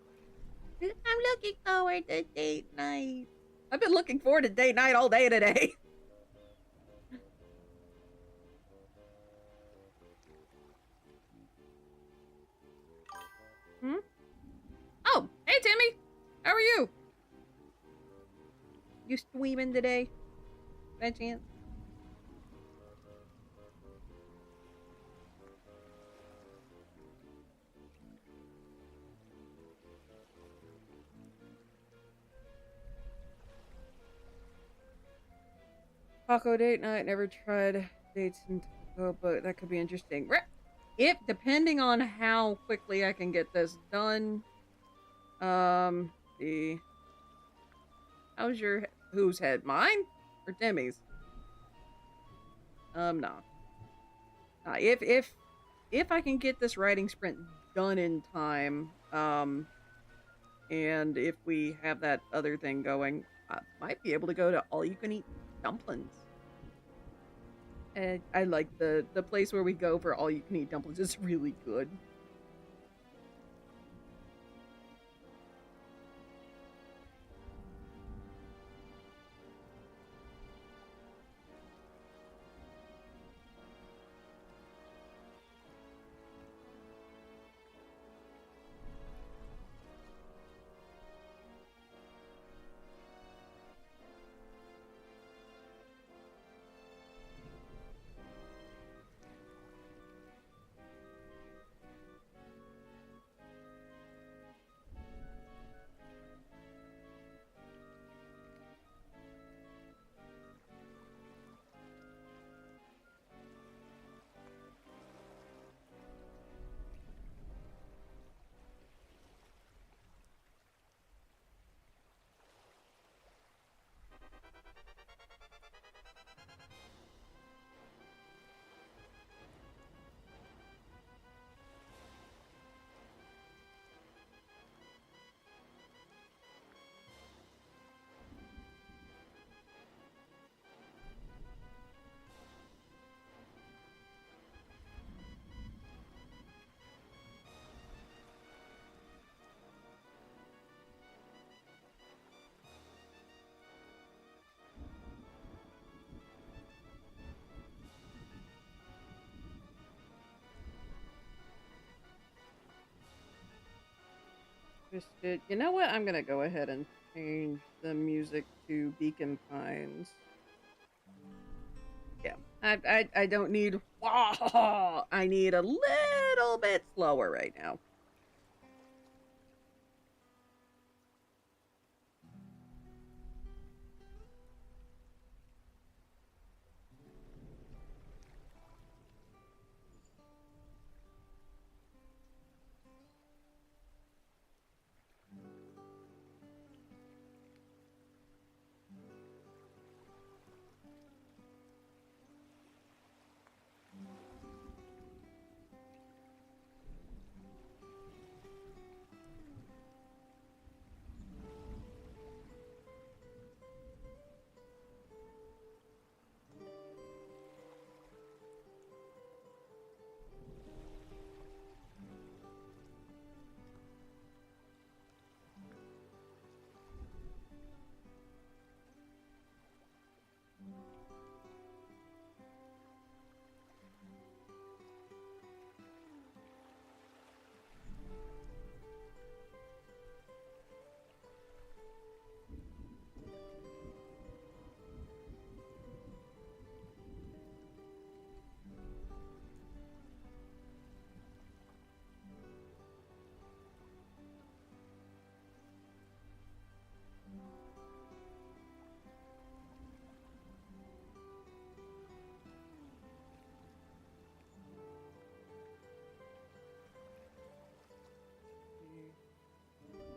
I'm looking forward to date night. I've been looking forward to date night all day today. Hmm? Oh, hey Timmy! How are you? You streaming today? By chance? Taco date night. Never tried dates in taco, but that could be interesting. If depending on how quickly I can get this done. The how's your whose head? Mine or Timmy's? No. If I can get this writing sprint done in time, and if we have that other thing going, I might be able to go to all you can eat dumplings. And I like the place where we go for all you can eat dumplings. It's really good. You know what? I'm gonna go ahead and change the music to Beacon Pines. Yeah, I don't need. Wah! I need a little bit slower right now.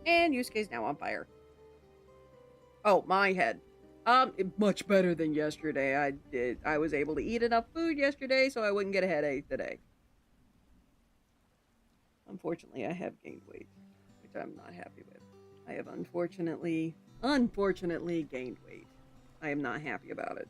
And Yusuke's now on fire. Oh, my head. Much better than yesterday. I was able to eat enough food yesterday so I wouldn't get a headache today. Unfortunately, I have gained weight, which I'm not happy with. I have unfortunately gained weight. I am not happy about it.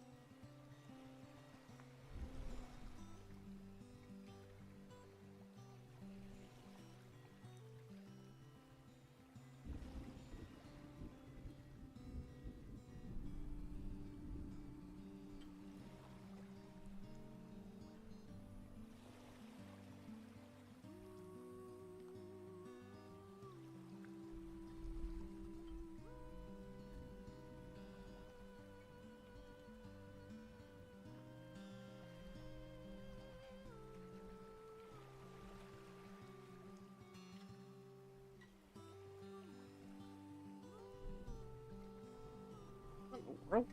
world?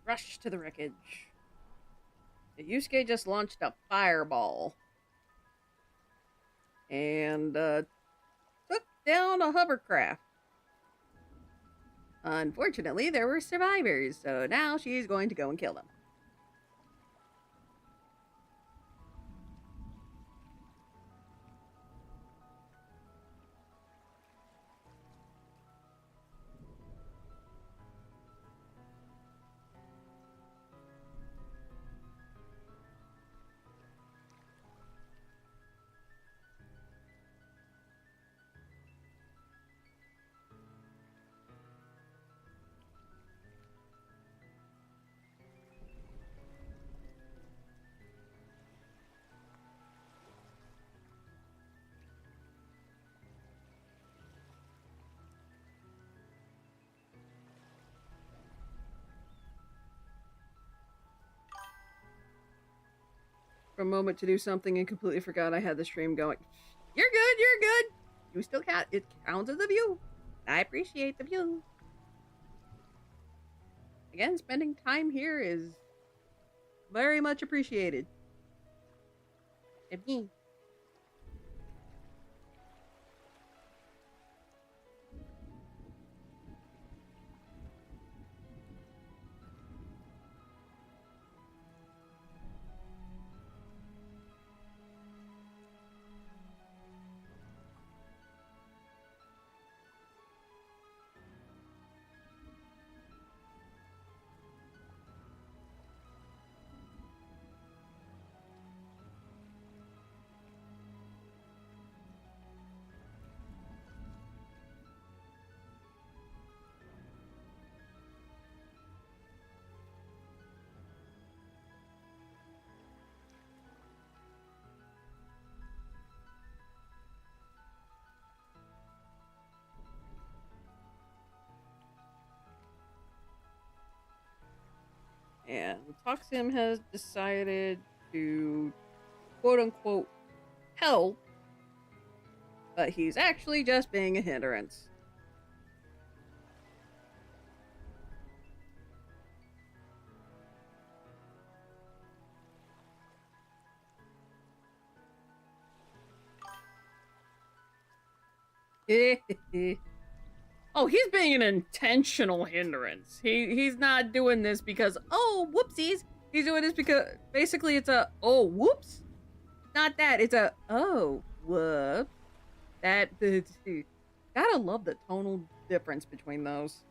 Rush to the wreckage. Yusuke just launched a fireball. And took down a hovercraft. Unfortunately, there were survivors, so now she's going to go and kill them. For a moment to do something and completely forgot I had the stream going. You're good, you're good. You still count. It counts as a view. I appreciate the view. Again, spending time here is very much appreciated. If me. And Toxim has decided to quote unquote help, but he's actually just being a hindrance. Oh, he's being an intentional hindrance. He's not doing this because, oh, whoopsies. He's doing this because basically it's a, oh, whoops. Not that. It's a, oh, whoop. That, gotta love the tonal difference between those.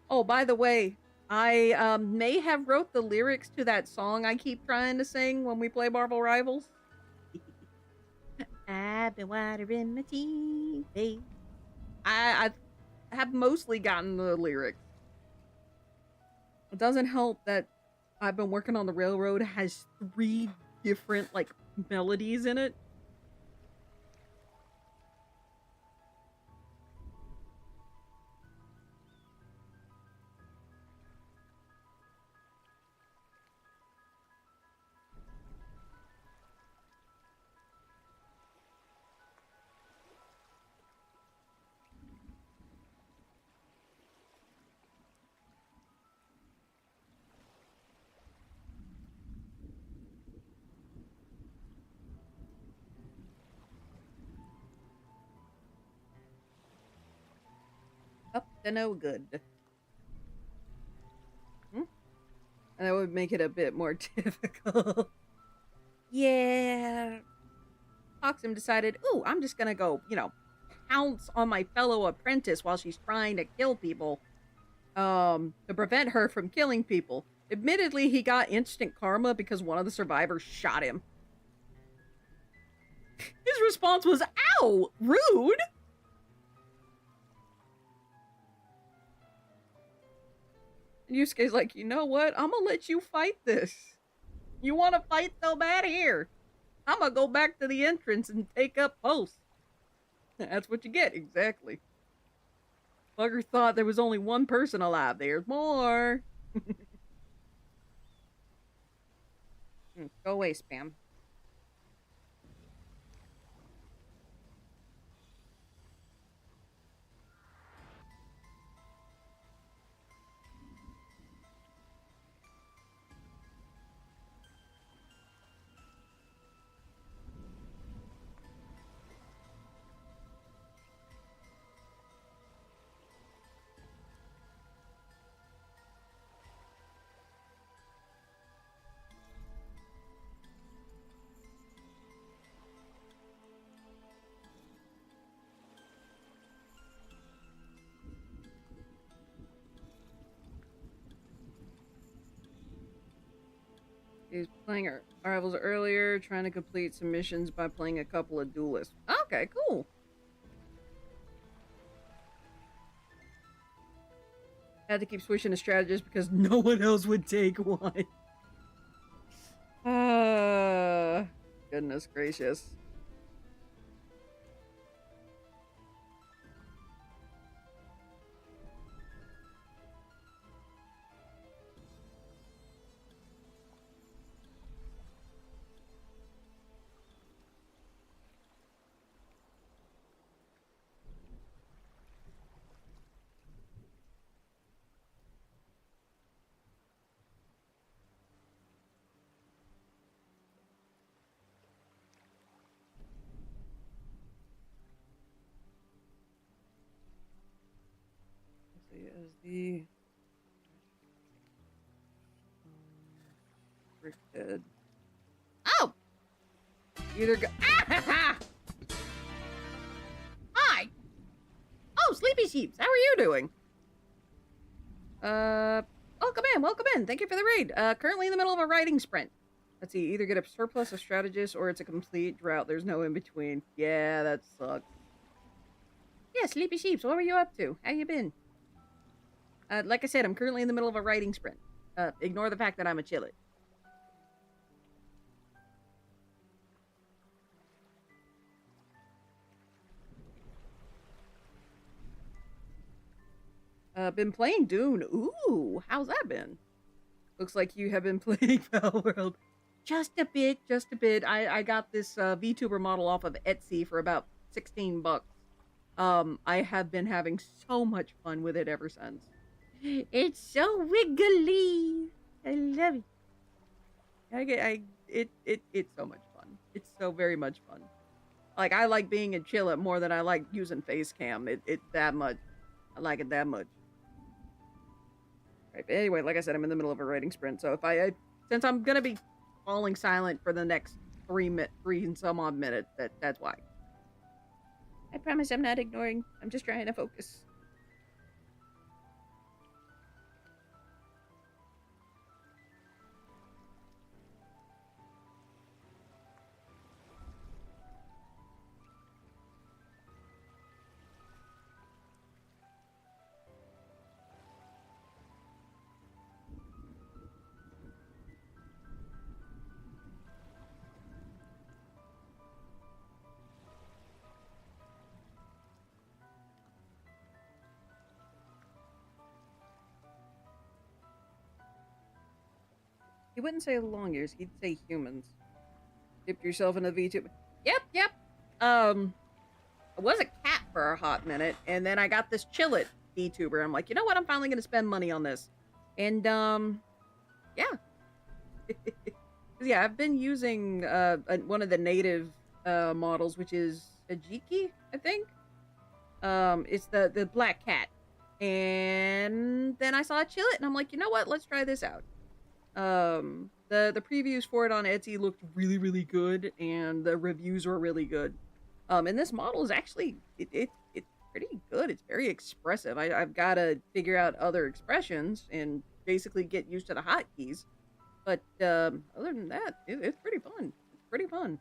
Oh, by the way, I may have wrote the lyrics to that song I keep trying to sing when we play Marvel Rivals. I've been watering my TV. I have mostly gotten the lyrics. It doesn't help that I've been working on the railroad. It has 3 different, like, melodies in it. to no good. And that would make it a bit more difficult. Yeah. Oxum decided, ooh, I'm just gonna go, pounce on my fellow apprentice while she's trying to kill people. To prevent her from killing people. Admittedly, he got instant karma because one of the survivors shot him. His response was, ow, rude! And Yusuke's like, you know what? I'm gonna let you fight this. You want to fight so bad? Here. I'm gonna go back to the entrance and take up post. That's what you get, exactly. Bugger thought there was only one person alive. There's more. Go away, spam. He was playing our rivals earlier, trying to complete some missions by playing a couple of duelists. Okay, cool. Had to keep switching to strategists because no one else would take one. Goodness gracious. As the restricted. Oh! Either go. Ah! Hi! Oh, Sleepy Sheeps, how are you doing? Welcome in. Thank you for the raid. Currently in the middle of a writing sprint. Let's see, either get a surplus of strategists or it's a complete drought. There's no in between. Yeah, that sucks. Yeah, Sleepy Sheeps, what were you up to? How you been? Like I said, I'm currently in the middle of a writing sprint. Ignore the fact that I'm a chillet. Been playing Dune. Ooh, how's that been? Looks like you have been playing Palworld. Just a bit. I got this VTuber model off of Etsy for about 16 bucks. I have been having so much fun with it ever since. It's so wiggly. I love it. It's so much fun. It's so very much fun. Like, I like being a chillet more than I like using face cam. It's that much. I like it that much. Right, but anyway, like I said, I'm in the middle of a writing sprint, so if since I'm gonna be falling silent for the next 3 and some odd minutes, that's why. I promise I'm not ignoring. I'm just trying to focus. He wouldn't say long ears, he'd say humans. Dip yourself in a VTuber. Yep. I was a cat for a hot minute, and then I got this chillet VTuber. I'm like, you know what? I'm finally gonna spend money on this. And, yeah. Yeah, I've been using, one of the native, models, which is a Jiki, I think. It's the black cat. And then I saw it chill it, and I'm like, you know what? Let's try this out. The previews for it on Etsy looked really, really good, and the reviews were really good. And this model is actually it's pretty good. It's very expressive. I've got to figure out other expressions and basically get used to the hotkeys. But other than that, it's pretty fun. It's pretty fun.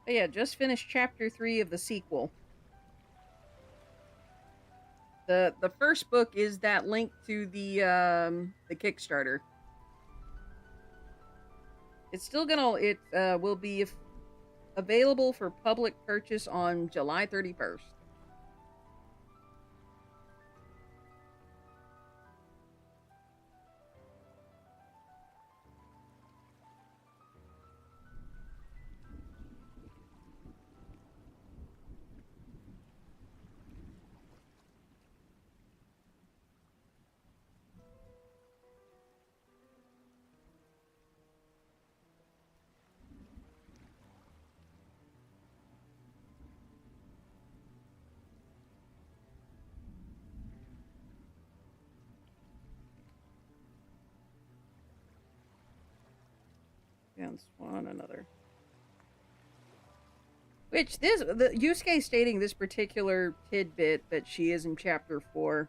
But yeah, just finished chapter 3 of the sequel. The first book is that link to the Kickstarter. It's still gonna will be available for public purchase on July 31st. Against one another. Which the Yusuke stating this particular tidbit that she is in chapter 4.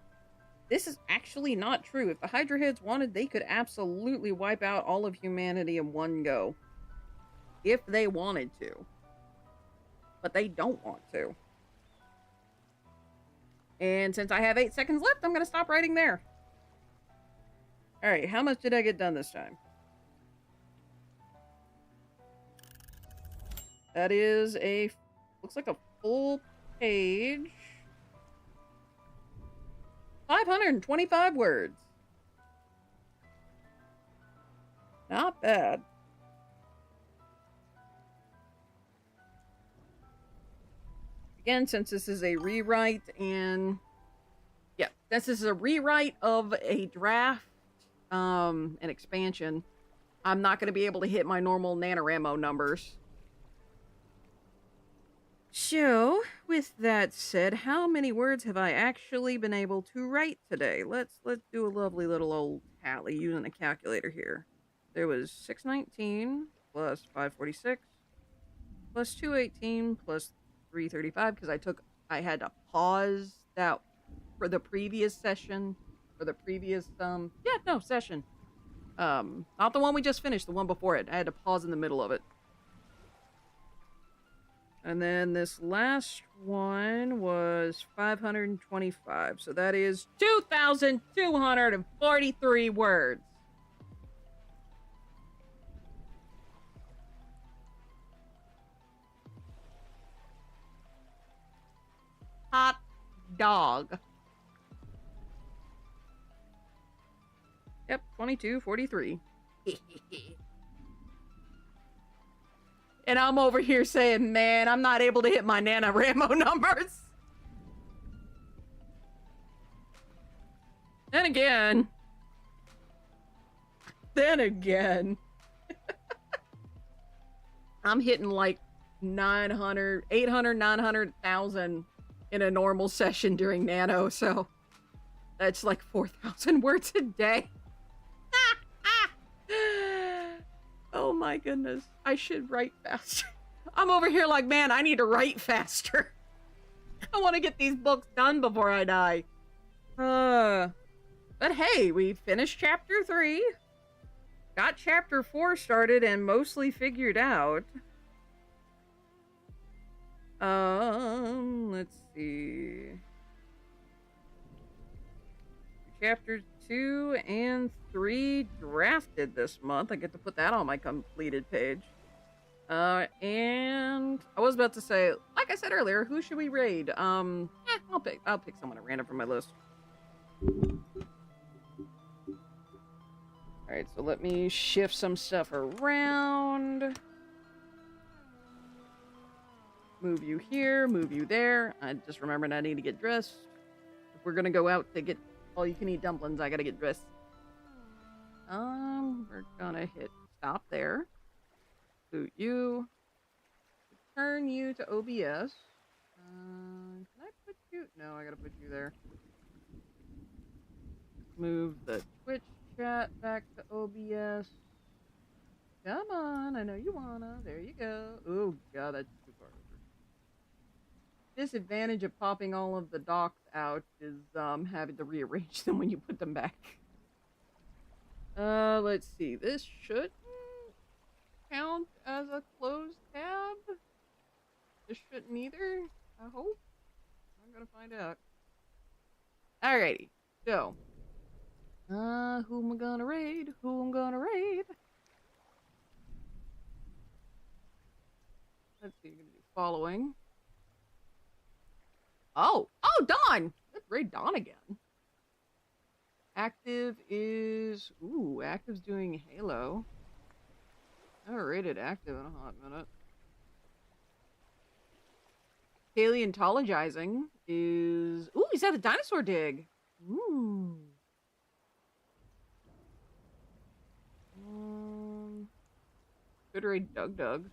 This is actually not true. If the Hydra Heads wanted, they could absolutely wipe out all of humanity in one go. If they wanted to. But they don't want to. And since I have 8 seconds left, I'm going to stop writing there. Alright, how much did I get done this time? That is looks like a full page. 525 words. Not bad. Again, since this is a rewrite since this is a rewrite of a draft, an expansion, I'm not going to be able to hit my normal NaNoWriMo numbers. So, with that said, how many words have I actually been able to write today? Let's do a lovely little old tally using a calculator here. There was 619 plus 546 plus 218 plus 335 because I had to pause that for the previous session, for the previous session. Not the one we just finished, the one before it. I had to pause in the middle of it. And then this last one was 525. So that is 2,243 words. Hot dog. Yep, 2243. And I'm over here saying, man, I'm not able to hit my NaNoWriMo numbers. Then again. I'm hitting like 900, 900,000 in a normal session during Nano, so that's like 4,000 words a day. Oh my goodness. I should write faster. I'm over here like, man, I need to write faster. I want to get these books done before I die. But hey, we finished chapter 3. Got chapter 4 started and mostly figured out. Let's see. Chapter 2 and 3 drafted this month. I get to put that on my completed page. And I was about to say, like I said earlier, who should we raid? I'll pick someone at random from my list. Alright, so let me shift some stuff around. Move you here, move you there. I just remembered I need to get dressed. If we're gonna go out to get all-you-can-eat dumplings, I gotta get dressed. We're gonna hit stop there. Boot you. Turn you to OBS. Can I put you? No, I gotta put you there. Move the Twitch chat back to OBS. Come on, I know you wanna. There you go. Oh god, that's too far over. Disadvantage of popping all of the docs out is having to rearrange them when you put them back. Let's see. This should count as a closed tab. This shouldn't either. I hope. I'm gonna find out. Alrighty. So, who am I gonna raid? Who am I gonna raid? Let's see. You're gonna do following. Oh, Dawn. Let's raid Dawn again. Active is Active's doing Halo. I haven't rated Active in a hot minute. Paleontologizing is he's at a dinosaur dig. Could raid Doug.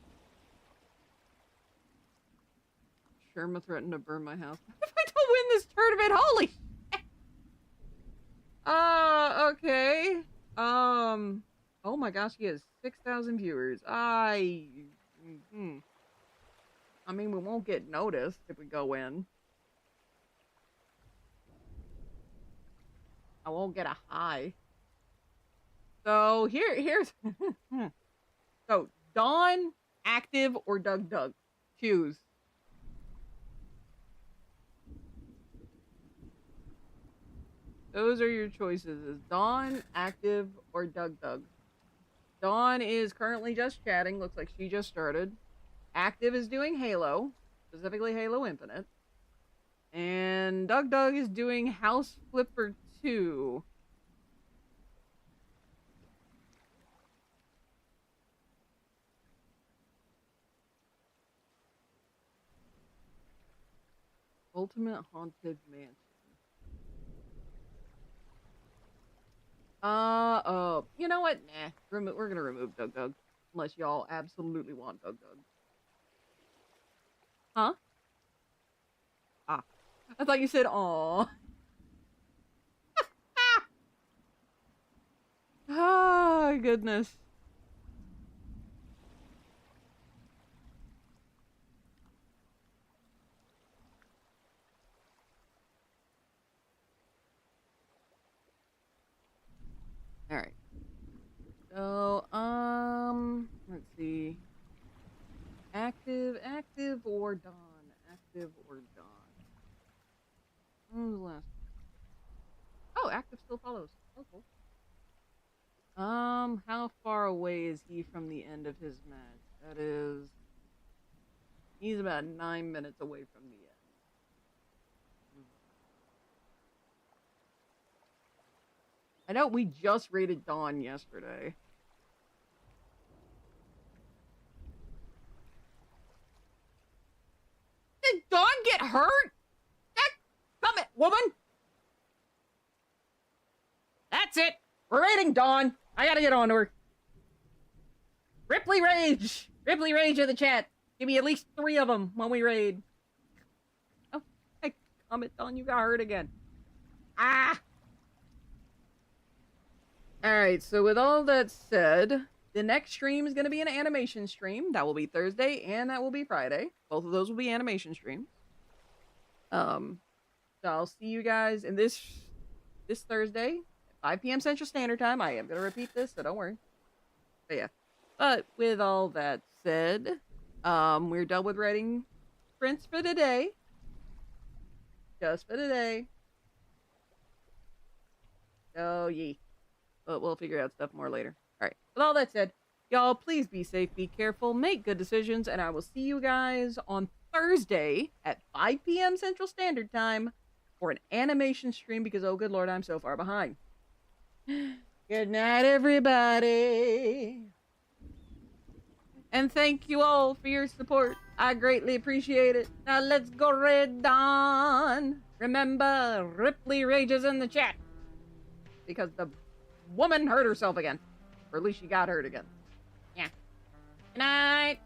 Sherma threatened to burn my house. If I don't win this tournament, holy okay. Oh my gosh, he has 6,000 viewers. I mean, we won't get noticed if we go in. I won't get a high. So here's so Dawn, Active, or Doug. Choose. Those are your choices. Is Dawn, Active, or Doug? Dawn is currently just chatting. Looks like she just started. Active is doing Halo, specifically Halo Infinite. And Doug is doing House Flipper 2. Ultimate Haunted Mansion. You know what? Nah. We're gonna remove Doug. Unless y'all absolutely want Doug. Huh? Ah. I thought you said aw. Oh, goodness. Alright. So, let's see. Active or Dawn? Active or Dawn? When was the last? Oh, Active still follows. Oh, cool. How far away is he from the end of his match? He's about 9 minutes away from the end. I know we just raided Dawn yesterday. Did Dawn get hurt? Come it, woman! That's it! We're raiding Dawn! I gotta get on to her. Ripley Rage! Ripley Rage in the chat. Give me at least 3 of them when we raid. Oh, hey, comment, Dawn, you got hurt again. Ah! Alright, so with all that said, the next stream is going to be an animation stream. That will be Thursday and that will be Friday. Both of those will be animation streams. So I'll see you guys in this Thursday at 5 p.m. Central Standard Time. I am going to repeat this, so don't worry. But yeah. But with all that said, we're done with writing prints for today. Just for today. So, yee. But we'll figure out stuff more later. All right. With all that said, y'all, please be safe, be careful, make good decisions, and I will see you guys on Thursday at 5 p.m. Central Standard Time for an animation stream because, oh, good Lord, I'm so far behind. Good night, everybody. And thank you all for your support. I greatly appreciate it. Now let's go Red Dawn. Remember, Ripley rages in the chat. Because the woman hurt herself again. Or at least she got hurt again. Yeah. Good night.